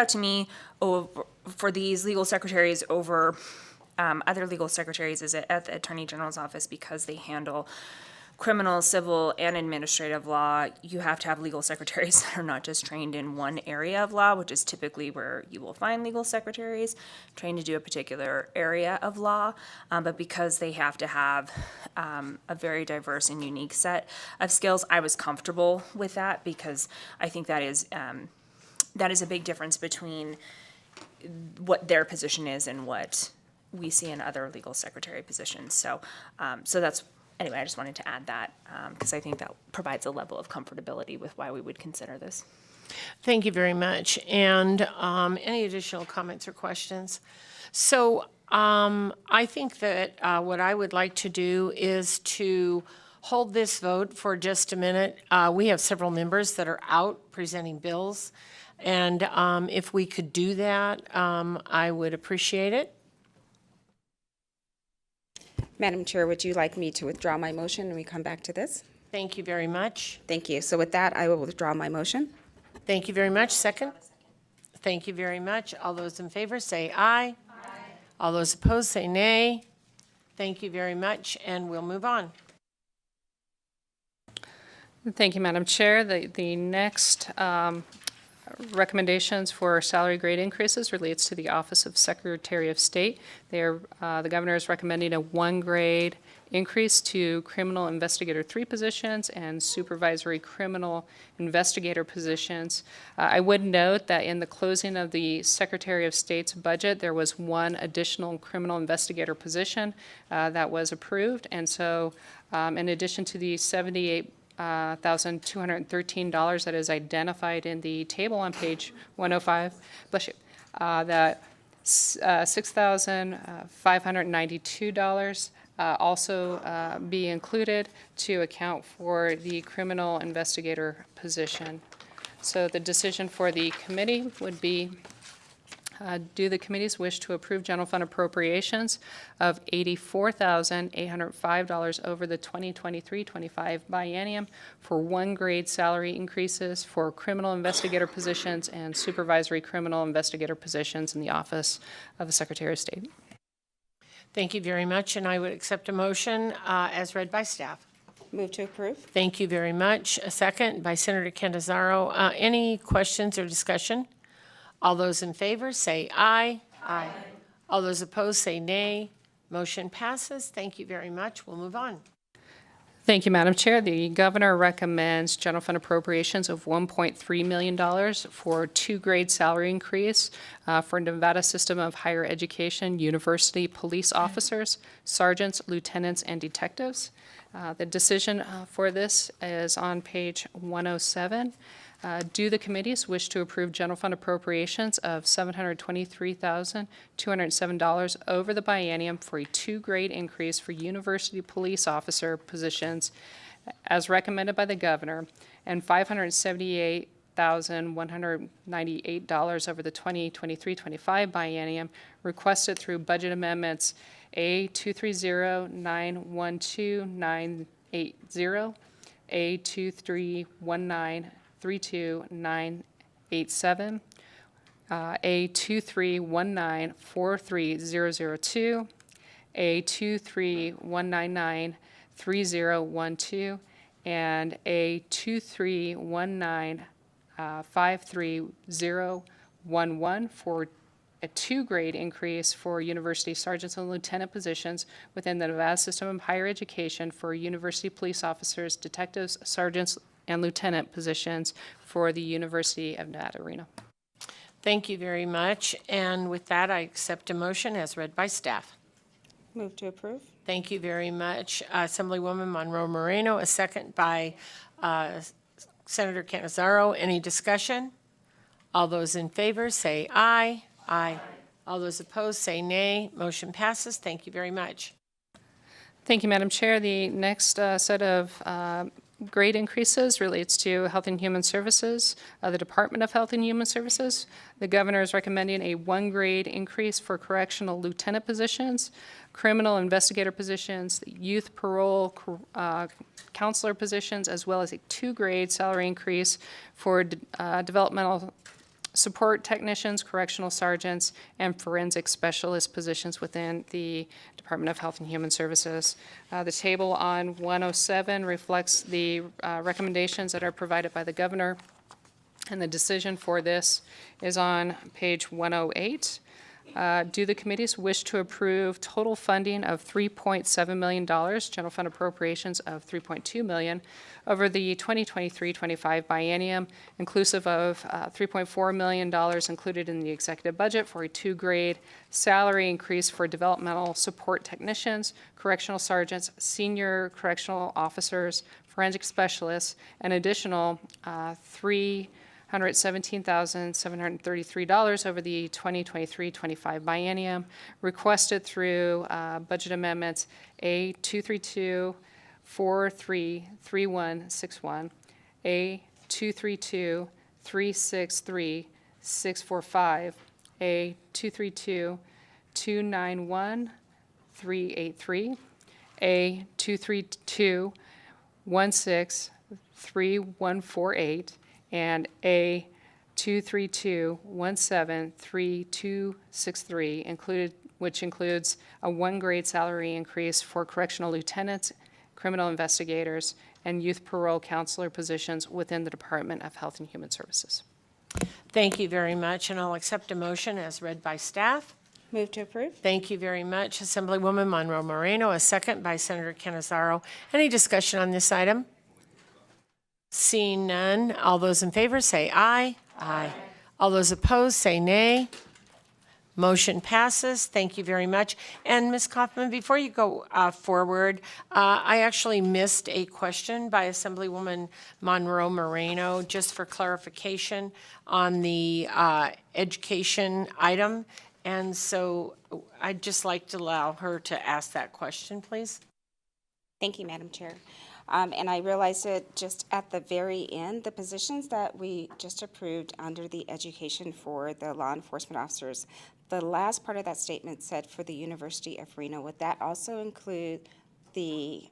to me for these legal secretaries over other legal secretaries is at the Attorney General's office because they handle criminal, civil, and administrative law, you have to have legal secretaries that are not just trained in one area of law, which is typically where you will find legal secretaries trained to do a particular area of law. But because they have to have a very diverse and unique set of skills, I was comfortable with that because I think that is a big difference between what their position is and what we see in other legal secretary positions. So that's, anyway, I just wanted to add that because I think that provides a level of comfortability with why we would consider this. Thank you very much. And any additional comments or questions? So I think that what I would like to do is to hold this vote for just a minute. We have several members that are out presenting bills. And if we could do that, I would appreciate it. Madam Chair, would you like me to withdraw my motion and we come back to this? Thank you very much. Thank you. So with that, I will withdraw my motion. Thank you very much. Second? Thank you very much. All those in favor say aye. Aye. All those opposed say nay. Thank you very much, and we'll move on. Thank you, Madam Chair. The next recommendations for salary grade increases relates to the Office of Secretary of State. The governor is recommending a 1 grade increase to criminal investigator 3 positions and supervisory criminal investigator positions. I would note that in the closing of the Secretary of State's budget, there was 1 additional criminal investigator position that was approved. And so in addition to the $78,213 that is identified in the table on page 105, bless you, that $6,592 also be included to account for the criminal investigator position. So the decision for the committee would be, do the committees wish to approve general fund appropriations of $84,805 over the 2023-25 biennium for 1 grade salary increases for criminal investigator positions and supervisory criminal investigator positions in the Office of the Secretary of State? Thank you very much, and I would accept a motion as read by staff. Move to approve. Thank you very much. A second by Senator Candizzaro. Any questions or discussion? All those in favor say aye. Aye. All those opposed say nay. Motion passes. Thank you very much. We'll move on. Thank you, Madam Chair. The governor recommends general fund appropriations of $1.3 million for 2 grade salary increase for Nevada System of Higher Education University police officers, sergeants, lieutenants, and detectives. The decision for this is on page 107. Do the committees wish to approve general fund appropriations of $723,207 over the biennium for a 2 grade increase for university police officer positions as recommended by the governor, and $578,198 over the 2023-25 biennium requested through budget amendments A23091290, A23193287, A2319430002, A23199312, and A2319 for a 2 grade increase for university sergeants and lieutenant positions within the Nevada System of Higher Education for university police officers, detectives, sergeants, and lieutenant positions for the University of Nevada, Reno. Thank you very much. And with that, I accept a motion as read by staff. Move to approve. Thank you very much, Assemblywoman Monroe Moreno. A second by Senator Cannizzaro. Any discussion? All those in favor say aye. Aye. All those opposed say nay. Motion passes. Thank you very much. Thank you, Madam Chair. The next set of grade increases relates to Health and Human Services, the Department of Health and Human Services. The governor is recommending a 1 grade increase for correctional lieutenant positions, criminal investigator positions, youth parole counselor positions, as well as a 2 grade salary increase for developmental support technicians, correctional sergeants, and forensic specialist positions within the Department of Health and Human Services. The table on 107 reflects the recommendations that are provided by the governor, and the decision for this is on page 108. Do the committees wish to approve total funding of $3.7 million, general fund appropriations of $3.2 million over the 2023-25 biennium, inclusive of $3.4 million included in the executive budget for a 2-grade salary increase for developmental support technicians, correctional sergeants, senior correctional officers, forensic specialists, an additional $117,733 over the 2023-25 biennium, requested through budget amendments A232-433161, A232-363-645, A232-291-383, A232-163148, and A 232-173263 which includes a 1-grade salary increase for correctional lieutenants, criminal investigators, and youth parole counselor positions within the Department of Health and Human Services. Thank you very much, and I'll accept a motion as read by staff. Move to approve. Thank you very much, Assemblywoman Monroe Moreno, a second by Senator Canizaro. Any discussion on this item? Seeing none, all those in favor say aye. Aye. All those opposed say nay. Motion passes. Thank you very much. And Ms. Kaufman, before you go forward, I actually missed a question by Assemblywoman Monroe Moreno, just for clarification on the education item. And so I'd just like to allow her to ask that question, please. Thank you, Madam Chair. And I realized it just at the very end, the positions that we just approved under the education for the law enforcement officers, the last part of that statement said for the University of Reno. Would that also include the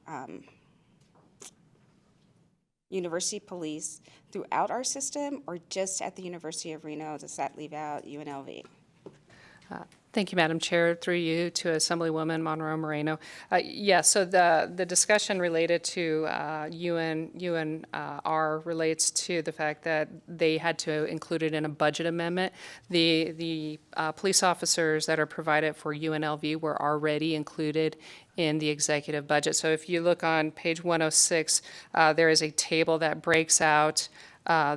university police throughout our system, or just at the University of Reno? Does that leave out UNLV? Thank you, Madam Chair. Through you to Assemblywoman Monroe Moreno. Yes, so the discussion related to UNR relates to the fact that they had to include it in a budget amendment. The police officers that are provided for UNLV were already included in the executive budget. So if you look on page 106, there is a table that breaks out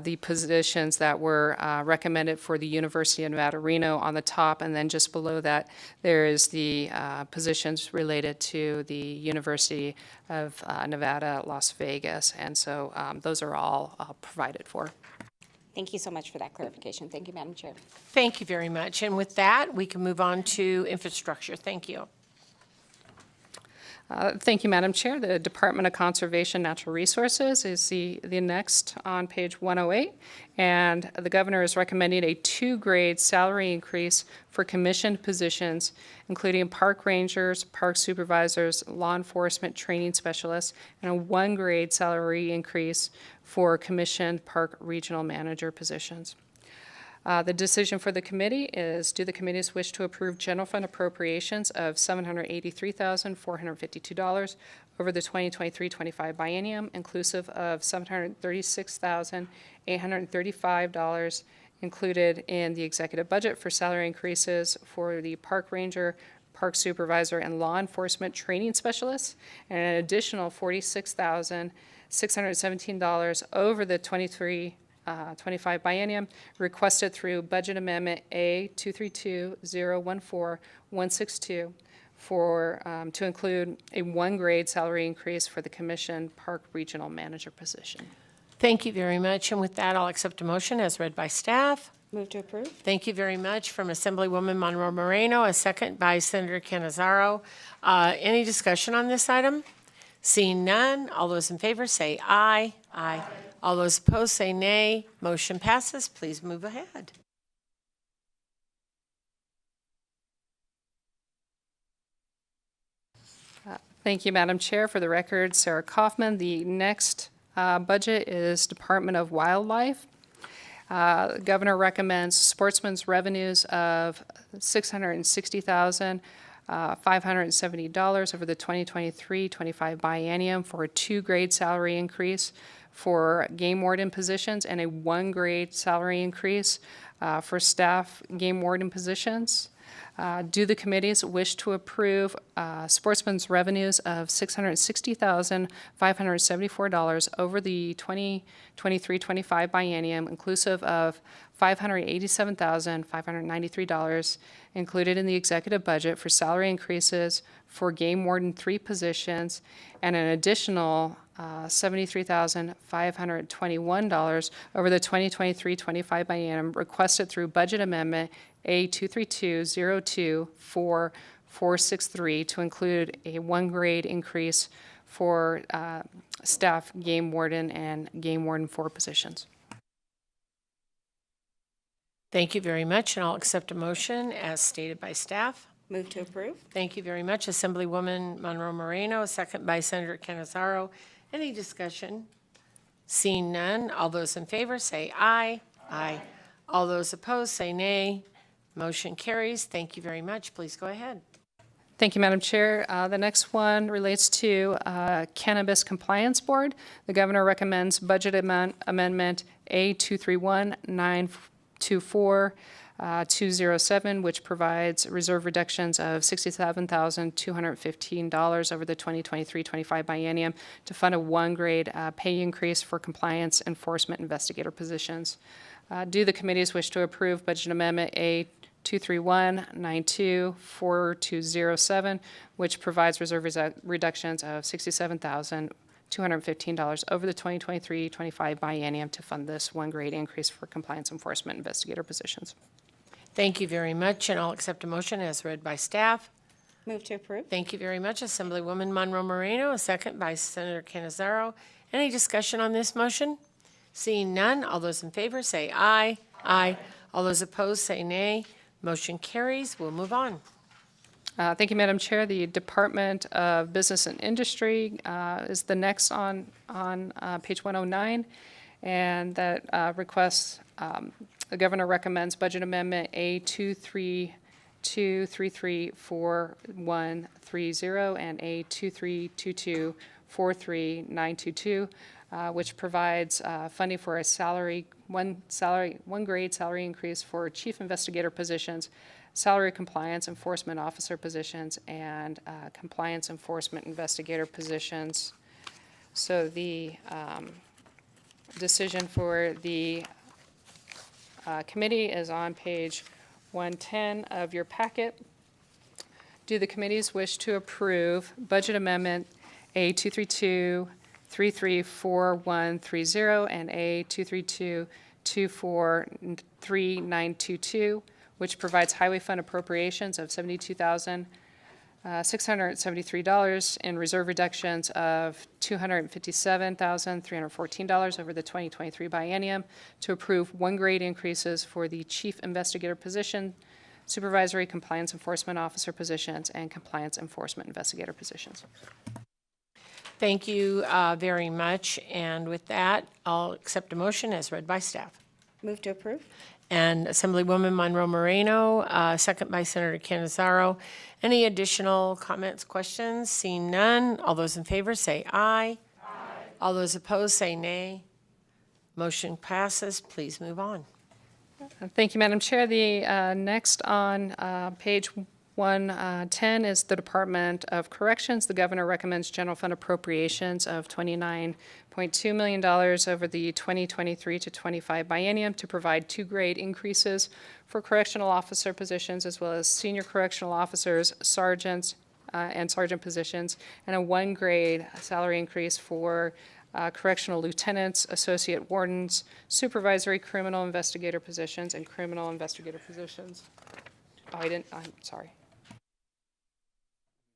the positions that were recommended for the University of Nevada, Reno on the top, and then just below that, there is the positions related to the University of Nevada, Las Vegas, and so those are all provided for. Thank you so much for that clarification. Thank you, Madam Chair. Thank you very much. And with that, we can move on to infrastructure. Thank you. Thank you, Madam Chair. The Department of Conservation Natural Resources is the next on page 108, and the governor is recommending a 2-grade salary increase for commissioned positions, including park rangers, park supervisors, law enforcement training specialists, and a 1-grade salary increase for commissioned park regional manager positions. The decision for the committee is, do the committees wish to approve general fund appropriations of $783,452 over the 2023-25 biennium, inclusive of $736,835 included in the executive budget for salary increases for the park ranger, park supervisor, and law enforcement training specialists, and an additional $46,617 over the 25 biennium, requested through Budget Amendment A232-014-162 for, to include a 1-grade salary increase for the Commission Park Regional Manager position. Thank you very much. And with that, I'll accept a motion as read by staff. Move to approve. Thank you very much from Assemblywoman Monroe Moreno, a second by Senator Canizaro. Any discussion on this item? Seeing none, all those in favor say aye. Aye. All those opposed say nay. Motion passes. Please move ahead. Thank you, Madam Chair. For the record, Sarah Kaufman. The next budget is Department of Wildlife. Governor recommends sportsmen's revenues of $660,570 over the 2023-25 biennium for a 2-grade salary increase for game warden positions and a 1-grade salary increase for staff game warden positions. Do the committees wish to approve sportsmen's revenues of $660,574 over the 2023-25 biennium, inclusive of $587,593 included in the executive budget for salary increases for game warden 3 positions, and an additional $73,521 over the 2023-25 biennium requested through budget amendment A232024463 to include a 1-grade increase for staff game warden and game warden 4 positions. Thank you very much, and I'll accept a motion as stated by staff. Move to approve. Thank you very much, Assemblywoman Monroe Moreno, a second by Senator Canizaro. Any discussion? Seeing none, all those in favor say aye. Aye. All those opposed say nay. Motion carries. Thank you very much. Please go ahead. Thank you, Madam Chair. The next one relates to Cannabis Compliance Board. The governor recommends budget amendment A231924. which provides reserve reductions of $67,215 over the 2023-25 biennium to fund a 1-grade pay increase for compliance enforcement investigator positions. Do the committees wish to approve budget amendment A231924207, which provides reserve reductions of $67,215 over the 2023-25 biennium to fund this 1-grade increase for compliance enforcement investigator positions? Thank you very much, and I'll accept a motion as read by staff. Move to approve. Thank you very much, Assemblywoman Monroe Moreno, a second by Senator Canizaro. Any discussion on this motion? Seeing none, all those in favor say aye. Aye. All those opposed say nay. Motion carries. We'll move on. Thank you, Madam Chair. The Department of Business and Industry is the next on page 109, and that requests, the governor recommends budget amendment A232334130 and A232243922, which provides funding for a one grade salary increase for chief investigator positions, salary compliance enforcement officer positions, and compliance enforcement investigator positions. So the decision for the committee is on page 110 of your packet. Do the committees wish to approve budget amendment A232334130 and A232243922, which provides highway fund appropriations of $72,673 and reserve reductions of $257,314 over the 2023 biennium to approve 1-grade increases for the chief investigator position, supervisory compliance enforcement officer positions, and compliance enforcement investigator positions. Thank you very much. And with that, I'll accept a motion as read by staff. Move to approve. And Assemblywoman Monroe Moreno, second by Senator Canizaro. Any additional comments, questions? Seeing none, all those in favor say aye. Aye. All those opposed say nay. Motion passes. Please move on. Thank you, Madam Chair. The next on page 110 is the Department of Corrections. The governor recommends general fund appropriations of $29.2 million over the 2023 to 25 biennium to provide 2-grade increases for correctional officer positions, as well as senior correctional officers, sergeants, and sergeant positions, and a 1-grade salary increase for correctional lieutenants, associate wardens, supervisory criminal investigator positions, and criminal investigator positions. Oh, I'm sorry.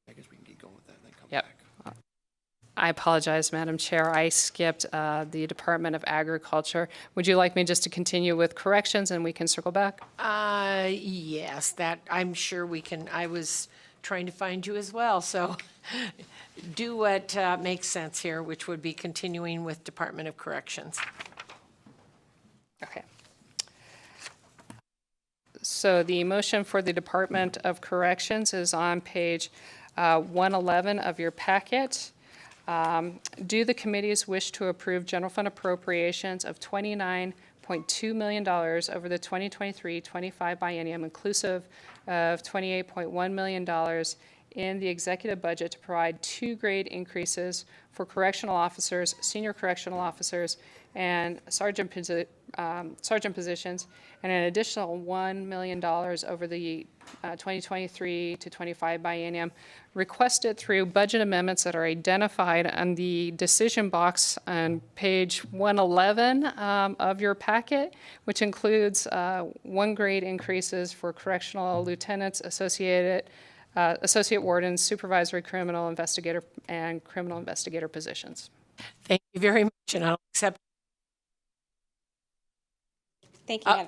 I guess we can keep going with that and then come Yep. back. I apologize, Madam Chair. I skipped the Department of Agriculture. Would you like me just to continue with corrections and we can circle back? Yes, that I'm sure we can. I was trying to find you as well, so do what makes sense here, which would be continuing with Department of Corrections. Okay. So the motion for the Department of Corrections is on page 111 of your packet. Do the committees wish to approve general fund appropriations of $29.2 million over the 2023-25 biennium, inclusive of $28.1 million in the executive budget to provide 2 grade increases for correctional officers, senior correctional officers, and sergeant positions, and an additional $1 million over the 2023 to 25 biennium, requested through budget amendments that are identified on the decision box on page 111 of your packet, which includes 1 grade increases for correctional lieutenants, associate wardens, supervisory criminal investigator, and criminal investigator positions. Thank you very much, and I'll accept. Thank you, Madam.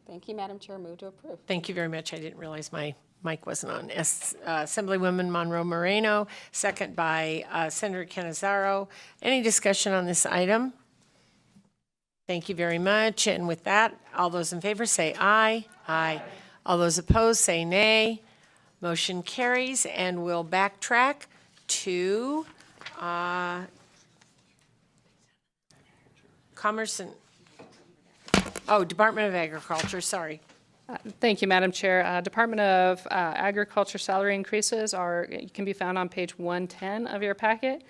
Thank you, Madam Chair. Move to approve. Thank you very much. I didn't realize my mic wasn't on. Assemblywoman Monroe Moreno, second by Senator Canizaro. Any discussion on this item? Thank you very much. And with that, all those in favor say aye. Aye. All those opposed say nay. Motion carries, and we'll backtrack to Commerce and, Department of Agriculture, sorry. Thank you, Madam Chair. Department of Agriculture salary increases can be found on page 110 of your packet.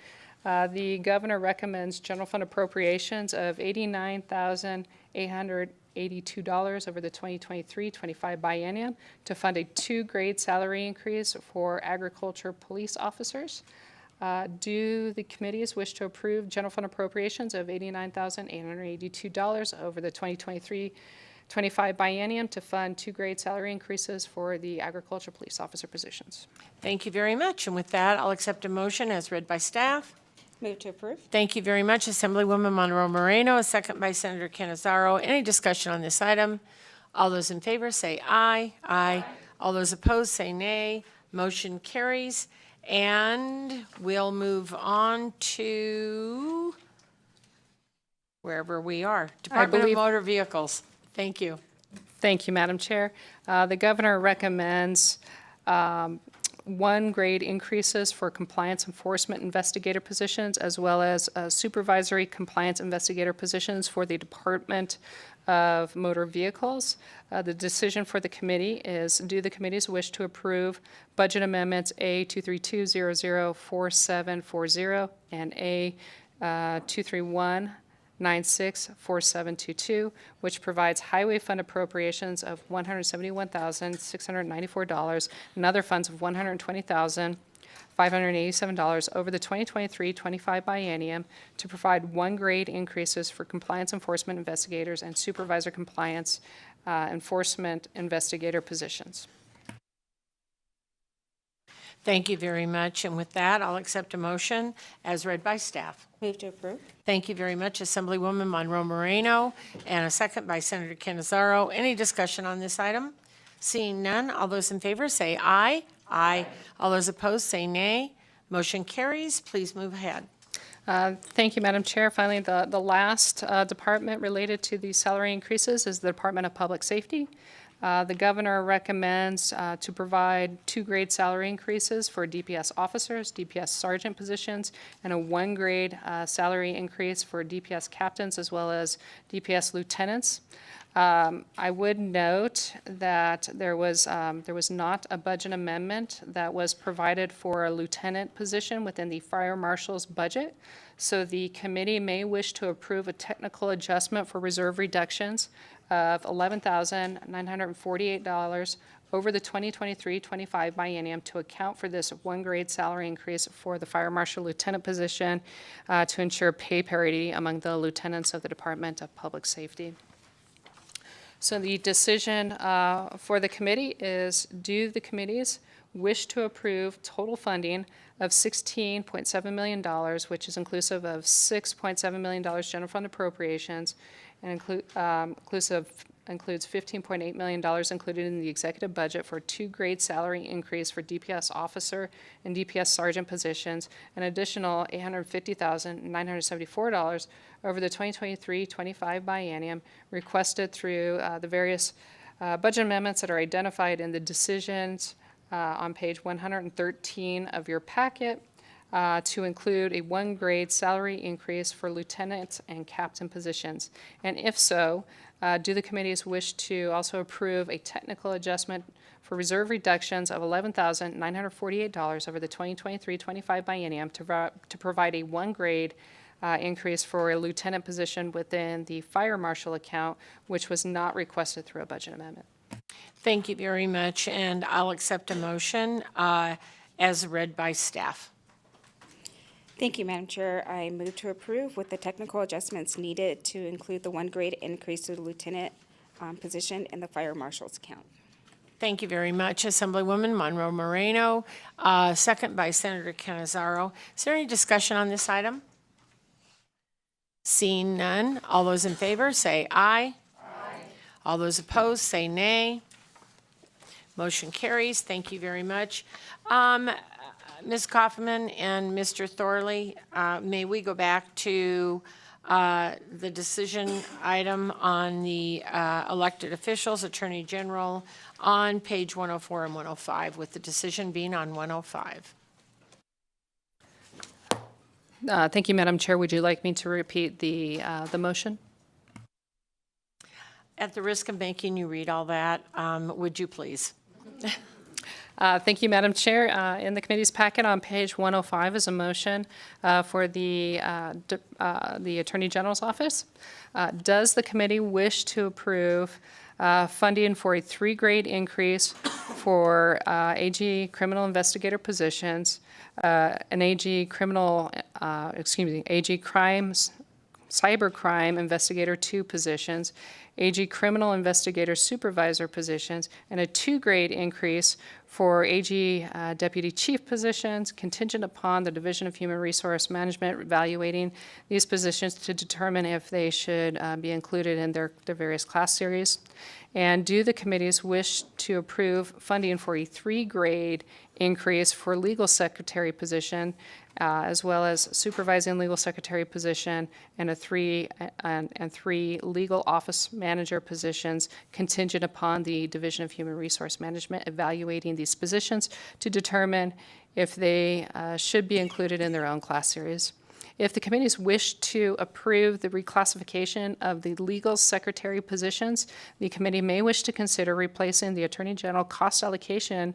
The governor recommends general fund appropriations of $89,882 over the 2023-25 biennium to fund a 2 grade salary increase for agriculture police officers. Do the committees wish to approve general fund appropriations of $89,882 over the 2023-25 biennium to fund 2 grade salary increases for the agriculture police officer positions? Thank you very much. And with that, I'll accept a motion as read by staff. Move to approve. Thank you very much, Assemblywoman Monroe Moreno, a second by Senator Canizaro. Any discussion on this item? All those in favor say aye. Aye. All those opposed say nay. Motion carries. And we'll move on to wherever we are. Department of Motor Vehicles. Thank you. Thank you, Madam Chair. The governor recommends 1 grade increases for compliance enforcement investigator positions, as well as supervisory compliance investigator positions for the Department of Motor Vehicles. The decision for the committee is, do the committees wish to approve budget amendments A 232004740 and A 231964722, which provides highway fund appropriations of $171,694 and other funds of $120,587 over the 2023-25 biennium to provide 1 grade increases for compliance enforcement investigators and supervisor compliance enforcement investigator positions. Thank you very much. And with that, I'll accept a motion as read by staff. Move to approve. Thank you very much, Assemblywoman Monroe Moreno, and a second by Senator Canizaro. Any discussion on this item? Seeing none, all those in favor say aye. Aye. All those opposed say nay. Motion carries. Please move ahead. Thank you, Madam Chair. Finally, the last department related to these salary increases is the Department of Public Safety. The governor recommends to provide 2 grade salary increases for DPS officers, DPS sergeant positions, and a 1 grade salary increase for DPS captains as well as DPS lieutenants. I would note that there was not a budget amendment that was provided for a lieutenant position within the fire marshal's budget. So the committee may wish to approve a technical adjustment for reserve reductions of $11,948 over the 2023-25 biennium to account for this 1 grade salary increase for the fire marshal lieutenant position to ensure pay parity among the lieutenants of the Department of Public Safety. So the decision for the committee is, do the committees wish to approve total funding of $16.7 million, which is inclusive of $6.7 million general fund appropriations, and includes $15.8 million included in the executive budget for a 2 grade salary increase for DPS officer and DPS sergeant positions, an additional $850,974 over the 2023-25 biennium requested through the various budget amendments that are identified in the decisions on page 113 of your packet to include a one-grade salary increase for lieutenant and captain positions? And if so, do the committees wish to also approve a technical adjustment for reserve reductions of $11,948 over the 2023-25 biennium to provide a one-grade increase for a lieutenant position within the fire marshal account, which was not requested through a budget amendment? Thank you very much, and I'll accept a motion as read by staff. Thank you, Madam Chair. I move to approve with the technical adjustments needed to include the one-grade increase to the lieutenant position in the fire marshal's account. Thank you very much, Assemblywoman Monroe Moreno, second by Senator Canizaro. Is there any discussion on this item? Seeing none, all those in favor say aye. Aye. All those opposed say nay. Motion carries. Thank you very much. Ms. Kaufman and Mr. Thorley, may we go back to the decision item on the elected officials, Attorney General, on page 104 and 105, with the decision being on 105. Thank you, Madam Chair. Would you like me to repeat the motion? At the risk of making you read all that, would you please? Thank you, Madam Chair. In the committee's packet on page 105 is a motion for the Attorney General's office. Does the committee wish to approve funding for a 3-grade increase for AG criminal investigator positions, an AG criminal, AG crimes, cybercrime investigator 2 positions, AG criminal investigator supervisor positions, and a 2-grade increase for AG deputy chief positions, contingent upon the Division of Human Resource Management evaluating these positions to determine if they should be included in their various class series. And do the committees wish to approve funding for a 3-grade increase for legal secretary position, as well as supervising legal secretary position, and three legal office manager positions, contingent upon the Division of Human Resource Management evaluating these positions to determine if they should be included in their own class series? If the committees wish to approve the reclassification of the legal secretary positions, the committee may wish to consider replacing the Attorney General cost allocation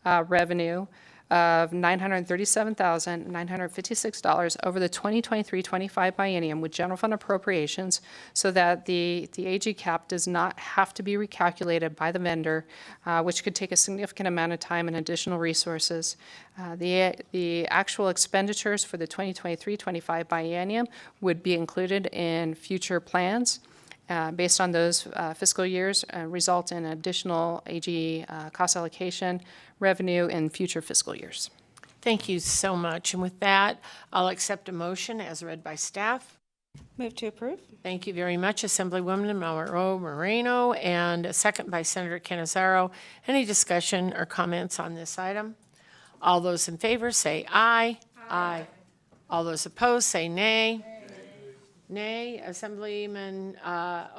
revenue of $937,956 over the 2023-25 biennium with general fund appropriations, so that the AG cap does not have to be recalculated by the vendor, which could take a significant amount of time and additional resources. The actual expenditures for the 2023-25 biennium would be included in future plans. Based on those fiscal years, result in additional AG cost allocation revenue in future fiscal years. Thank you so much. And with that, I'll accept a motion as read by staff. Move to approve. Thank you very much, Assemblywoman Monroe Moreno, and a second by Senator Canizaro. Any discussion or comments on this item? All those in favor say aye. Aye. All those opposed say nay. Nay. Assemblyman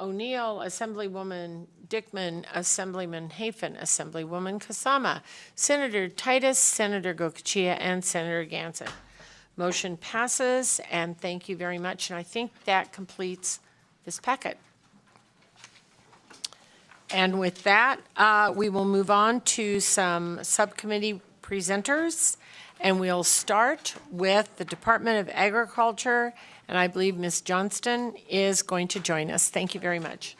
O'Neill, Assemblywoman Dickman, Assemblyman Hafen, Assemblywoman Kasama, Senator Titus, Senator Gokachia, and Senator Gansett. Motion passes, and thank you very much. And I think that completes this packet. And with that, we will move on to some subcommittee presenters, and we'll start with the Department of Agriculture, and I believe Ms. Johnston is going to join us. Thank you very much.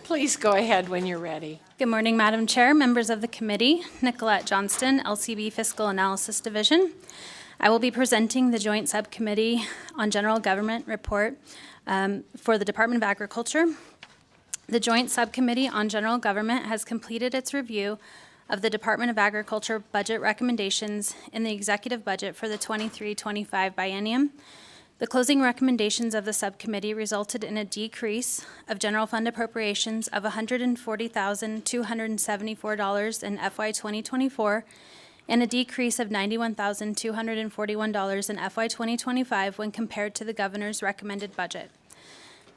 Please go ahead when you're ready. Good morning, Madam Chair, members of the committee. Nicolette Johnston, LCB Fiscal Analysis Division. I will be presenting the Joint Subcommittee on General Government report for the Department of Agriculture. The Joint Subcommittee on General Government has completed its review of the Department of Agriculture budget recommendations in the executive budget for the 23-25 biennium. The closing recommendations of the subcommittee resulted in a decrease of general fund appropriations of $140,274 in FY 2024 and a decrease of $91,241 in FY 2025 when compared to the governor's recommended budget.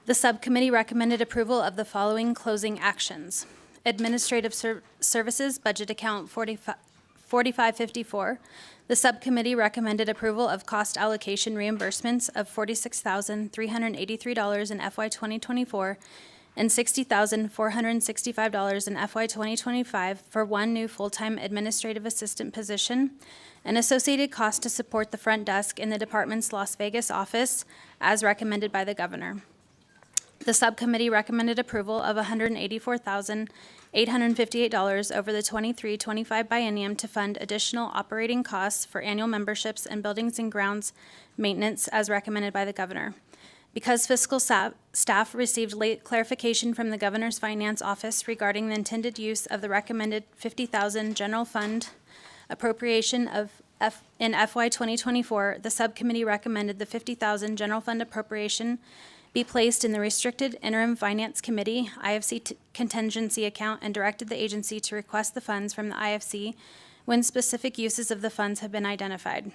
The subcommittee recommended approval of the following closing actions. Administrative Services Budget Account 4554. The subcommittee recommended approval of cost allocation reimbursements of $46,383 in FY 2024 and $60,465 in FY 2025 for one new full-time administrative assistant position, and associated costs to support the front desk in the department's Las Vegas office as recommended by the governor. The subcommittee recommended approval of $184,858 over the 23-25 biennium to fund additional operating costs for annual memberships and buildings and grounds maintenance as recommended by the governor. Because fiscal staff received late clarification from the governor's finance office regarding the intended use of the recommended $50,000 general fund appropriation in FY 2024, the subcommittee recommended the $50,000 general fund appropriation be placed in the Restricted Interim Finance Committee IFC contingency account and directed the agency to request the funds from the IFC when specific uses of the funds have been identified.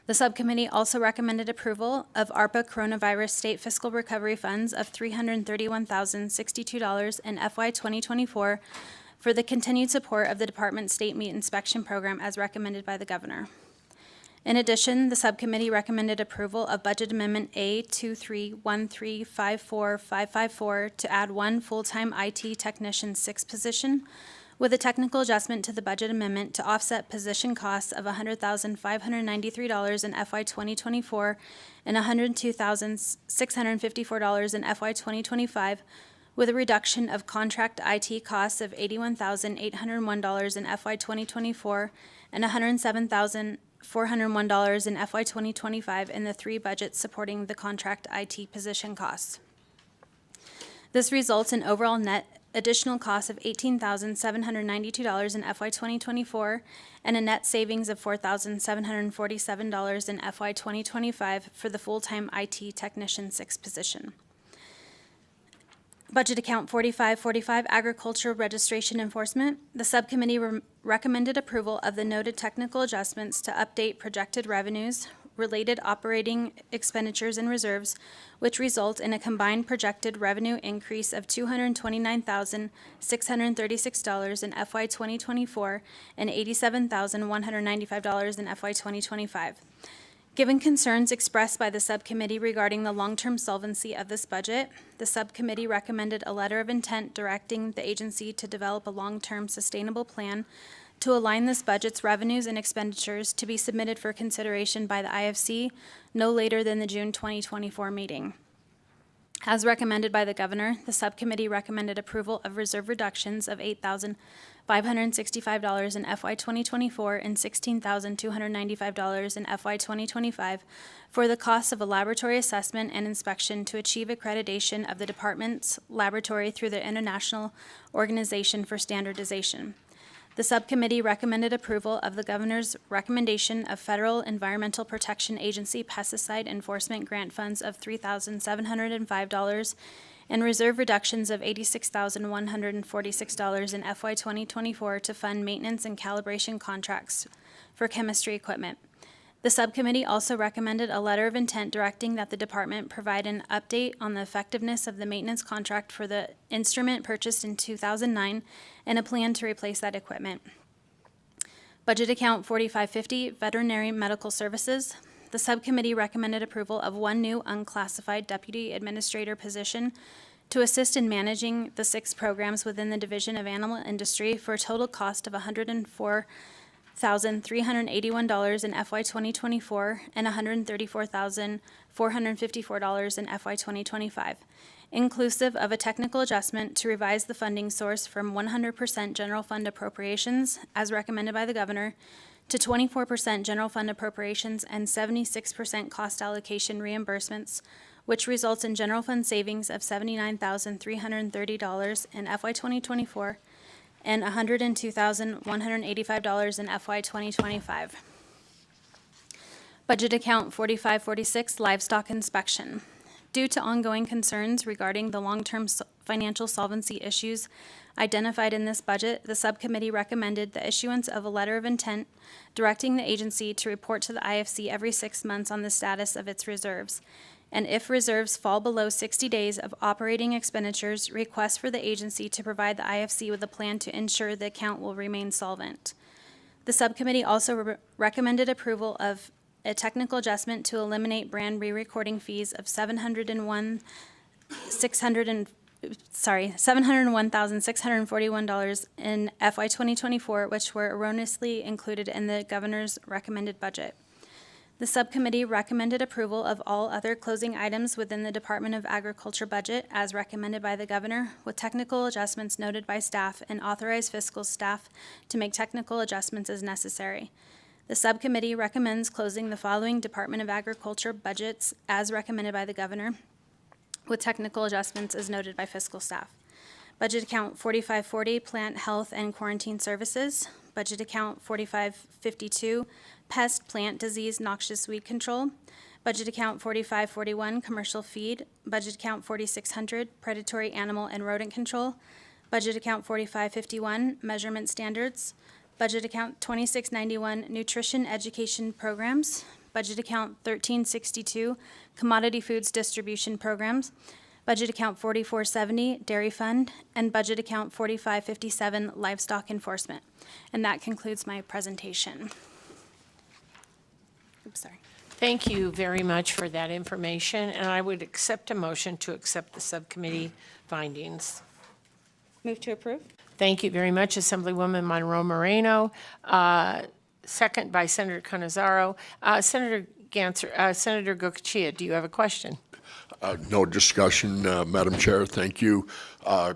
The subcommittee also recommended approval of ARPA Coronavirus State Fiscal Recovery Funds of $331,062 in FY 2024 for the continued support of the department's state meat inspection program as recommended by the governor. In addition, the subcommittee recommended approval of Budget Amendment A231354554 to add one full-time IT Technician 6 position with a technical adjustment to the budget amendment to offset position costs of $100,593 in FY 2024 and $102,654 in FY 2025, with a reduction of contract IT costs of $81,801 in FY 2024 and $107,401 in FY 2025 in the three budgets supporting the contract IT position costs. This results in overall net additional costs of $18,792 in FY 2024 and a net savings of $4,747 in FY 2025 for the full-time IT Technician 6 position. Budget Account 4545, Agricultural Registration Enforcement. The subcommittee recommended approval of the noted technical adjustments to update projected revenues, related operating expenditures and reserves, which result in a combined projected revenue increase of $229,636 in FY 2024 and $87,195 in FY 2025. Given concerns expressed by the subcommittee regarding the long-term solvency of this budget, the subcommittee recommended a letter of intent directing the agency to develop a long-term sustainable plan to align this budget's revenues and expenditures to be submitted for consideration by the IFC no later than the June 2024 meeting. As recommended by the governor, the subcommittee recommended approval of reserve reductions of $8,565 in FY 2024 and $16,295 in FY 2025 for the costs of a laboratory assessment and inspection to achieve accreditation of the department's laboratory through the International Organization for Standardization. The subcommittee recommended approval of the governor's recommendation of Federal Environmental Protection Agency pesticide enforcement grant funds of $3,705 and reserve reductions of $86,146 in FY 2024 to fund maintenance and calibration contracts for chemistry equipment. The subcommittee also recommended a letter of intent directing that the department provide an update on the effectiveness of the maintenance contract for the instrument purchased in 2009 and a plan to replace that equipment. Budget Account 4550, Veterinary Medical Services. The subcommittee recommended approval of one new unclassified deputy administrator position to assist in managing the 6 programs within the Division of Animal Industry for a total cost of $104,381 in FY 2024 and $134,454 in FY 2025, inclusive of a technical adjustment to revise the funding source from 100% general fund appropriations, as recommended by the governor, to 24% general fund appropriations and 76% cost allocation reimbursements, which results in general fund savings of $79,330 in FY 2024 and $102,185 in FY 2025. Budget account 4546, livestock inspection. Due to ongoing concerns regarding the long-term financial solvency issues identified in this budget, the subcommittee recommended the issuance of a letter of intent directing the agency to report to the IFC every 6 months on the status of its reserves. And if reserves fall below 60 days of operating expenditures, request for the agency to provide the IFC with a plan to ensure the account will remain solvent. The subcommittee also recommended approval of a technical adjustment to eliminate brand re-recording fees of $701,641 in FY 2024, which were erroneously included in the governor's recommended budget. The subcommittee recommended approval of all other closing items within the Department of Agriculture budget as recommended by the governor, with technical adjustments noted by staff, and authorized fiscal staff to make technical adjustments as necessary. The subcommittee recommends closing the following Department of Agriculture budgets as recommended by the governor, with technical adjustments as noted by fiscal staff. Budget account 4540, Plant Health and Quarantine Services. Budget account 4552, Pest, Plant Disease, Noxious Weed Control. Budget account 4541, Commercial Feed. Budget account 4600, Predatory Animal and Rodent Control. Budget account 4551, Measurement Standards. Budget account 2691, Nutrition Education Programs. Budget account 1362, Commodity Foods Distribution Programs. Budget account 4470, Dairy Fund. And budget account 4557, Livestock Enforcement. And that concludes my presentation. Oops, sorry. Thank you very much for that information, and I would accept a motion to accept the subcommittee findings. Move to approve? Thank you very much, Assemblywoman Monroe Moreno. Second by Senator Canizaro. Senator Goicoechea, do you have a question? No discussion, Madam Chair, thank you. I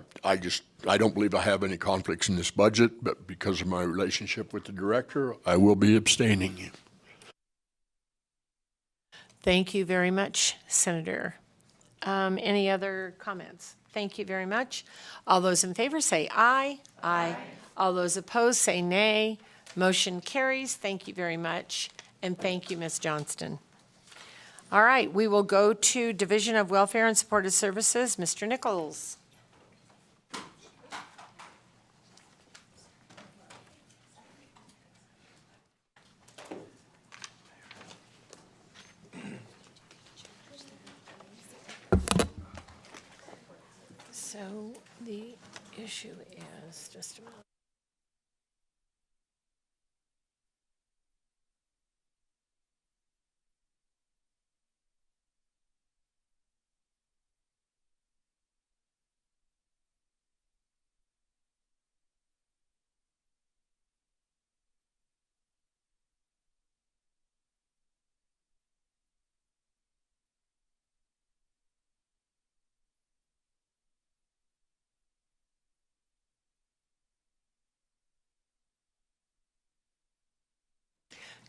don't believe I have any conflicts in this budget, but because of my relationship with the director, I will be abstaining. Thank you very much, Senator. Any other comments? Thank you very much. All those in favor say aye. Aye. All those opposed say nay. Motion carries. Thank you very much. And thank you, Ms. Johnston. All right, we will go to Division of Welfare and Supportive Services. Mr. Nichols. So the issue is, just a moment.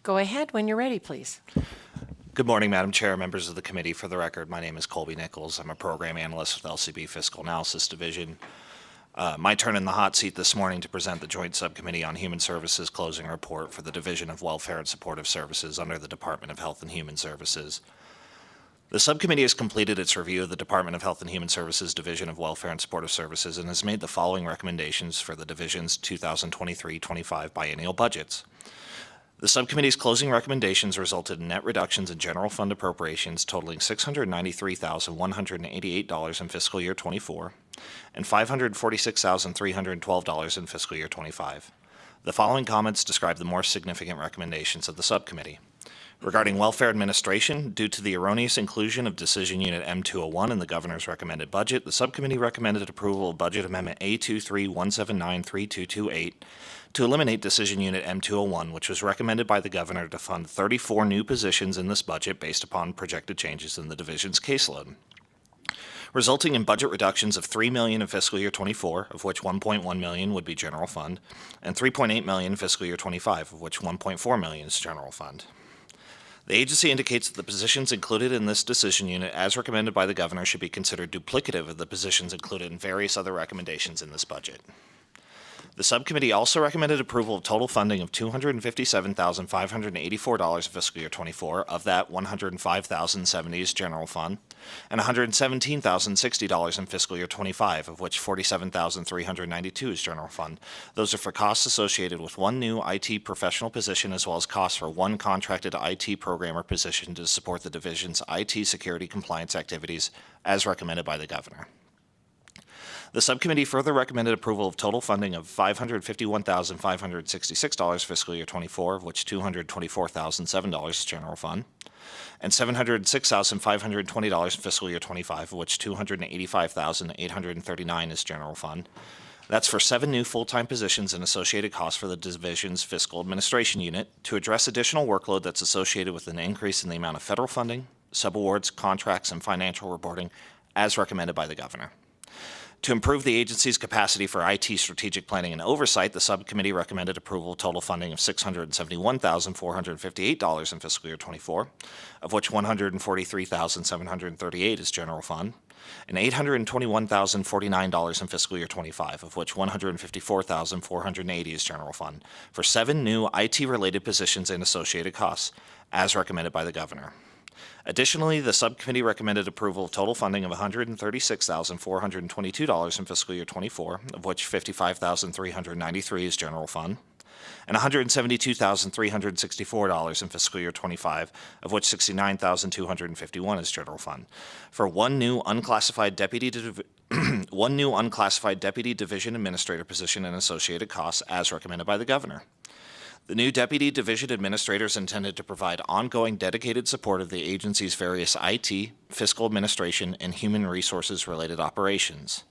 Go ahead when you're ready, please. Good morning, Madam Chair, members of the committee. For the record, my name is Colby Nichols. I'm a program analyst with LCB Fiscal Analysis Division. My turn in the hot seat this morning to present the Joint Subcommittee on Human Services closing report for the Division of Welfare and Supportive Services under the Department of Health and Human Services. The subcommittee has completed its review of the Department of Health and Human Services Division of Welfare and Supportive Services and has made the following recommendations for the division's 2023-25 biennial budgets. The subcommittee's closing recommendations resulted in net reductions in general fund appropriations totaling $693,188 in fiscal year 24 and $546,312 in fiscal year 25. The following comments describe the more significant recommendations of the subcommittee. Regarding welfare administration, due to the erroneous inclusion of Decision Unit M201 in the governor's recommended budget, the subcommittee recommended approval of Budget Amendment A23-1793228 to eliminate Decision Unit M201, which was recommended by the governor to fund 34 new positions in this budget based upon projected changes in the division's caseload, resulting in budget reductions of $3 million in fiscal year 24, of which $1.1 million would be general fund, and $3.8 million in fiscal year 25, of which $1.4 million is general fund. The agency indicates that the positions included in this decision unit, as recommended by the governor, should be considered duplicative of the positions included in various other recommendations in this budget. The subcommittee also recommended approval of total funding of $257,584 in fiscal year '24. Of that, $105,070 is general fund, and $117,060 in fiscal year '25, of which $47,392 is general fund. Those are for costs associated with one new IT professional position, as well as costs for one contracted IT programmer position to support the division's IT security compliance activities, as recommended by the governor. The subcommittee further recommended approval of total funding of $551,566 fiscal year '24, of which $224,007 is general fund, and $706,520 in fiscal year '25, of which $285,839 is general fund. That's for 7 new full-time positions and associated costs for the division's fiscal administration unit to address additional workload that's associated with an increase in the amount of federal funding, subawards, contracts, and financial reporting, as recommended by the governor. To improve the agency's capacity for IT strategic planning and oversight, the subcommittee recommended approval of total funding of $671,458 in fiscal year '24, of which $143,738 is general fund, and $821,049 in fiscal year '25, of which $154,480 is general fund, for 7 new IT-related positions and associated costs, as recommended by the governor. Additionally, the subcommittee recommended approval of total funding of $136,422 in fiscal year '24, of which $55,393 is general fund, and $172,364 in fiscal year '25, of which $69,251 is general fund, for one new unclassified deputy division administrator position and associated costs, as recommended by the governor. The new Deputy Division Administrator is intended to provide ongoing dedicated support of the agency's various IT, fiscal administration, and human resources-related operations.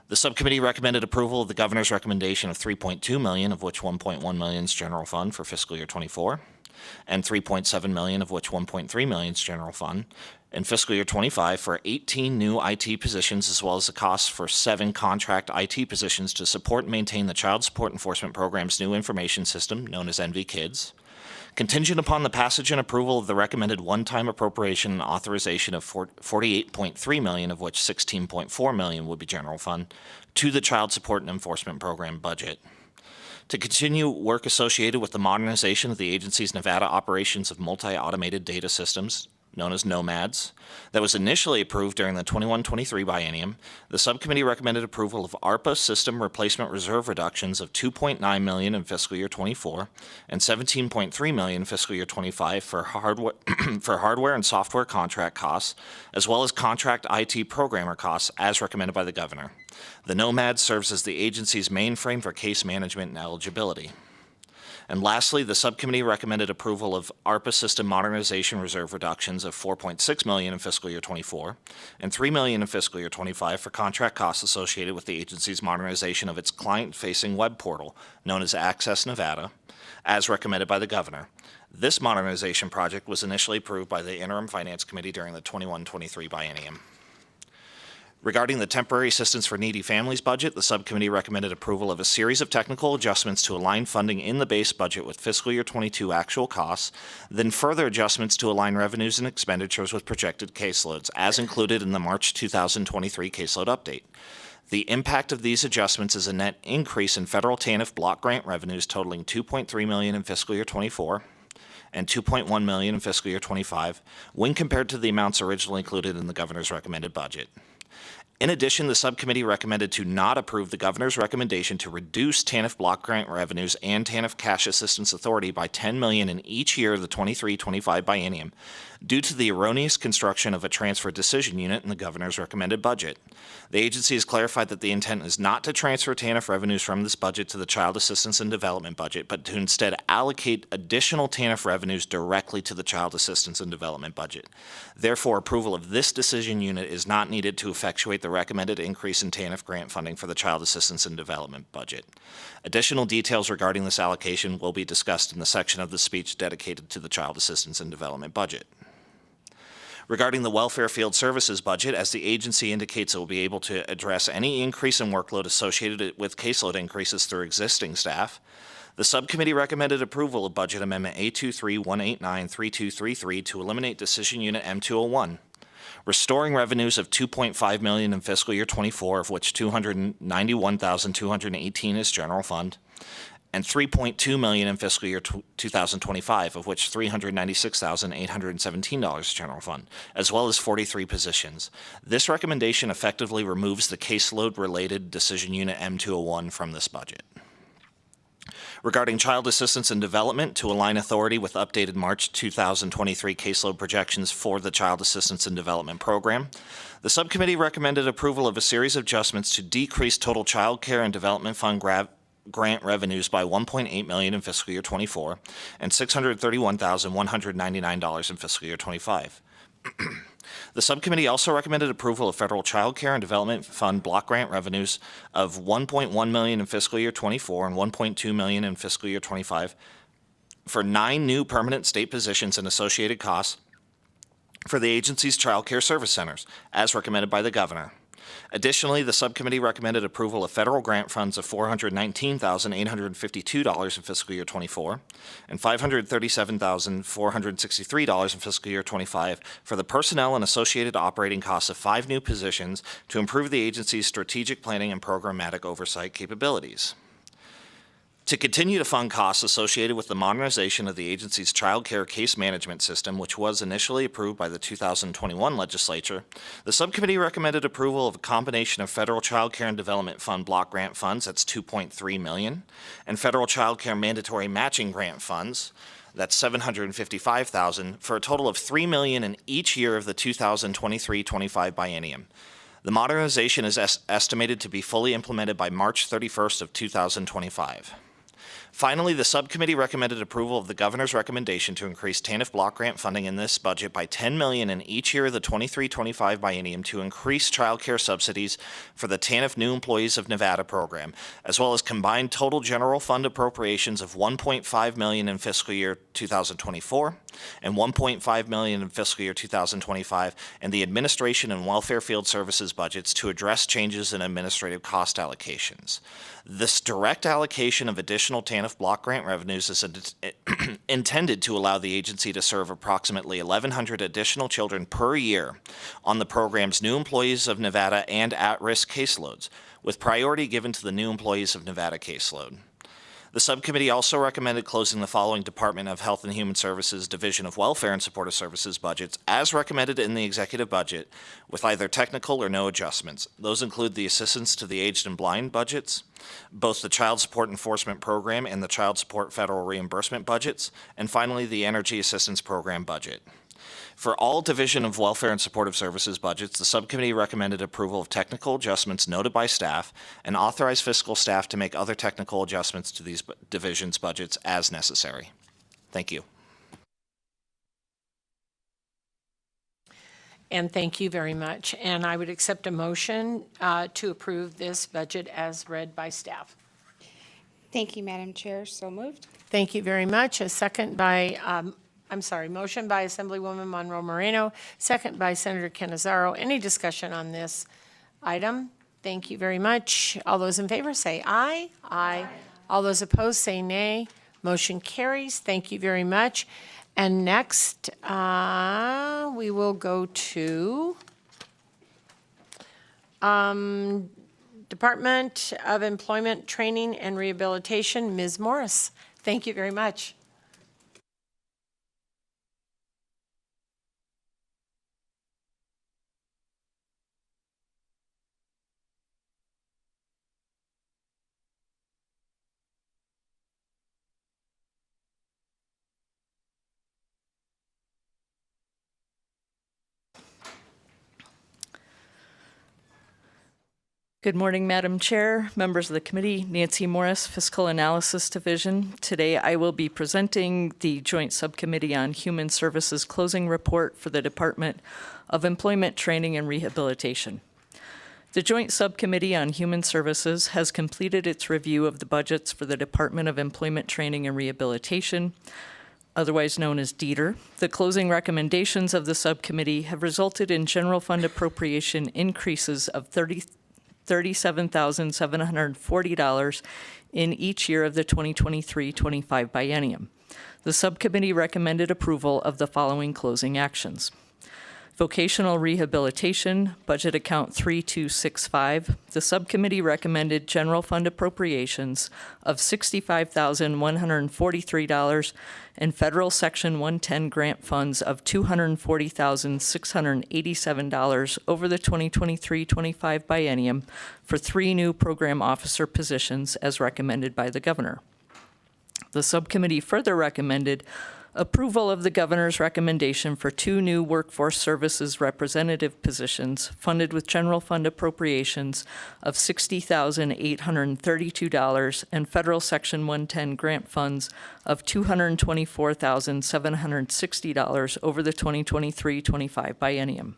The subcommittee recommended approval of the governor's recommendation of $3.2 million, of which $1.1 million is general fund for fiscal year '24, and $3.7 million, of which $1.3 million is general fund, in fiscal year '25 for 18 new IT positions, as well as the costs for 7 contract IT positions to support and maintain the Child Support Enforcement Program's new information system, known as NV-KIDS, contingent upon the passage and approval of the recommended one-time appropriation and authorization of $48.3 million, of which $16.4 million would be general fund, to the Child Support and Enforcement Program budget. To continue work associated with the modernization of the agency's Nevada operations of multi-automated data systems, known as NOMADs, that was initially approved during the 21-23 biennium, the subcommittee recommended approval of ARPA system replacement reserve reductions of $2.9 million in fiscal year '24 and $17.3 million in fiscal year '25 for hardware and software contract costs, as well as contract IT programmer costs, as recommended by the governor. The NOMAD serves as the agency's mainframe for case management and eligibility. And lastly, the subcommittee recommended approval of ARPA system modernization reserve reductions of $4.6 million in fiscal year '24 and $3 million in fiscal year '25 for contract costs associated with the agency's modernization of its client-facing web portal, known as Access Nevada, as recommended by the governor. This modernization project was initially approved by the Interim Finance Committee during the 21-23 biennium. Regarding the Temporary Assistance for Needy Families budget, the subcommittee recommended approval of a series of technical adjustments to align funding in the base budget with fiscal year '22 actual costs, then further adjustments to align revenues and expenditures with projected caseloads, as included in the March 2023 caseload update. The impact of these adjustments is a net increase in federal TANF block grant revenues totaling $2.3 million in fiscal year '24 and $2.1 million in fiscal year '25 when compared to the amounts originally included in the governor's recommended budget. In addition, the subcommittee recommended to not approve the governor's recommendation to reduce TANF block grant revenues and TANF cash assistance authority by $10 million in each year of the 23-25 biennium due to the erroneous construction of a transfer decision unit in the governor's recommended budget. The agency has clarified that the intent is not to transfer TANF revenues from this budget to the Child Assistance and Development budget, but to instead allocate additional TANF revenues directly to the Child Assistance and Development budget. Therefore, approval of this decision unit is not needed to effectuate the recommended increase in TANF grant funding for the Child Assistance and Development budget. Additional details regarding this allocation will be discussed in the section of the speech dedicated to the Child Assistance and Development budget. Regarding the Welfare Field Services budget, as the agency indicates it will be able to address any increase in workload associated with caseload increases through existing staff, The subcommittee recommended approval of Budget Amendment A231893233 to eliminate Decision Unit M201, restoring revenues of $2.5 million in fiscal year '24, of which $291,218 is general fund, and $3.2 million in fiscal year 2025, of which $396,817 is general fund, as well as 43 positions. This recommendation effectively removes the caseload-related Decision Unit M201 from this budget. Regarding child assistance and development, to align authority with updated March 2023 caseload projections for the Child Assistance and Development Program, the subcommittee recommended approval of a series of adjustments to decrease total child care and development fund grant revenues by $1.8 million in fiscal year '24 and $631,199 in fiscal year '25. The subcommittee also recommended approval of federal child care and development fund block grant revenues of $1.1 million in fiscal year '24 and $1.2 million in fiscal year '25 for 9 new permanent state positions and associated costs for the agency's child care service centers, as recommended by the governor. Additionally, the subcommittee recommended approval of federal grant funds of $419,852 in fiscal year '24 and $537,463 in fiscal year '25 for the personnel and associated operating costs of 5 new positions to improve the agency's strategic planning and programmatic oversight capabilities. To continue to fund costs associated with the modernization of the agency's child care case management system, which was initially approved by the 2021 legislature, the subcommittee recommended approval of a combination of federal child care and development fund block grant funds, that's $2.3 million, and federal child care mandatory matching grant funds, that's $755,000, for a total of $3 million in each year of the 2023-25 biennium. The modernization is estimated to be fully implemented by March 31st of 2025. Finally, the subcommittee recommended approval of the governor's recommendation to increase TANF block grant funding in this budget by $10 million in each year of the 23-25 biennium to increase child care subsidies for the TANF New Employees of Nevada program, as well as combined total general fund appropriations of $1.5 million in fiscal year 2024 and $1.5 million in fiscal year 2025 and the administration and welfare field services budgets to address changes in administrative cost allocations. This direct allocation of additional TANF block grant revenues is intended to allow the agency to serve approximately 1,100 additional children per year on the program's New Employees of Nevada and at-risk caseloads, with priority given to the New Employees of Nevada caseload. The subcommittee also recommended closing the following Department of Health and Human Services Division of Welfare and Supportive Services budgets as recommended in the executive budget with either technical or no adjustments. Those include the Assistance to the Aged and Blind budgets, both the Child Support Enforcement Program and the Child Support Federal Reimbursement budgets, and finally the Energy Assistance Program budget. For all Division of Welfare and Supportive Services budgets, the subcommittee recommended approval of technical adjustments noted by staff and authorized fiscal staff to make other technical adjustments to these divisions' budgets as necessary. Thank you. And thank you very much. And I would accept a motion to approve this budget as read by staff. Thank you, Madam Chair. So moved. Thank you very much. A second by, motion by Assemblywoman Monroe Moreno, second by Senator Canizaro. Any discussion on this item? Thank you very much. All those in favor say aye. Aye. All those opposed say nay. Motion carries. Thank you very much. And next, we will go to Department of Employment, Training, and Rehabilitation, Ms. Morris. Thank you very much. Good morning, Madam Chair, members of the committee, Nancy Morris, Fiscal Analysis Division. Today I will be presenting the Joint Subcommittee on Human Services closing report for the Department of Employment, Training, and Rehabilitation. The Joint Subcommittee on Human Services has completed its review of the budgets for the Department of Employment, Training, and Rehabilitation, otherwise known as DETR. The closing recommendations of the subcommittee have resulted in general fund appropriation increases of $37,740 in each year of the 2023-25 biennium. The subcommittee recommended approval of the following closing actions. Vocational Rehabilitation, Budget Account 3265. The subcommittee recommended general fund appropriations of $65,143 and federal Section 110 grant funds of $240,687 over the 2023-25 biennium for 3 new program officer positions as recommended by the governor. The subcommittee further recommended approval of the governor's recommendation for 2 new workforce services representative positions funded with general fund appropriations of $60,832 and federal Section 110 grant funds of $224,760 over the 2023-25 biennium.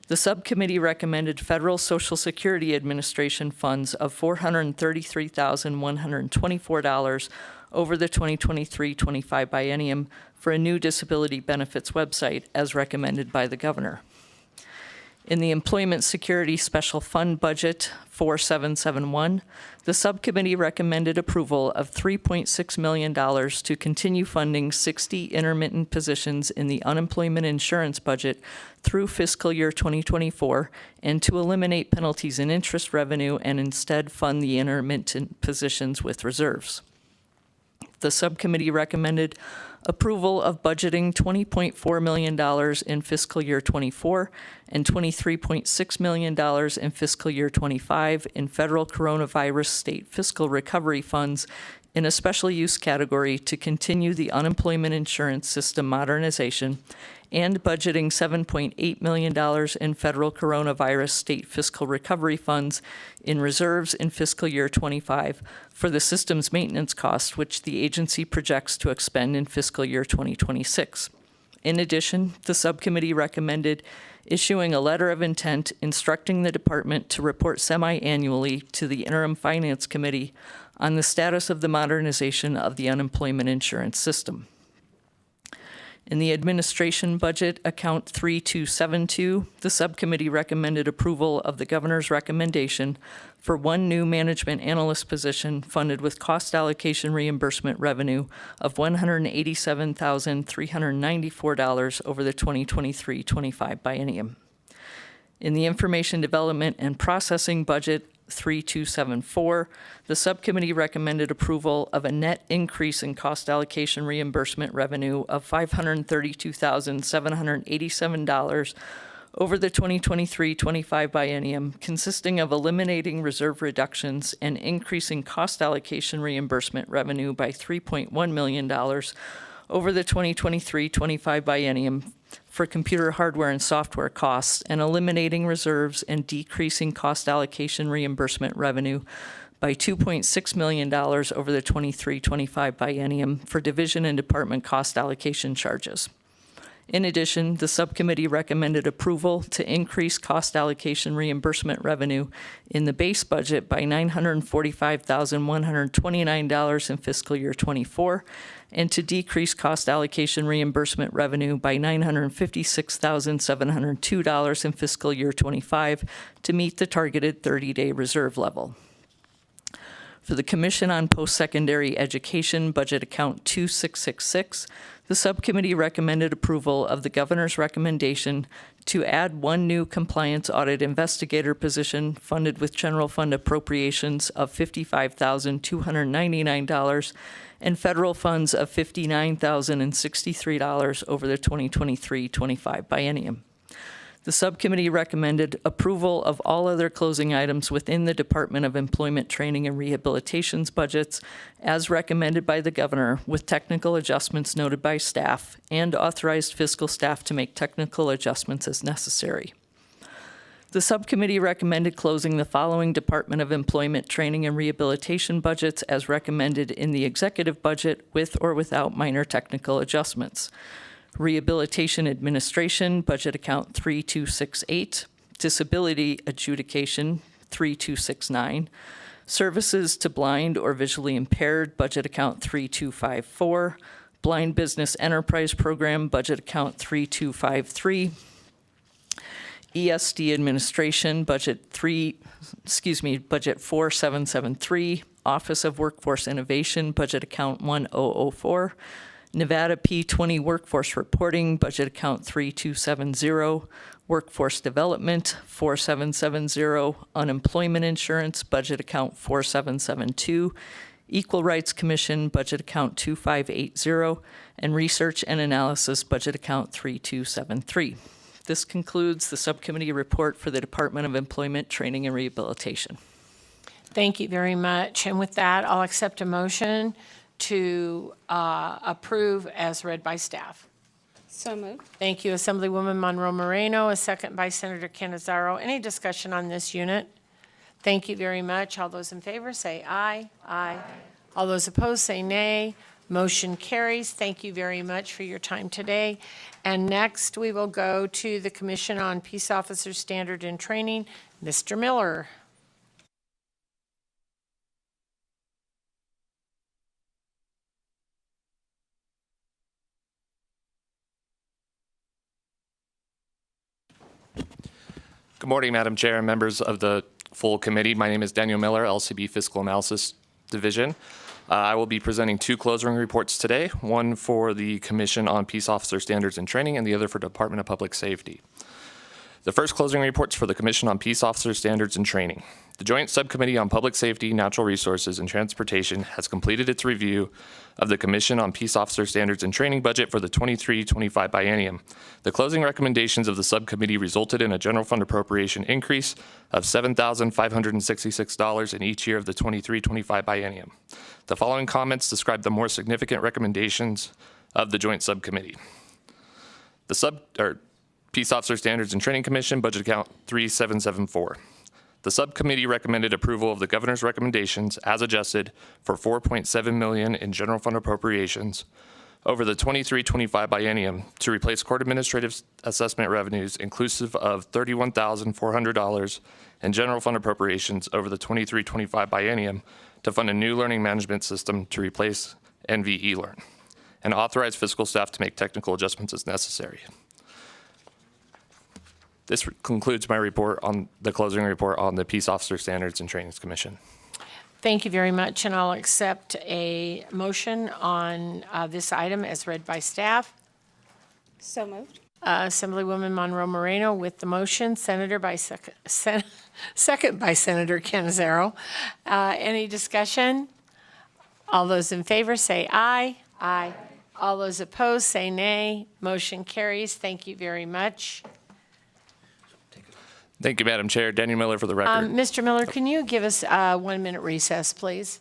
The subcommittee recommended federal Social Security Administration funds of $433,124 over the 2023-25 biennium for a new disability benefits website as recommended by the governor. In the Employment Security Special Fund Budget 4771, the subcommittee recommended approval of $3.6 million to continue funding 60 intermittent positions in the unemployment insurance budget through fiscal year 2024 and to eliminate penalties and interest revenue and instead fund the intermittent positions with reserves. The subcommittee recommended approval of budgeting $20.4 million in fiscal year 24 and $23.6 million in fiscal year 25 in federal coronavirus state fiscal recovery funds in a special use category to continue the unemployment insurance system modernization, and budgeting $7.8 million in federal coronavirus state fiscal recovery funds in reserves in fiscal year 25 for the system's maintenance costs, which the agency projects to expend in fiscal year 2026. In addition, the subcommittee recommended issuing a letter of intent instructing the department to report semi-annually to the Interim Finance Committee on the status of the modernization of the unemployment insurance system. In the Administration Budget, Account 3272, the subcommittee recommended approval of the governor's recommendation for 1 new management analyst position funded with cost allocation reimbursement revenue of $187,394 over the 2023-25 biennium. In the Information Development and Processing Budget, 3274, the subcommittee recommended approval of a net increase in cost allocation reimbursement revenue of $532,787 over the 2023-25 biennium, consisting of eliminating reserve reductions and increasing cost allocation reimbursement revenue by $3.1 million over the 2023-25 biennium for computer hardware and software costs, and eliminating reserves and decreasing cost allocation reimbursement revenue by $2.6 million over the 23-25 biennium for division and department cost allocation charges. In addition, the subcommittee recommended approval to increase cost allocation reimbursement revenue in the base budget by $945,129 in fiscal year 24, and to decrease cost allocation reimbursement revenue by $956,702 in fiscal year 25 to meet the targeted 30-day reserve level. For the Commission on Post-Secondary Education, Budget Account 2666, the subcommittee recommended approval of the governor's recommendation to add 1 new compliance audit investigator position funded with general fund appropriations of $55,299 and federal funds of $59,063 over the 2023-25 biennium. The subcommittee recommended approval of all other closing items within the Department of Employment Training and Rehabilitation's budgets as recommended by the governor, with technical adjustments noted by staff, and authorized fiscal staff to make technical adjustments as necessary. The subcommittee recommended closing the following Department of Employment Training and Rehabilitation budgets as recommended in the executive budget with or without minor technical adjustments. Rehabilitation Administration, Budget Account 3268, Disability Adjudication, 3269, Services to Blind or Visually Impaired, Budget Account 3254, Blind Business Enterprise Program, Budget Account 3253, ESD Administration, Budget 4773, Office of Workforce Innovation, Budget Account 1004, Nevada P20 Workforce Reporting, Budget Account 3270, Workforce Development 4770, Unemployment Insurance, Budget Account 4772, Equal Rights Commission, Budget Account 2580, and Research and Analysis, Budget Account 3273. This concludes the subcommittee report for the Department of Employment, Training, and Rehabilitation. Thank you very much. And with that, I'll accept a motion to approve as read by staff. So moved. Thank you, Assemblywoman Monroe Moreno, a second by Senator Canizaro. Any discussion on this unit? Thank you very much. All those in favor say aye. Aye. All those opposed say nay. Motion carries. Thank you very much for your time today. And next, we will go to the Commission on Peace Officer Standard and Training. Mr. Miller. Good morning, Madam Chair and members of the full committee. My name is Daniel Miller, LCB Fiscal Analysis Division. I will be presenting two closing reports today, one for the Commission on Peace Officer Standards and Training and the other for Department of Public Safety. The first closing reports for the Commission on Peace Officer Standards and Training. The Joint Subcommittee on Public Safety, Natural Resources, and Transportation has completed its review of the Commission on Peace Officer Standards and Training budget for the 23-25 biennium. The closing recommendations of the subcommittee resulted in a general fund appropriation increase of $7,566 in each year of the 23-25 biennium. The following comments describe the more significant recommendations of the Joint Subcommittee. The Peace Officer Standards and Training Commission, Budget Account 3774. The subcommittee recommended approval of the governor's recommendations as adjusted for $4.7 million in general fund appropriations over the 23-25 biennium to replace court administrative assessment revenues inclusive of $31,400 in general fund appropriations over the 23-25 biennium to fund a new learning management system to replace NV eLearn and authorize fiscal staff to make technical adjustments as necessary. This concludes my report on the closing report on the Peace Officer Standards and Trainings Commission. Thank you very much, and I'll accept a motion on this item as read by staff. So moved. Assemblywoman Monroe Moreno with the motion, second by Senator Canizaro. Any discussion? All those in favor say aye. Aye. All those opposed say nay. Motion carries. Thank you very much. Thank you, Madam Chair. Daniel Miller for the record. Mr. Miller, can you give us a 1 minute recess, please?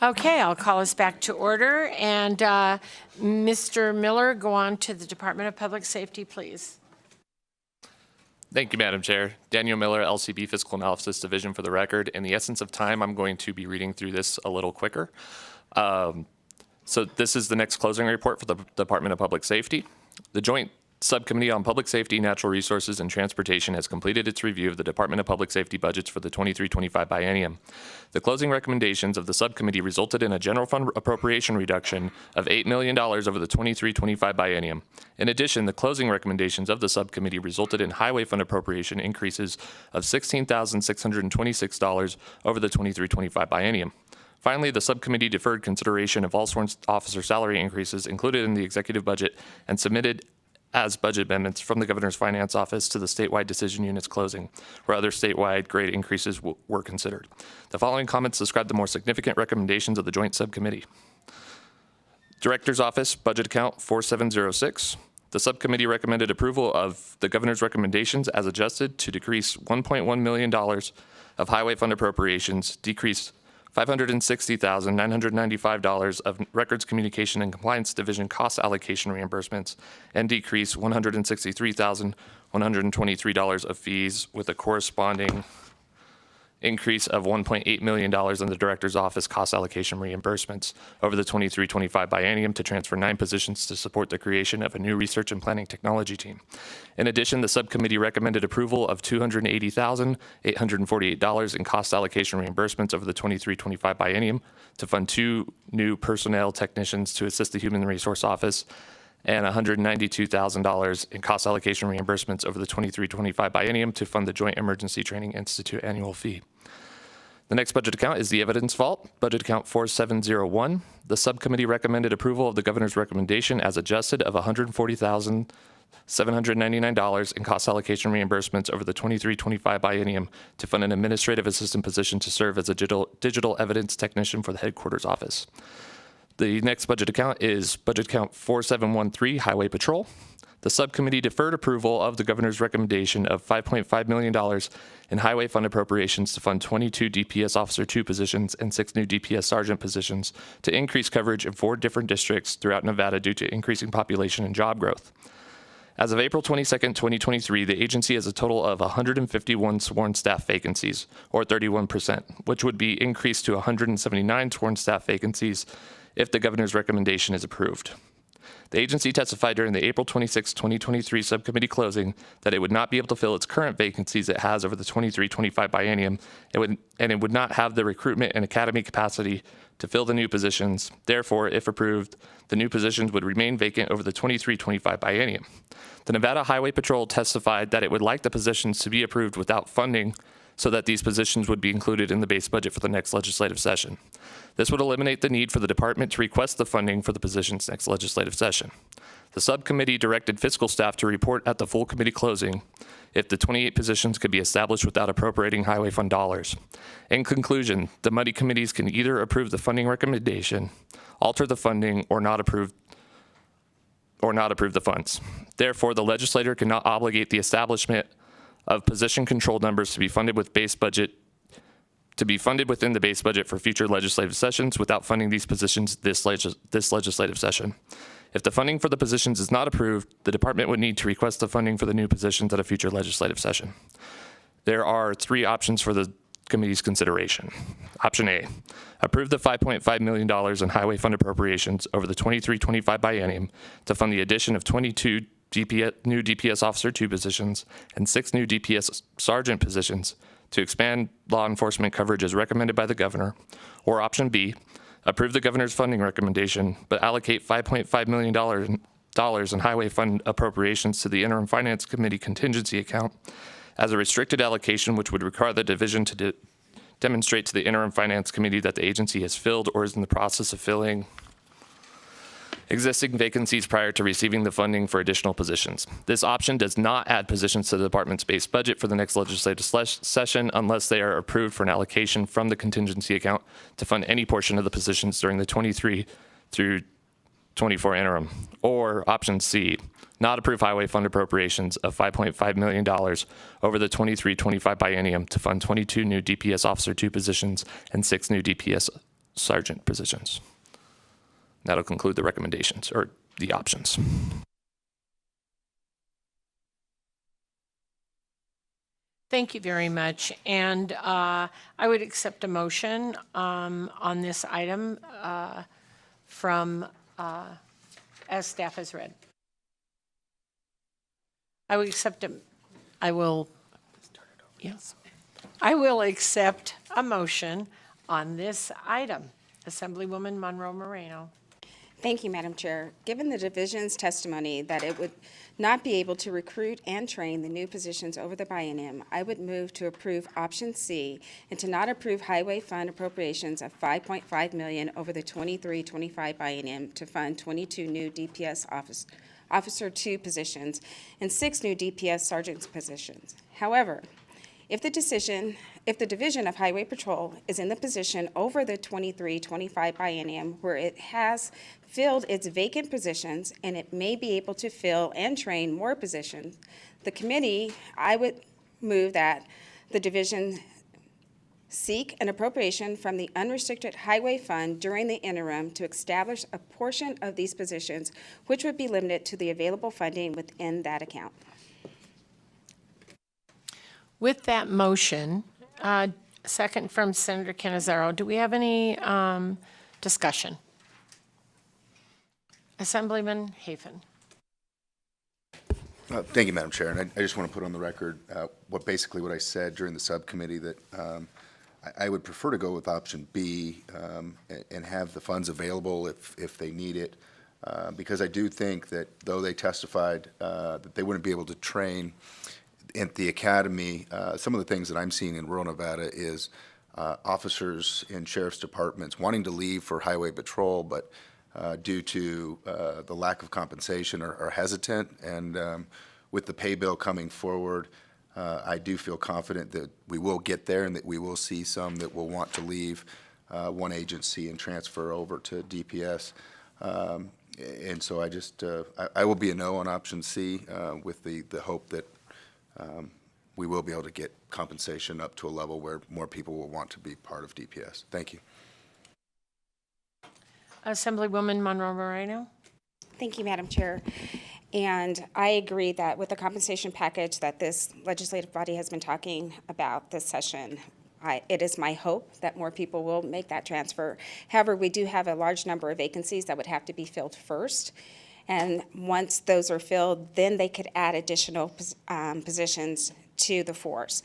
Okay, I'll call us back to order. And Mr. Miller, go on to the Department of Public Safety, please. Thank you, Madam Chair. Daniel Miller, LCB Fiscal Analysis Division, for the record. In the essence of time, I'm going to be reading through this a little quicker. So this is the next closing report for the Department of Public Safety. The Joint Subcommittee on Public Safety, Natural Resources, and Transportation has completed its review of the Department of Public Safety budgets for the 23-25 biennium. The closing recommendations of the subcommittee resulted in a general fund appropriation reduction of $8 million over the 23-25 biennium. In addition, the closing recommendations of the subcommittee resulted in highway fund appropriation increases of $16,626 over the 23-25 biennium. Finally, the subcommittee deferred consideration of all sworn officer salary increases included in the executive budget and submitted as budget amendments from the Governor's Finance Office to the statewide decision units closing, where other statewide grade increases were considered. The following comments describe the more significant recommendations of the Joint Subcommittee. Director's Office, Budget Account 4706. The subcommittee recommended approval of the Governor's recommendations as adjusted to decrease $1.1 million of highway fund appropriations, decrease $560,995 of Records Communication and Compliance Division cost allocation reimbursements, and decrease $163,123 of fees, with a corresponding increase of $1.8 million in the Director's Office cost allocation reimbursements over the 23-25 biennium to transfer 9 positions to support the creation of a new research and planning technology team. In addition, the subcommittee recommended approval of $280,848 in cost allocation reimbursements over the 23-25 biennium to fund 2 new personnel technicians to assist the Human Resource Office, and $192,000 in cost allocation reimbursements over the 23-25 biennium to fund the Joint Emergency Training Institute annual fee. The next budget account is the Evidence Vault, Budget Account 4701. The subcommittee recommended approval of the Governor's recommendation as adjusted of $140,799 in cost allocation reimbursements over the 23-25 biennium to fund an administrative assistant position to serve as a digital evidence technician for the headquarters office. The next budget account is Budget Account 4713, Highway Patrol. The subcommittee deferred approval of the Governor's recommendation of $5.5 million in highway fund appropriations to fund 22 DPS Officer 2 positions and 6 new DPS Sergeant positions to increase coverage in 4 different districts throughout Nevada due to increasing population and job growth. As of April 22, 2023, the agency has a total of 151 sworn staff vacancies, or 31%, which would be increased to 179 sworn staff vacancies if the Governor's recommendation is approved. The agency testified during the April 26, 2023 subcommittee closing that it would not be able to fill its current vacancies it has over the 23-25 biennium, and it would not have the recruitment and academy capacity to fill the new positions. Therefore, if approved, the new positions would remain vacant over the 23-25 biennium. The Nevada Highway Patrol testified that it would like the positions to be approved without funding, so that these positions would be included in the base budget for the next legislative session. This would eliminate the need for the department to request the funding for the positions next legislative session. The subcommittee directed fiscal staff to report at the full committee closing if the 28 positions could be established without appropriating highway fund dollars. In conclusion, the money committees can either approve the funding recommendation, alter the funding, or not approve the funds. Therefore, the legislator cannot obligate the establishment of position control numbers to be funded within the base budget for future legislative sessions without funding these positions this legislative session. If the funding for the positions is not approved, the department would need to request the funding for the new positions at a future legislative session. There are 3 options for the committee's consideration. Option A, approve the $5.5 million in highway fund appropriations over the 23-25 biennium to fund the addition of 22 new DPS Officer 2 positions and 6 new DPS Sergeant positions to expand law enforcement coverage as recommended by the Governor. Or option B, approve the Governor's funding recommendation, but allocate $5.5 million in highway fund appropriations to the Interim Finance Committee contingency account as a restricted allocation, which would require the division to demonstrate to the Interim Finance Committee that the agency has filled or is in the process of filling existing vacancies prior to receiving the funding for additional positions. This option does not add positions to the department's base budget for the next legislative session unless they are approved for an allocation from the contingency account to fund any portion of the positions during the 23 through 24 interim. Or option C, not approve highway fund appropriations of $5.5 million over the 23-25 biennium to fund 22 new DPS Officer 2 positions and 6 new DPS sergeant positions. That'll conclude the recommendations, or the options. Thank you very much. And I would accept a motion on this item from, as staff has read. I would accept I will accept a motion on this item. Assemblywoman Monroe Moreno. Thank you, Madam Chair. Given the division's testimony that it would not be able to recruit and train the new positions over the biennium, I would move to approve option C and to not approve highway fund appropriations of $5.5 million over the 23-25 biennium to fund 22 new DPS Officer 2 positions and 6 new DPS Sergeant positions. However, if the Division of Highway Patrol is in the position over the 23-25 biennium where it has filled its vacant positions and it may be able to fill and train more positions, the committee, I would move that the division seek an appropriation from the unrestricted highway fund during the interim to establish a portion of these positions, which would be limited to the available funding within that account. With that motion, second from Senator Canizaro, do we have any discussion? Assemblyman Hafen. Thank you, Madam Chair. And I just want to put on the record what I said during the subcommittee, that I would prefer to go with option B and have the funds available if they need it, because I do think that though they testified that they wouldn't be able to train at the academy, some of the things that I'm seeing in rural Nevada is officers in sheriff's departments wanting to leave for highway patrol, but due to the lack of compensation are hesitant. And with the pay bill coming forward, I do feel confident that we will get there and that we will see some that will want to leave one agency and transfer over to DPS. And so I will be a no on option C with the hope that we will be able to get compensation up to a level where more people will want to be part of DPS. Thank you. Assemblywoman Monroe Moreno. Thank you, Madam Chair. And I agree that with the compensation package that this legislative body has been talking about this session, it is my hope that more people will make that transfer. However, we do have a large number of vacancies that would have to be filled first. And once those are filled, then they could add additional positions to the force.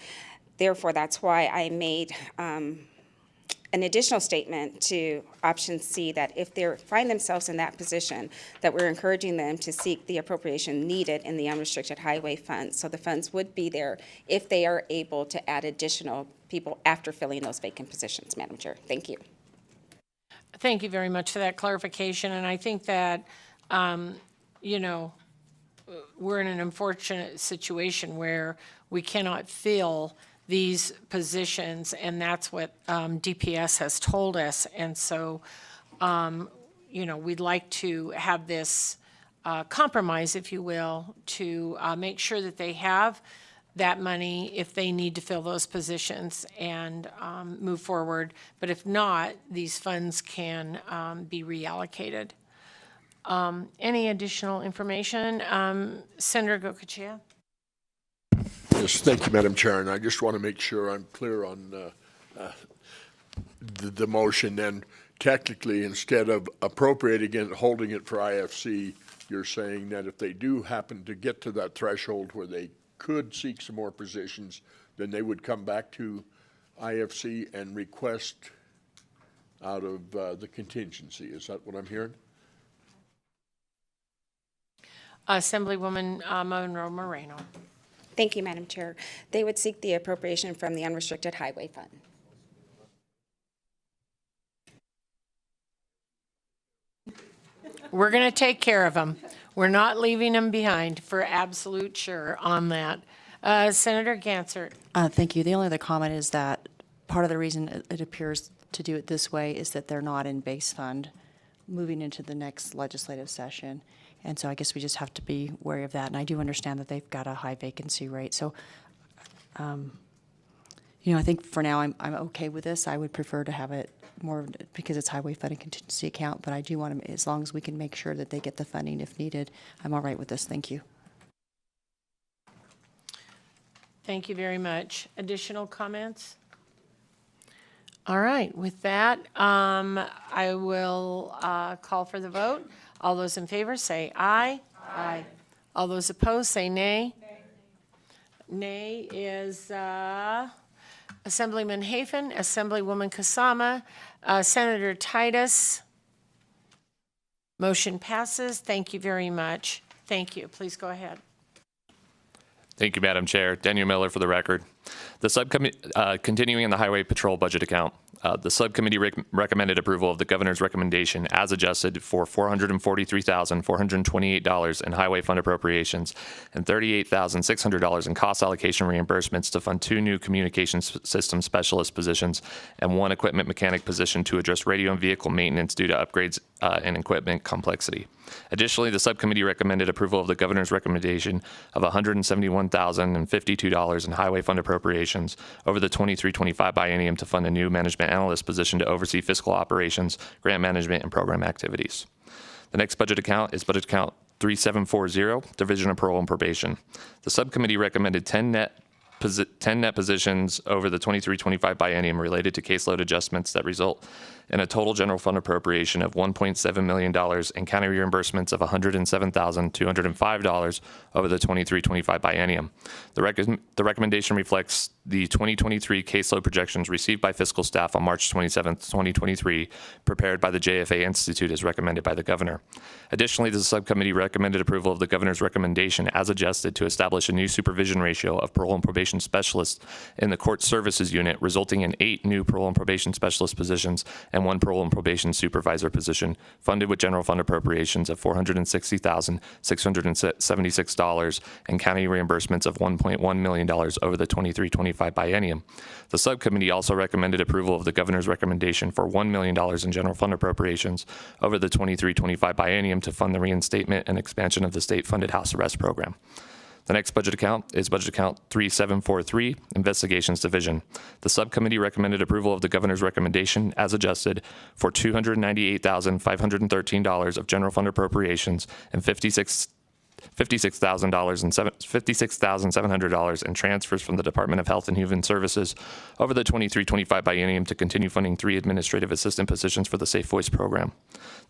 Therefore, that's why I made an additional statement to option C, that if they find themselves in that position, that we're encouraging them to seek the appropriation needed in the unrestricted highway fund. So the funds would be there if they are able to add additional people after filling those vacant positions, Madam Chair. Thank you. Thank you very much for that clarification. And I think that, you know, we're in an unfortunate situation where we cannot fill these positions, and that's what DPS has told us. And so, you know, we'd like to have this compromise, if you will, to make sure that they have that money if they need to fill those positions and move forward. But if not, these funds can be reallocated. Any additional information? Senator Goicoechea? Yes, thank you, Madam Chair. And I just want to make sure I'm clear on the motion. And technically, instead of appropriating it and holding it for IFC, you're saying that if they do happen to get to that threshold where they could seek some more positions, then they would come back to IFC and request out of the contingency. Is that what I'm hearing? Assemblywoman Monroe Moreno. Thank you, Madam Chair. They would seek the appropriation from the unrestricted highway fund. We're going to take care of them. We're not leaving them behind, for absolute sure on that. Senator Gansert. Thank you. The only other comment is that part of the reason it appears to do it this way is that they're not in base fund moving into the next legislative session. And so I guess we just have to be wary of that. And I do understand that they've got a high vacancy rate. So, you know, I think for now I'm okay with this. I would prefer to have it more because it's highway funding contingency account, but I do want to, as long as we can make sure that they get the funding if needed, I'm all right with this. Thank you. Thank you very much. Additional comments? All right, with that, I will call for the vote. All those in favor say aye. Aye. All those opposed say nay. Nay is Assemblyman Hafen, Assemblywoman Kasama, Senator Titus. Motion passes. Thank you very much. Thank you. Please go ahead. Thank you, Madam Chair. Daniel Miller for the record. The subcommittee, continuing in the Highway Patrol budget account, the subcommittee recommended approval of the governor's recommendation as adjusted for $443,428 in highway fund appropriations and $38,600 in cost allocation reimbursements to fund 2 new communications system specialist positions and 1 equipment mechanic position to address radio and vehicle maintenance due to upgrades and equipment complexity. Additionally, the subcommittee recommended approval of the governor's recommendation of $171,052 in highway fund appropriations over the 23-25 biennium to fund a new management analyst position to oversee fiscal operations, grant management, and program activities. The next budget account is budget account 3740, Division of Parole and Probation. The subcommittee recommended 10 net positions over the 23-25 biennium related to caseload adjustments that result in a total general fund appropriation of $1.7 million and county reimbursements of $107,205 over the 23-25 biennium. The recommendation reflects the 2023 caseload projections received by fiscal staff on March 27, 2023, prepared by the JFA Institute as recommended by the governor. Additionally, the subcommittee recommended approval of the governor's recommendation as adjusted to establish a new supervision ratio of parole and probation specialists in the court services unit, resulting in 8 new parole and probation specialist positions and 1 parole and probation supervisor position, funded with general fund appropriations of $460,676 and county reimbursements of $1.1 million over the 23-25 biennium. The subcommittee also recommended approval of the governor's recommendation for $1 million in general fund appropriations over the 23-25 biennium to fund the reinstatement and expansion of the state-funded house arrest program. The next budget account is budget account 3743, Investigations Division. The subcommittee recommended approval of the governor's recommendation as adjusted for $298,513 of general fund appropriations and $56,700 in transfers from the Department of Health and Human Services over the 23-25 biennium to continue funding 3 administrative assistant positions for the Safe Voice program.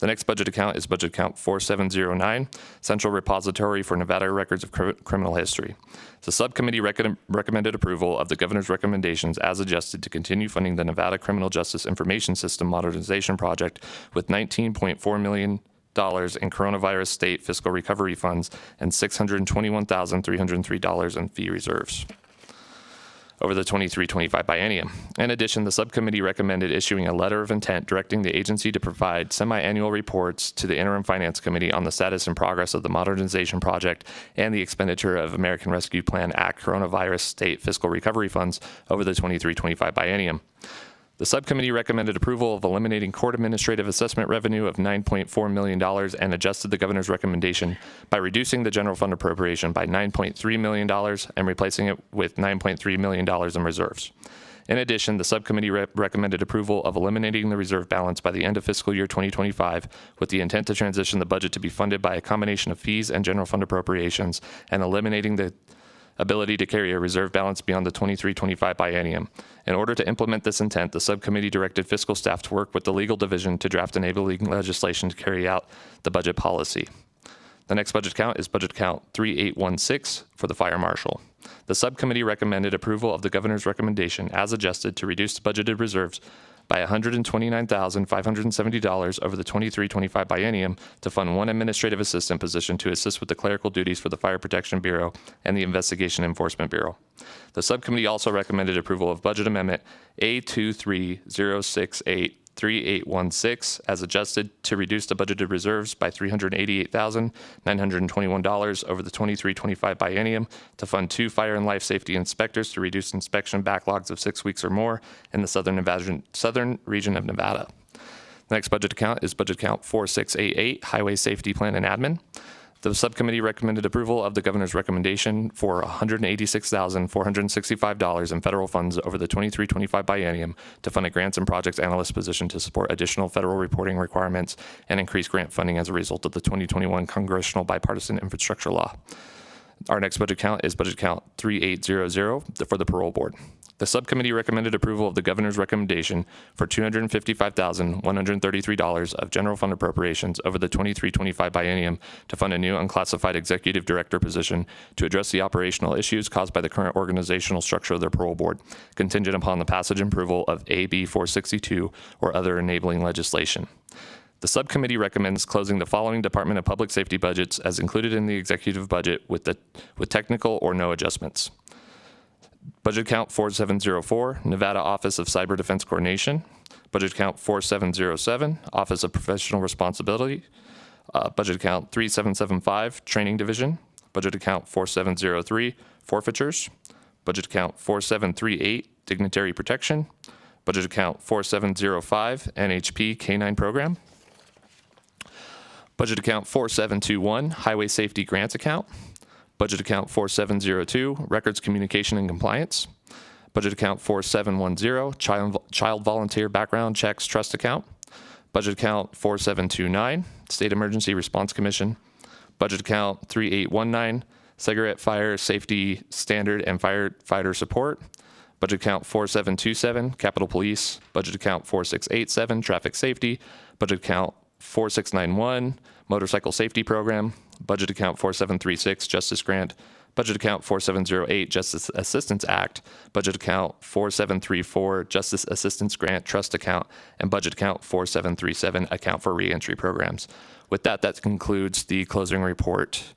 The next budget account is budget account 4709, Central Repository for Nevada Records of Criminal History. The subcommittee recommended approval of the governor's recommendations as adjusted to continue funding the Nevada Criminal Justice Information System Modernization Project with $19.4 million in coronavirus state fiscal recovery funds and $621,303 in fee reserves over the 23-25 biennium. In addition, the subcommittee recommended issuing a letter of intent directing the agency to provide semi-annual reports to the Interim Finance Committee on the status and progress of the modernization project and the expenditure of American Rescue Plan Act coronavirus state fiscal recovery funds over the 23-25 biennium. The subcommittee recommended approval of eliminating court administrative assessment revenue of $9.4 million and adjusted the governor's recommendation by reducing the general fund appropriation by $9.3 million and replacing it with $9.3 million in reserves. In addition, the subcommittee recommended approval of eliminating the reserve balance by the end of fiscal year 2025 with the intent to transition the budget to be funded by a combination of fees and general fund appropriations and eliminating the ability to carry a reserve balance beyond the 23-25 biennium. In order to implement this intent, the subcommittee directed fiscal staff to work with the legal division to draft enabling legislation to carry out the budget policy. The next budget count is budget count 3816 for the fire marshal. The subcommittee recommended approval of the governor's recommendation as adjusted to reduce the budgeted reserves by $129,570 over the 23-25 biennium to fund 1 administrative assistant position to assist with the clerical duties for the Fire Protection Bureau and the Investigation Enforcement Bureau. The subcommittee also recommended approval of budget amendment A230683816 as adjusted to reduce the budgeted reserves by $388,921 over the 23-25 biennium to fund 2 fire and life safety inspectors to reduce inspection backlogs of 6 weeks or more in the southern region of Nevada. The next budget account is budget account 4688, Highway Safety Plan and Admin. The subcommittee recommended approval of the governor's recommendation for $186,465 in federal funds over the 23-25 biennium to fund a grants and projects analyst position to support additional federal reporting requirements and increase grant funding as a result of the 2021 congressional bipartisan infrastructure law. Our next budget count is budget count 3800 for the parole board. The subcommittee recommended approval of the governor's recommendation for $255,133 of general fund appropriations over the 23-25 biennium to fund a new unclassified executive director position to address the operational issues caused by the current organizational structure of the parole board, contingent upon the passage and approval of AB 462 or other enabling legislation. The subcommittee recommends closing the following Department of Public Safety budgets as included in the executive budget with technical or no adjustments. Budget count 4704, Nevada Office of Cyber Defense Coordination. Budget count 4707, Office of Professional Responsibility. Budget account 3775, Training Division. Budget account 4703, Forfeitures. Budget account 4738, Dignitary Protection. Budget account 4705, NHP K-9 Program. Budget account 4721, Highway Safety Grants Account. Budget account 4702, Records Communication and Compliance. Budget account 4710, Child Volunteer Background Checks Trust Account. Budget account 4729, State Emergency Response Commission. Budget account 3819, Cigarette Fire Safety Standard and Firefighter Support. Budget account 4727, Capitol Police. Budget account 4687, Traffic Safety. Budget account 4691, Motorcycle Safety Program. Budget account 4736, Justice Grant. Budget account 4708, Justice Assistance Act. Budget account 4734, Justice Assistance Grant Trust Account. And budget account 4737, Account for Reentry Programs. With that, that concludes the closing report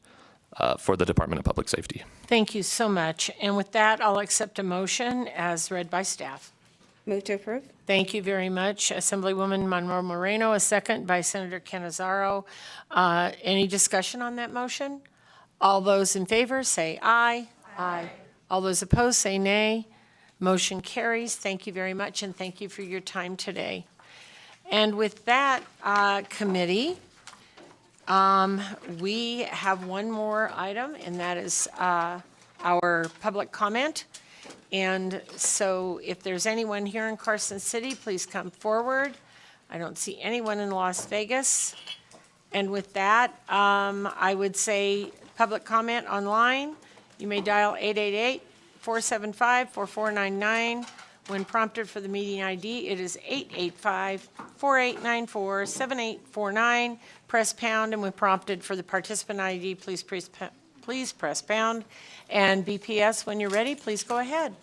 for the Department of Public Safety. Thank you so much. And with that, I'll accept a motion as read by staff. Move to approve. Thank you very much, Assemblywoman Monroe Moreno. A second by Senator Canizaro. Any discussion on that motion? All those in favor say aye. Aye. All those opposed say nay. Motion carries. Thank you very much, and thank you for your time today. And with that, committee, we have one more item, and that is our public comment. And so if there's anyone here in Carson City, please come forward. I don't see anyone in Las Vegas. And with that, I would say public comment online. You may dial 888-475-4499. When prompted for the meeting ID, it is 885-4894-7849. Press pound, and when prompted for the participant ID, please press pound. And BPS, when you're ready, please go ahead.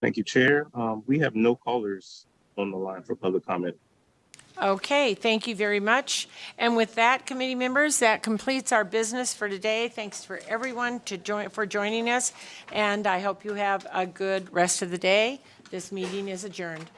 Thank you, Chair. We have no callers on the line for public comment. Okay, thank you very much. And with that, committee members, that completes our business for today. Thanks for everyone for joining us, and I hope you have a good rest of the day. This meeting is adjourned.